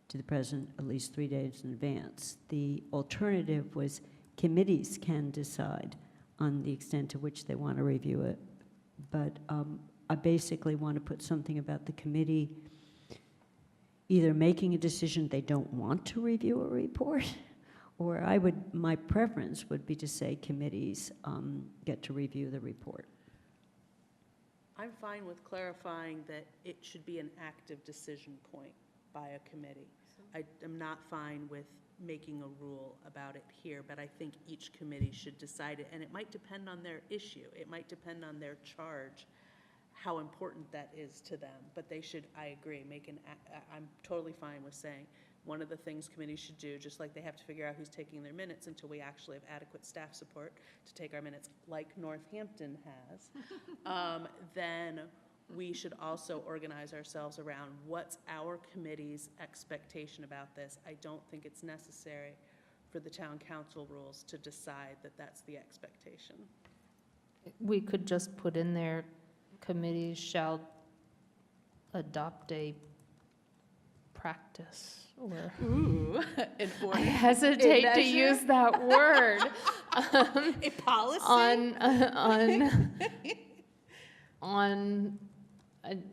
to the president at least 3 days in advance. The alternative was committees can decide on the extent to which they want to review it, but I basically want to put something about the committee either making a decision they don't want to review a report, or my preference would be to say committees get to review the report. I'm fine with clarifying that it should be an active decision point by a committee. I am not fine with making a rule about it here, but I think each committee should decide it, and it might depend on their issue. It might depend on their charge, how important that is to them. But they should, I agree, I'm totally fine with saying, one of the things committees should do, just like they have to figure out who's taking their minutes until we actually have adequate staff support to take our minutes, like Northampton has, then we should also organize ourselves around what's our committee's expectation about this. I don't think it's necessary for the town council rules to decide that that's the expectation. We could just put in there, committees shall adopt a practice, or, Ooh, I hesitate to use that word. A policy?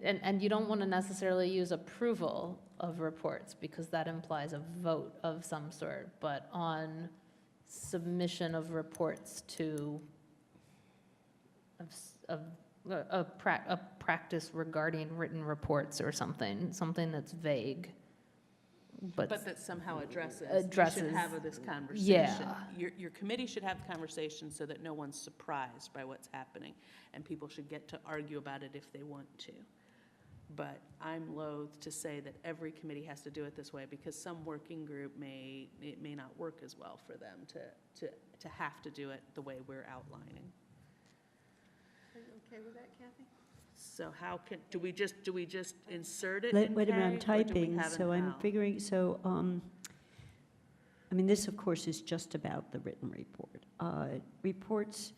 And you don't want to necessarily use approval of reports, because that implies a vote of some sort, but on submission of reports to a practice regarding written reports or something that's vague, but that somehow addresses. Addresses, You should have this conversation. yeah. Your committee should have the conversation so that no one's surprised by what's happening, and people should get to argue about it if they want to. But I'm loath to say that every committee has to do it this way, because some working group it may not work as well for them to have to do it the way we're outlining. Are you okay with that, Kathy? So how do we just insert it Wait in a minute, I'm K, or do we typing, have an so I'm how? figuring, I mean, this, of course, is just about the written report. Reports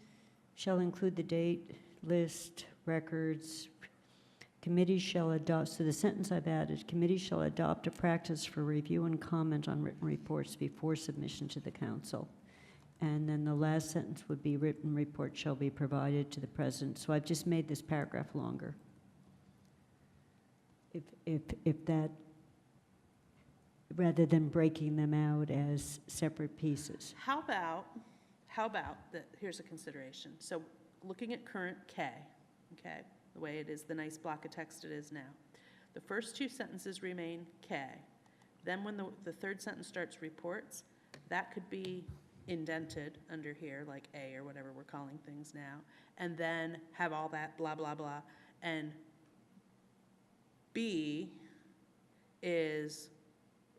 shall include the date, list, records. Committees shall adopt, so the sentence I've added, committees shall adopt a practice for review and comment on written reports before submission to the council. And then the last sentence would be, written report shall be provided to the president. So I've just made this paragraph longer. If that, rather than breaking them out as separate pieces. How about that, here's a consideration. So looking at current K, okay, the way it is, the nice block of text it is now. The first two sentences remain K. Then when the third sentence starts reports, that could be indented under here, like A or whatever we're calling things now, and then have all that blah, blah, blah. And B is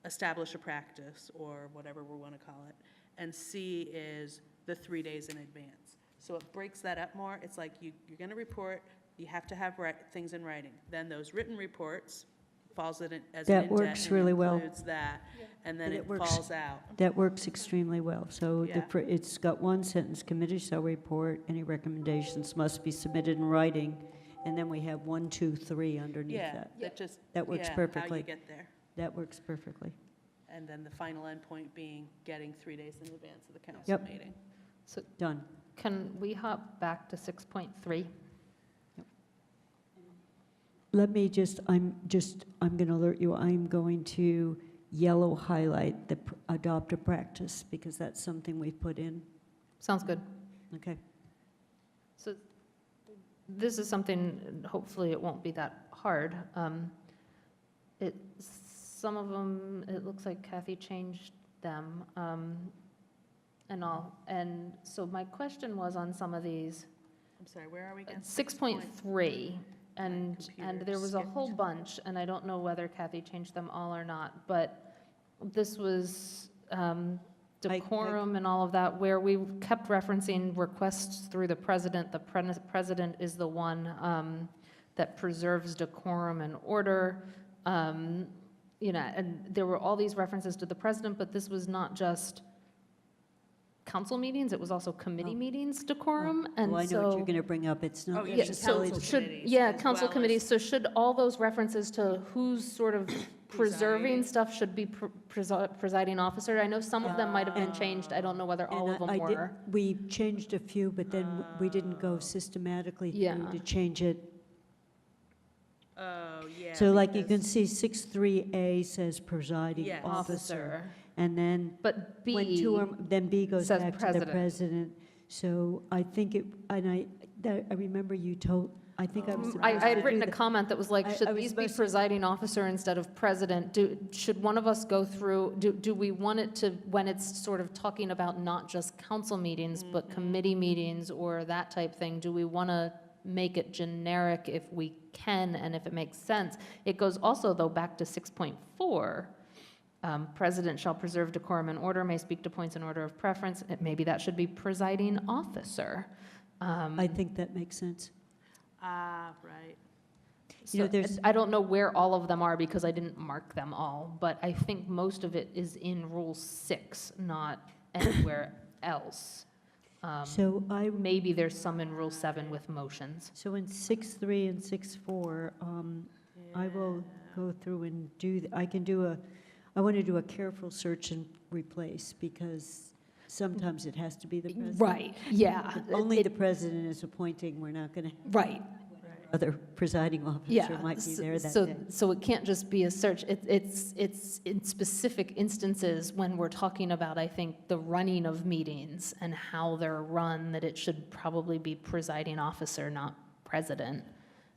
establish a practice, or whatever we want to call it. And C is the 3 days in advance. So it breaks that up more. It's like you're going to report, you have to have things in writing. Then those written reports falls in it as an That indent works and really well. includes that, and then And it it works. falls out. That works extremely well. So Yeah. it's got one sentence, committee shall report, any recommendations must be submitted in writing, and then we have 1, 2, 3 underneath Yeah, that. that just, That works yeah, how perfectly. you get there. That works perfectly. And then the final endpoint being getting 3 days in advance of the council Yep. meeting. So Done. can we hop back to 6.3? Let me I'm going to alert you, I'm going to yellow highlight the adopt a practice, because that's something we've put in. Sounds good. Okay. So this is something, hopefully it won't be that hard. Some of them, it looks like Kathy changed them. and all. And so my question was on some of these, I'm sorry, where are we again? 6.3, and computer there was a whole skipped. bunch, and I don't know whether Kathy changed them all or not, but this was decorum and all of that, where we kept referencing requests through the president. The president is the one that preserves decorum and order. You know, and there were all these references to the president, but this was not just council meetings, it was also committee Oh. meetings decorum, Oh, and I know what so. you're going to bring up. It's not Oh, yeah, necessarily, council Should, committees yeah, as council well committees, as- so should all those references to who's sort of preserving Presiding. stuff should be presiding officer? I know some of them might have been changed, I don't know whether all and of them I did, were. we changed a few, but then we didn't go systematically Yeah. through to change it. Oh, yeah. So like you can because- see 6.3A says presiding Yes. officer. And then But when B, two or, then B goes says back to the president. president. So I think it, and I remember you told, I think I was supposed I to had do written a that. comment that was like, I should was these be supposed to- presiding officer instead of president? Should one of us go through, do we want it to, when it's sort of talking about not just council meetings, but committee meetings or that type thing, do we want to make it generic if we can and if it makes sense? It goes also, though, back to 6.4. President shall preserve decorum and order, may speak to points in order of preference. Maybe that should be presiding officer. I think that makes sense. Ah, right. You know, So, there's- I don't know where all of them are because I didn't mark them all, but I think most of it is in Rule 6, not anywhere else. So Maybe there's some in Rule 7 with motions. so in 6.3 and 6.4, I will go through and I want to do a careful search and replace, because sometimes it has to be the president. Right, yeah. If only the president is appointing, we're not going to, Right, other presiding officer yeah. might be there that So, day. so it can't just be a search. It's in specific instances when we're talking about, I think, the running of meetings and how they're run, that it should probably be presiding officer, not president.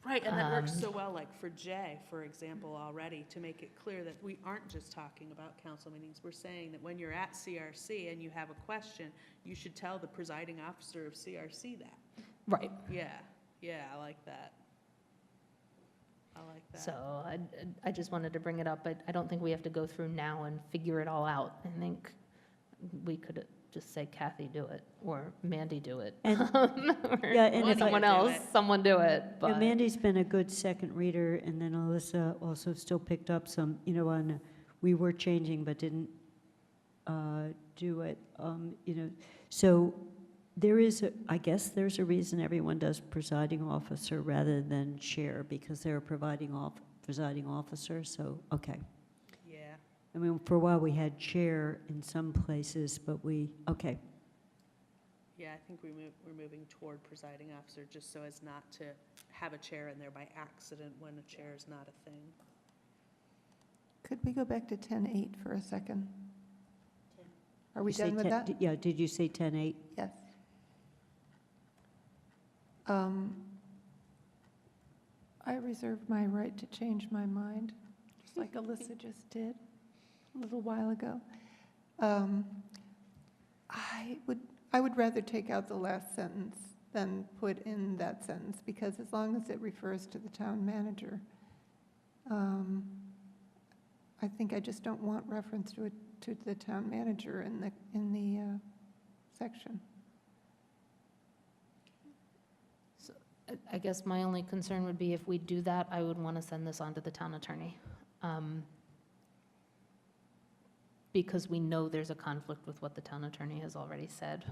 Right, and that works so well, like for J, for example, already, to make it clear that we aren't just talking about council meetings. We're saying that when you're at CRC and you have a question, you should tell the presiding officer of CRC that. Right. Yeah, I like that. I like that. So I just wanted to bring it up, but I don't think we have to go through now and figure it all out. I think we could just say Kathy do it, or Mandy do it. And- Or Yeah, and if I- someone do else, it. someone do it, Yeah, but. Mandy's been a good second reader, and then Alyssa also still picked up some, on, we were changing but didn't do it, So there is, I guess there's a reason everyone does presiding officer rather than chair, because they're a presiding officer, so, okay. Yeah, I mean, for a while, we had chair in some places, but okay. yeah, I think we're moving toward presiding officer, just so as not to have a chair in there by accident when a chair is not a thing. Could we go back to 10.8 for a second? Are we You say done with 10 that? Yeah, did you say 10.8? Yes. I reserve my right to change my mind, just like Alyssa just did a little while ago. I would rather take out the last sentence than put in that sentence, because as long as it refers to the town manager, I think I just don't want reference to the town manager in the section. I guess my only concern would be if we do that, I would want to send this on to the town attorney. Because we know there's a conflict with what the town attorney has already said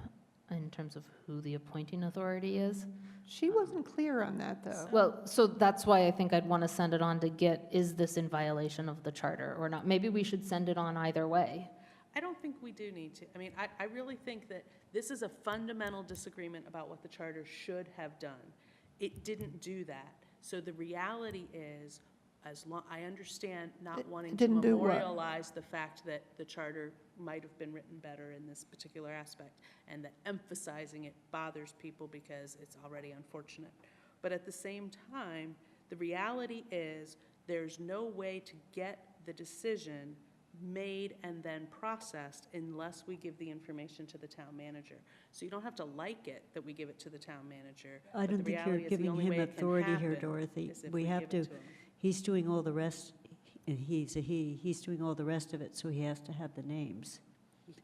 in terms of who the appointing authority is. She wasn't clear on that, though. Well, so that's why I think I'd want to send it on to get, is this in violation of the charter or not? Maybe we should send it on either way. I don't think we do need to. I mean, I really think that this is a fundamental disagreement about what the charter should have done. It didn't do that. So the reality is, I understand not It wanting to didn't do what? memorialize the fact that the charter might have been written better in this particular aspect, and that emphasizing it bothers people because it's already unfortunate. But at the same time, the reality is, there's no way to get the decision made and then processed unless we give the information to the town manager. So you don't have to like it that we give it to the town manager. I but the don't think you're reality is the giving only him way it can authority here, happen Dorothy. is if We have give it to, him. he's doing all the rest, and he's a he, he's doing all the rest of it, so he has to have the names.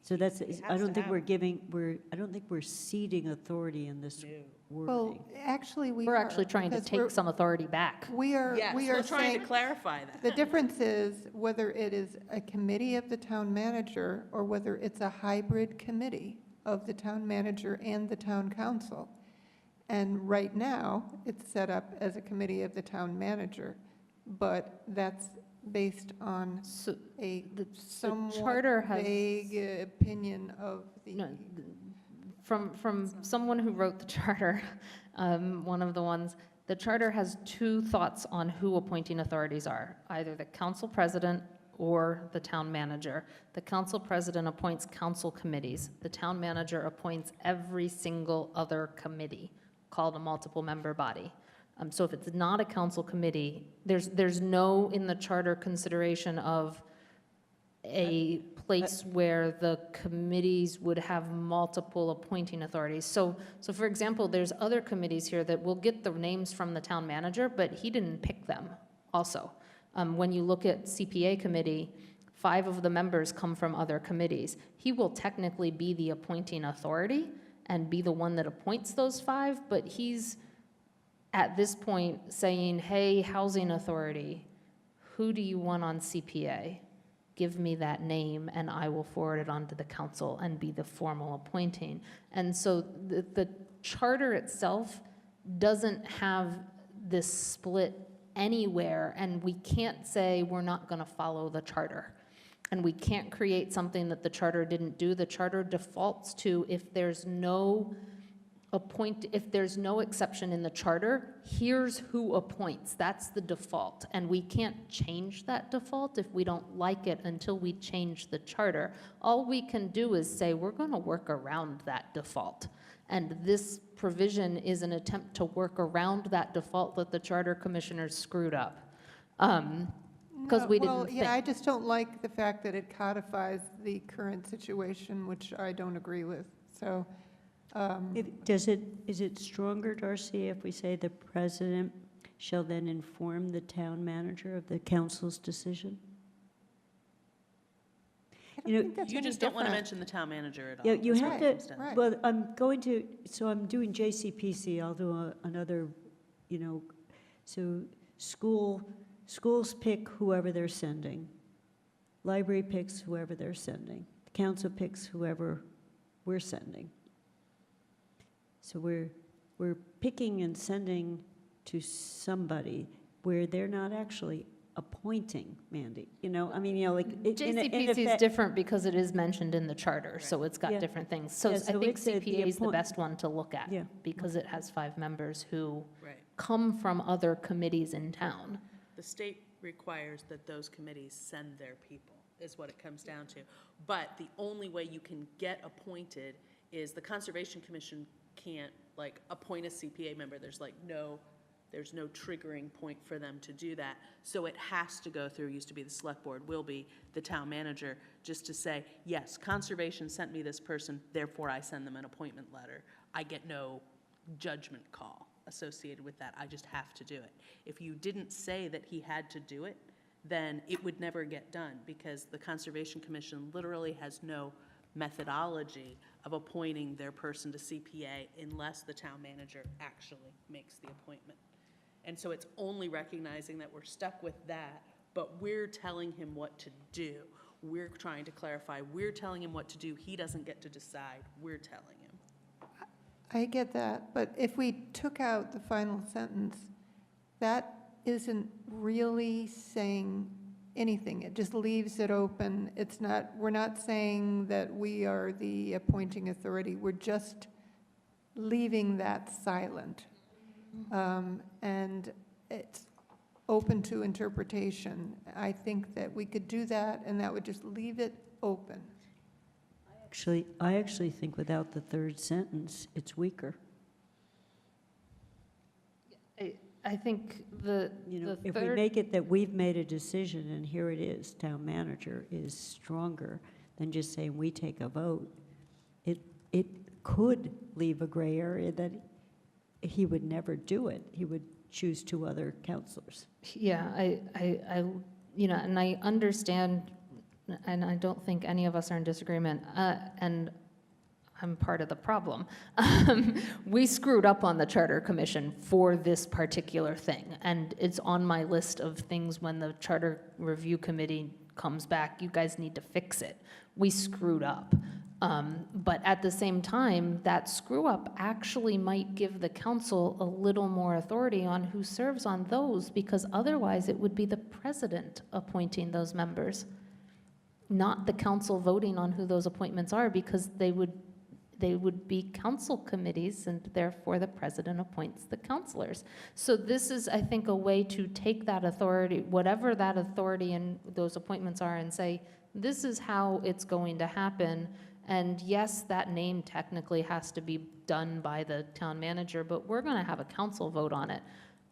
So that's, He I has don't to think have we're them. giving, I don't think we're ceding authority in this No. Well, wording. actually, we are. We're actually trying to because take some authority back. We are, Yes, we we're are trying to saying, clarify that. the difference is whether it is a committee of the town manager or whether it's a hybrid committee of the town manager and the town council. And right now, it's set up as a committee of the town manager, but that's based on So, a the somewhat charter has. vague opinion of the. No, from someone who wrote the charter, one of the ones, the charter has two thoughts on who appointing authorities are, either the council president or the town manager. The council president appoints council committees. The town manager appoints every single other committee called a multiple member body. So if it's not a council committee, there's no in the charter consideration of a place where the committees would have multiple appointing authorities. So for example, there's other committees here that will get the names from the town manager, but he didn't pick them also. When you look at CPA committee, 5 of the members come from other committees. He will technically be the appointing authority and be the one that appoints those 5, but he's at this point saying, hey, housing authority, who do you want on CPA? Give me that name and I will forward it on to the council and be the formal appointing. And so the charter itself doesn't have this split anywhere, and we can't say we're not going to follow the charter. And we can't create something that the charter didn't do. The charter defaults to if there's no exception in the charter, here's who appoints. That's the default. And we can't change that default if we don't like it until we change the charter. All we can do is say, we're going to work around that default. And this provision is an attempt to work around that default that the charter commissioners screwed up. Because we Well, didn't yeah, I think. just don't like the fact that it codifies the current situation, which I don't agree with. So, Is it stronger, Darcy, if we say the president shall then inform the town manager of the council's decision? I don't You know, think that's You any just don't want to different. mention the town manager at all. Yeah, you That's have what to- it comes down to. Right. Well, I'm going to, so I'm doing JCPC, I'll do another, so schools pick whoever they're sending. Library picks whoever they're sending. The council picks whoever we're sending. So we're picking and sending to somebody where they're not actually appointing, Mandy, like. JCPC is different because it is mentioned in the charter, so it's Yeah. got different things. So Yeah, I so think it's the CPA is the appoint- best one to look at. Yeah. Because it has 5 members who Right. come from other committees in town. The state requires that those committees send their people, is what it comes down to. But the only way you can get appointed is the Conservation Commission can't, appoint a CPA member. There's no triggering point for them to do that. So it has to go through, used to be the select board, will be the town manager, just to say, yes, Conservation sent me this person, therefore I send them an appointment letter. I get no judgment call associated with that. I just have to do it. If you didn't say that he had to do it, then it would never get done, because the Conservation Commission literally has no methodology of appointing their person to CPA unless the town manager actually makes the appointment. And so it's only recognizing that we're stuck with that, but we're telling him what to do. We're trying to clarify, we're telling him what to do. He doesn't get to decide, we're telling him. I get that, but if we took out the final sentence, that isn't really saying anything. It just leaves it open. It's not, we're not saying that we are the appointing authority. We're just leaving that silent. And it's open to interpretation. I think that we could do that, and that would just leave it open. I actually think without the third sentence, it's weaker. I think the You know, the if we third, make it that we've made a decision and here it is, town manager is stronger than just saying we take a vote, it could leave a gray area that he would never do it. He would choose two other counselors. yeah, you know, and I understand, and I don't think any of us are in disagreement, and I'm part of the problem. We screwed up on the Charter Commission for this particular thing, and it's on my list of things when the Charter Review Committee comes back, you guys need to fix it. We screwed up. But at the same time, that screw-up actually might give the council a little more authority on who serves on those, because otherwise it would be the president appointing those members, not the council voting on who those appointments are, because they would be council committees, and therefore the president appoints the councilors. So this is, I think, a way to take that authority, whatever that authority and those appointments are, and say, this is how it's going to happen. And yes, that name technically has to be done by the town manager, but we're going to have a council vote on it.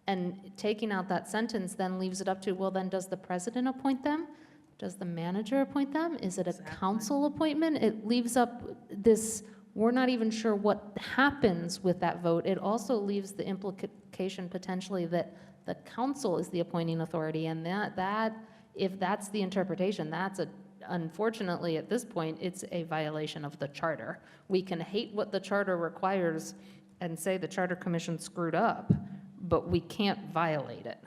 And taking out that sentence then leaves it up to, well, then does the president appoint them? Does the manager appoint them? Is it a Exactly. council appointment? It leaves up this, we're not even sure what happens with that vote. It also leaves the implication potentially that the council is the appointing authority, and that if that's the interpretation, unfortunately, at this point, it's a violation of the charter. We can hate what the charter requires and say the Charter Commission screwed up, but we can't violate it.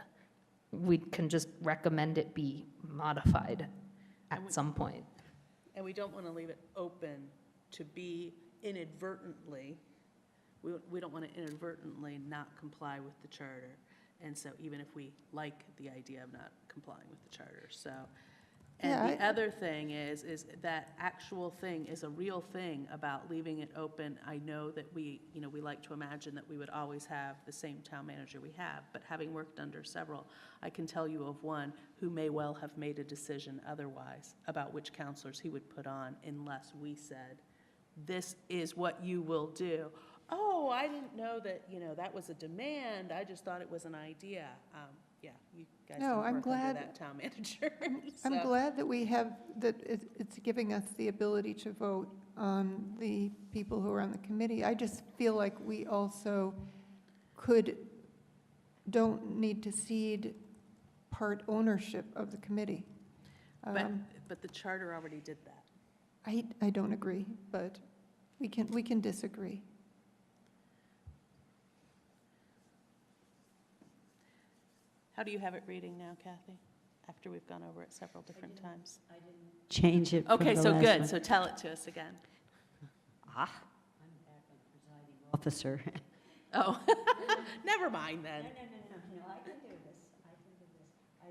We can just recommend it be modified at some point. And we don't want to leave it open to be inadvertently, we don't want to inadvertently not comply with the charter. And so even if we like the idea of not complying with the charter, so. Yeah, And the other thing is that actual thing is a real thing about leaving it open. I know that we like to imagine that we would always have the same town manager we have, but having worked under several, I can tell you of one who may well have made a decision otherwise about which counselors he would put on unless we said, this is what you will do. Oh, I didn't know that, that was a demand. I just thought it was an idea. Yeah, you guys No, didn't I'm work glad- under that town manager. I'm So- glad that we have, that it's giving us the ability to vote on the people who are on the committee. I just feel like we also don't need to cede part ownership of the committee. But the charter already did that. I don't agree, but we can disagree. How do you have it reading now, Kathy, after we've gone over it several different times? Change it from Okay, the so last good, one. so tell it to us again. Officer. Oh, never mind then. No, I can do this, I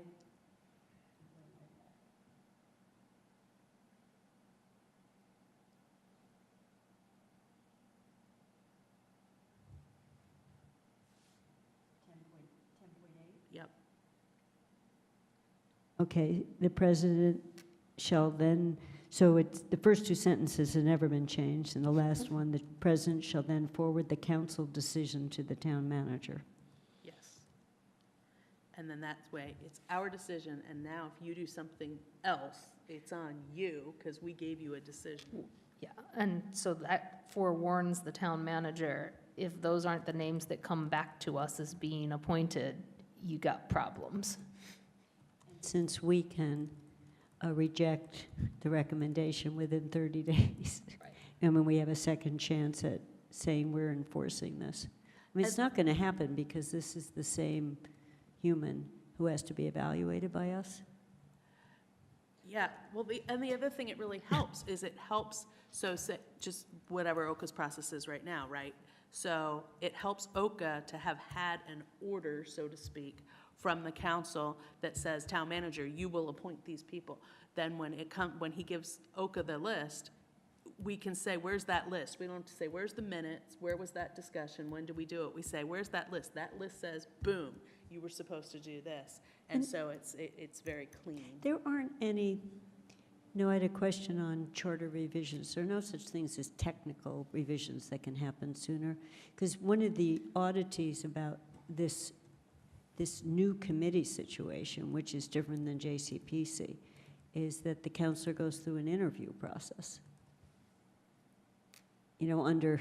can do this. Yep, Okay, the president shall then, so it's, the first two sentences have never been changed, and the last one, the president shall then forward the council decision to the town manager. yes. And then that's way, it's our decision, and now if you do something else, it's on you, because we gave you a decision. Yeah, and so that forewarns the town manager, if those aren't the names that come back to us as being appointed, you got problems. Since we can reject the recommendation within 30 days. Right. And when we have a second chance at saying we're enforcing this. I mean, it's not going to happen because this is the same human who has to be evaluated by us. Yeah, well, and the other thing it really helps is it helps, so say, just whatever OCA's process is right now, right? So it helps OCA to have had an order, so to speak, from the council that says, town manager, you will appoint these people. Then when he gives OCA the list, we can say, where's that list? We don't have to say, where's the minutes? Where was that discussion? When did we do it? We say, where's that list? That list says, boom, you were supposed to do this. And so it's very clean. There aren't any, no, I had a question on charter revisions. There are no such things as technical revisions that can happen sooner. Because one of the oddities about this this new committee situation, which is different than JCPC, is that the counselor goes through an interview process. You know, under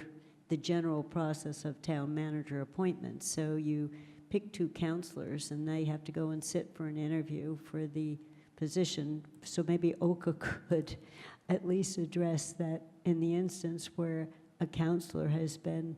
the general process of town manager appointments. So you pick 2 counselors, and they have to go and sit for an interview for the position. So maybe OCA could at least address that in the instance where a counselor has been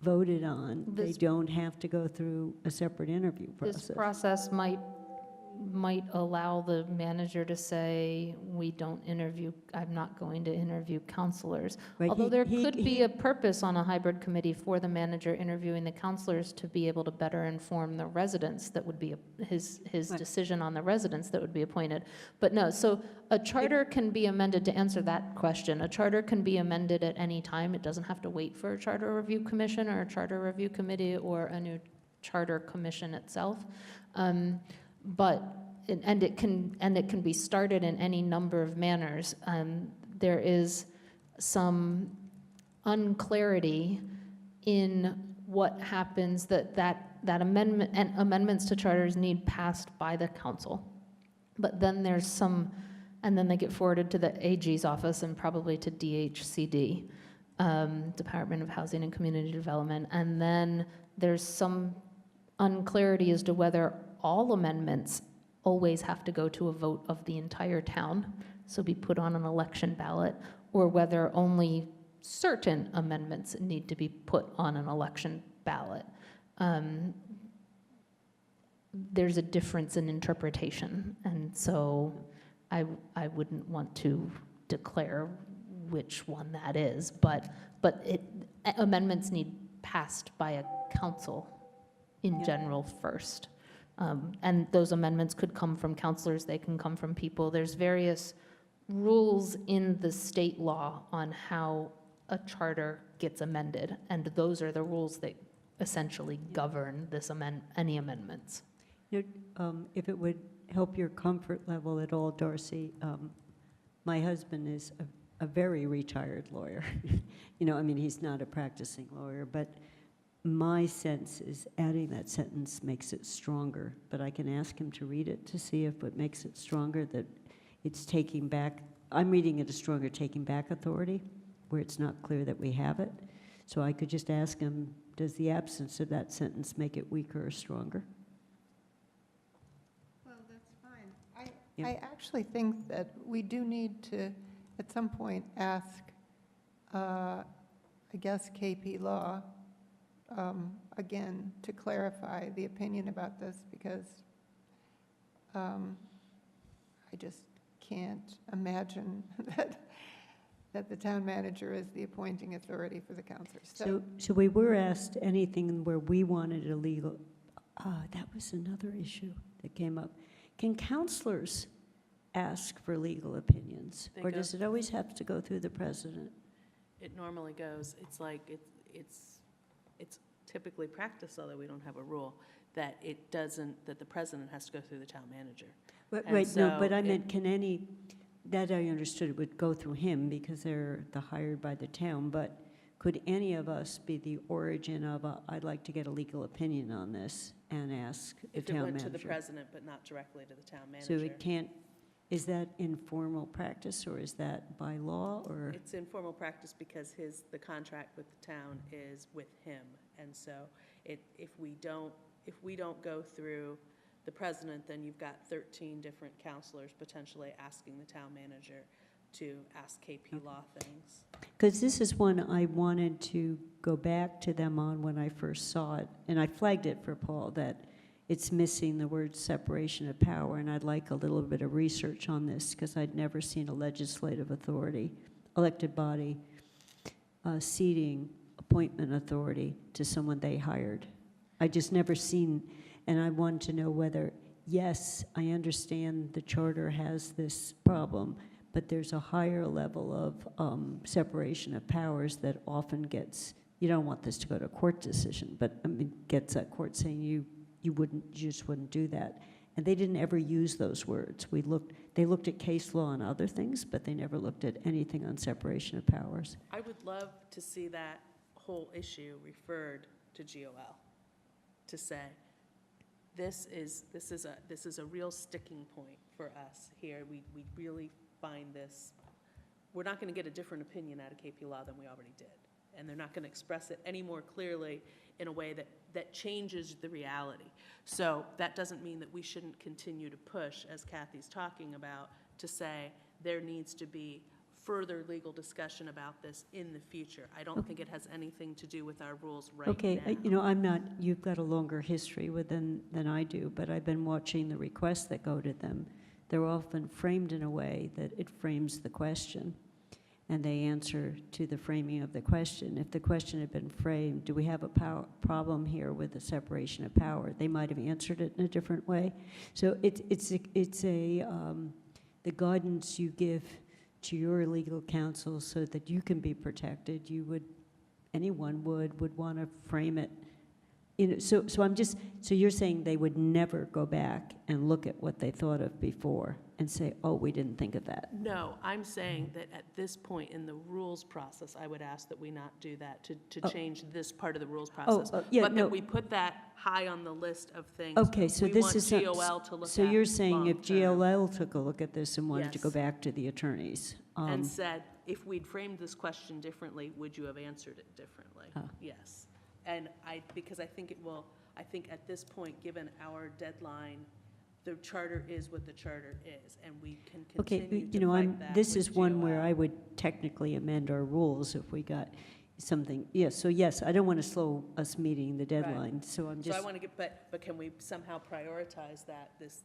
voted on, they This- don't have to go through a separate interview This process. process might allow the manager to say, we don't interview, I'm not going to interview counselors. Right, Although he- there he- could be he- a purpose on a hybrid committee for the manager interviewing the counselors to be able to better inform the residents that would be, his Right. decision on the residents that would be appointed. But no, so a charter can be amended, to answer that question, a charter can be amended at any time. It doesn't have to wait for a charter review commission or a charter review committee or a new charter commission itself. But, and it can be started in any number of manners. There is some unclarity in what happens that amendment, and amendments to charters need passed by the council. But then there's some, and then they get forwarded to the AG's office and probably to DHCD, Department of Housing and Community Development. And then there's some unclarity as to whether all amendments always have to go to a vote of the entire town, so be put on an election ballot, or whether only certain amendments need to be put on an election ballot. There's a difference in interpretation, and so I wouldn't want to declare which one that is, but amendments need passed by a council in Yeah. general first. And those amendments could come from counselors, they can come from people. There's various rules in the state law on how a charter gets amended, and those are the rules that essentially govern any amendments. You know, if it would help your comfort level at all, Darcy, my husband is a very retired lawyer. You know, I mean, he's not a practicing lawyer, but my sense is adding that sentence makes it stronger. But I can ask him to read it to see if it makes it stronger, that it's taking back, I'm reading it as stronger taking back authority, where it's not clear that we have it. So I could just ask him, does the absence of that sentence make it weaker or stronger? Well, that's fine. Yeah. I actually think that we do need to, at some point, ask, I guess, KP Law, again, to clarify the opinion about this, because I just can't imagine that the town manager is the appointing authority for the counselors. So we were asked anything where we wanted a legal, that was another issue that came up. Can counselors ask for legal opinions? They Or go- does it always have to go through the president? It normally goes, it's like, it's typically practiced, although we don't have a rule, that it doesn't, that the president has to go through the town manager. Right, And right, no, so but I it- meant, can any, that I understood would go through him because they're the hired by the town, but could any of us be the origin of I'd like to get a legal opinion on this and ask the If it town went to the manager? president, but not directly to the town So manager. it can't, is that informal practice or is that by law or? It's informal practice because the contract with the town is with him. And so if we don't go through the president, then you've got 13 different counselors potentially asking the town manager to ask KP Law things. Because this is one I wanted to go back to them on when I first saw it, and I flagged it for Paul, that it's missing the word separation of power, and I'd like a little bit of research on this, because I'd never seen a legislative authority, elected body, ceding appointment authority to someone they hired. I just never seen, and I wanted to know whether, yes, I understand the charter has this problem, but there's a higher level of separation of powers that often gets, you don't want this to go to a court decision, but I mean, gets that court saying you just wouldn't do that. And they didn't ever use those words. They looked at case law and other things, but they never looked at anything on separation of powers. I would love to see that whole issue referred to GOL, to say, this is a real sticking point for us here. We really find this, we're not going to get a different opinion out of KP Law than we already did. And they're not going to express it any more clearly in a way that changes the reality. So that doesn't mean that we shouldn't continue to push, as Kathy's talking about, to say there needs to be further legal discussion about this in the future. I don't think it has anything to do with our rules right now. Okay, I'm not, you've got a longer history with them than I do, but I've been watching the requests that go to them. They're often framed in a way that it frames the question, and they answer to the framing of the question. If the question had been framed, do we have a problem here with the separation of power? They might have answered it in a different way. So it's the guidance you give to your legal counsel so that you can be protected. Anyone would want to frame it. So you're saying they would never go back and look at what they thought of before and say, oh, we didn't think of that. No, I'm saying that at this point in the rules process, I would ask that we not do that, to change this part of the rules process. yeah, But no. that we put that high on the list of things. Okay, so this is. We want GOL to look at. So you're saying if long-term. GOL took a look at this and wanted to go Yes. back to the attorneys? And said, if we'd framed this question differently, would you have answered it differently? Oh. Yes. And because I think at this point, given our deadline, the charter is what the charter is, and we can Okay, continue to fight that this with is one where GOL. I would technically amend our rules if we got something, yes, I don't want to slow us meeting the deadline, so I'm So I just, want to get, but can we somehow prioritize this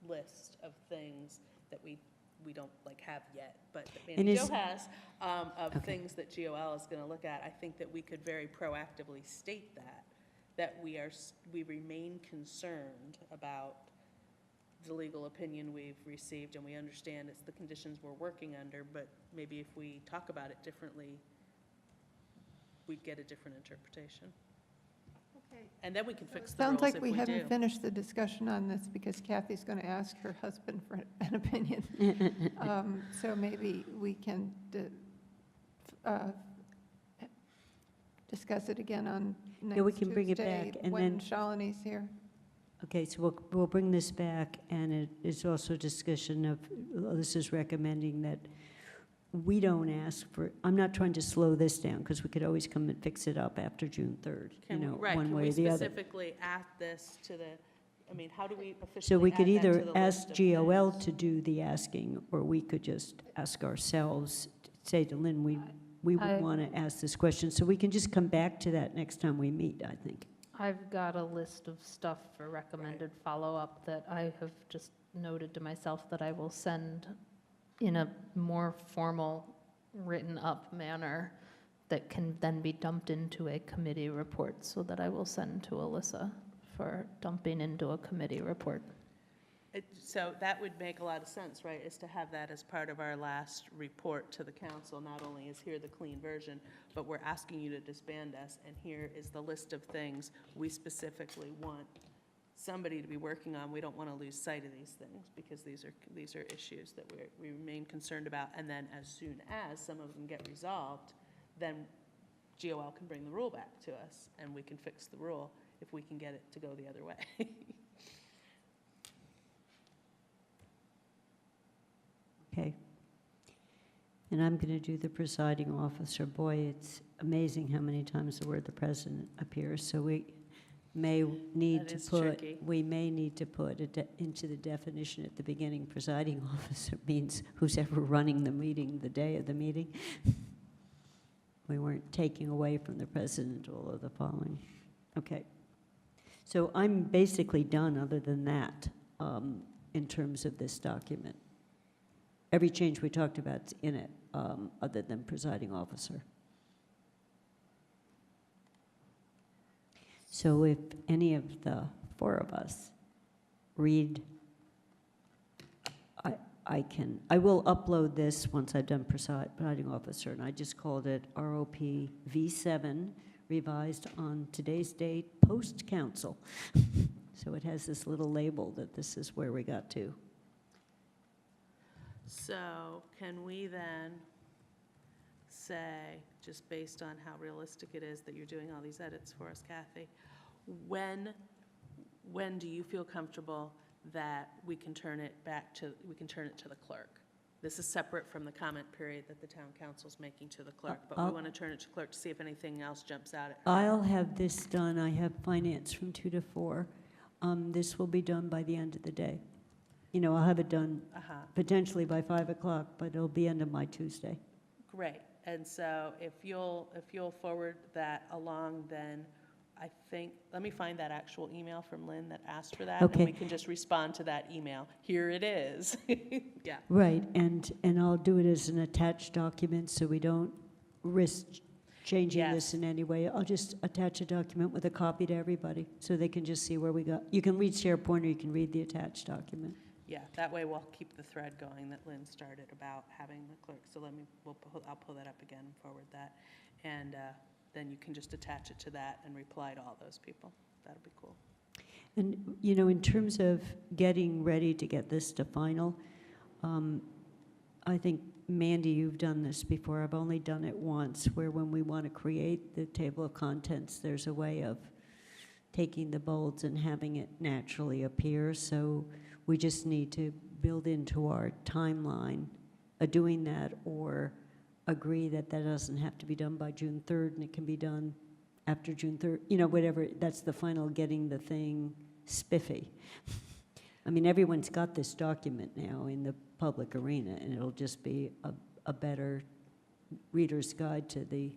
list of things that we don't have yet, but that And Manu is- Jo has, of Okay. things that GOL is going to look at? I think that we could very proactively state that we remain concerned about the legal opinion we've received, and we understand it's the conditions we're working under, but maybe if we talk about it differently, we'd get a different interpretation. Okay. And then we can fix the rules Sounds like if we we haven't do. finished the discussion on this because Kathy's going to ask her husband for an opinion. So maybe we can discuss it again on next Yeah, we can bring it Tuesday back, and when then- Shalini's here. okay, so we'll bring this back, and it is also discussion of, this is recommending that we don't ask for, I'm not trying to slow this down, because we could always come and fix it up after June 3rd, one way or the Can we other. specifically add this to how do we officially So we add could that to either the ask list of GOL things? to do the asking, or we could just ask ourselves, say to Lynn, we would I- want to ask this question, so we can just come back to that next time we meet, I think. I've got a list of stuff for recommended follow-up that I have just noted to myself that I will send in a more formal, written-up manner that can then be dumped into a committee report, so that I will send to Alyssa for dumping into a committee report. So that would make a lot of sense, right, is to have that as part of our last report to the council. Not only is here the clean version, but we're asking you to disband us, and here is the list of things we specifically want somebody to be working on. We don't want to lose sight of these things, because these are issues that we remain concerned about. And then as soon as some of them get resolved, then GOL can bring the rule back to us, and we can fix the rule if we can get it to go the other way. Okay. And I'm going to do the presiding officer. Boy, it's amazing how many times the word "the president" appears, so we may need That to is put, tricky. we may need to put into the definition at the beginning, presiding officer means who's ever running the meeting the day of the meeting. We weren't taking away from the president all of the following. Okay. So I'm basically done other than that, in terms of this document. Every change we talked about's in it, other than presiding officer. So if any of the four of us read, I will upload this once I've done presiding officer, and I just called it ROP V7, revised on today's date, post-council. So it has this little label that this is where we got to. So can we then say, just based on how realistic it is that you're doing all these edits for us, Kathy, when when do you feel comfortable that we can turn it to the clerk? This is separate from the comment period that the town council's making to the clerk, but we I'll- want to turn it to clerk to see if anything else jumps out at her. I'll have this done. I have finance from 2 to 4. This will be done by the end of the day. You know, I'll have it done Uh-huh, potentially by 5 o'clock, but it'll be end of my Tuesday. great. And so if you'll forward that along, then I think, let me find that actual email from Lynn that asked for that. Okay. And we can just respond to that email. Here it is. Yeah. Right, and I'll do it as an attached document, so we don't risk changing this Yes. in any way. I'll just attach a document with a copy to everybody, so they can just see where we got. You can read SharePoint, or you can read the attached document. Yeah, that way we'll keep the thread going that Lynn started about having the clerk. So I'll pull that up again and forward that. And then you can just attach it to that and reply to all those people. That'll be cool. And, you know, in terms of getting ready to get this to final, I think, Mandy, you've done this before. I've only done it once, where when we want to create the table of contents, there's a way of taking the bolds and having it naturally appear. So we just need to build into our timeline doing that, or agree that that doesn't have to be done by June 3rd, and it can be done after June 3rd, you know, whatever. That's the final getting the thing spiffy. I mean, everyone's got this document now in the public arena, and it'll just be a better reader's guide to the,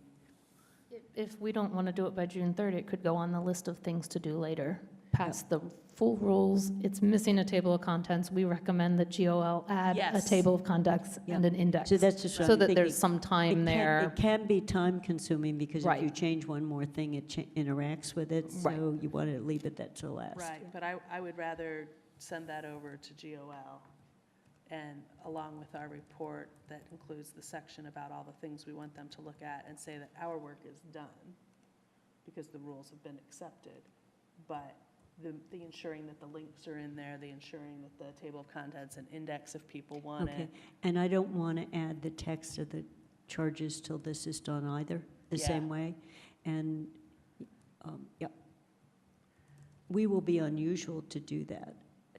If we don't want to do it by June 3rd, it could go on the list of things to do later. Pass the full rules, it's missing a table of contents, we recommend that GOL add a Yes. table of contents and an index. so that's just what So I'm that thinking. there's some time there. It can be time-consuming, because if you Right. change one more thing, it interacts with it, Right. so you want to leave it that till last. Right, but I would rather send that over to GOL, and along with our report that includes the section about all the things we want them to look at, and say that our work is done, because the rules have been accepted, but the ensuring that the links are in there, the ensuring that the table of contents and index if people want Okay, it. and I don't want to add the text of the charges till this is done either, the Yeah. same way. And, yeah. We will be unusual to do that,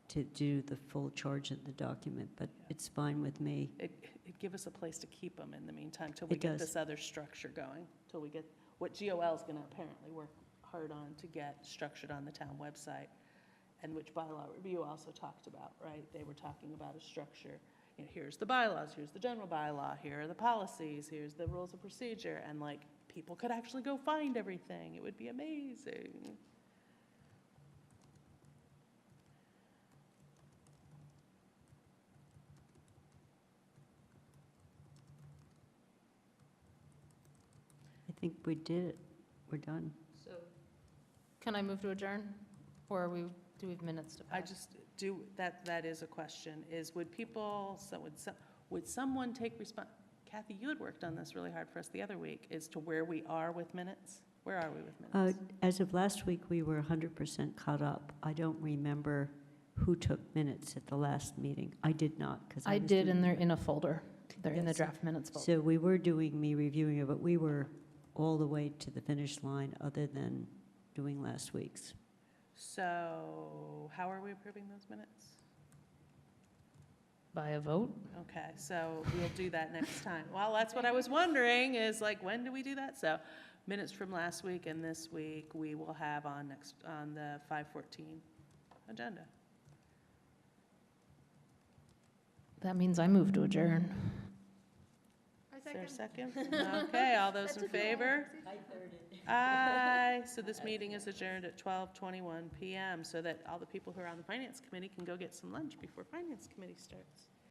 to do the full charge in the document, but it's fine with me. It'd give us a place to keep them in the meantime, till we It get does. this other structure going, till we get, what GOL is gonna apparently work hard on to get structured on the town website, and which bylaw review also talked about, right? They were talking about a structure. You know, here's the bylaws, here's the general bylaw, here are the policies, here's the rules of procedure, and like, people could actually go find everything. It would be amazing. I think we did it. We're done. So, can I move to adjourn? Or are we, do we have minutes to I pass? just do, that is a question, is would someone take Kathy, you had worked on this really hard for us the other week, as to where we are with minutes? Where are we with minutes? As of last week, we were 100% caught up. I don't remember who took minutes at the last meeting. I did not, because I did, and they're in a folder. They're in the Yes. draft minutes folder. So we were doing me reviewing it, but we were all the way to the finish line, other than doing last week's. So, how are we approving those minutes? By a vote? Okay, so we'll do that next time. Well, that's what I was wondering, is like, when do we do that? So, minutes from last week and this week, we will have on the 5:14 agenda. That means I move to adjourn. Is there a second? Okay, all those in favor? Aye. So this meeting is adjourned at 12:21 PM, so that all the people who are on the Finance Committee can go get some lunch before Finance Committee starts.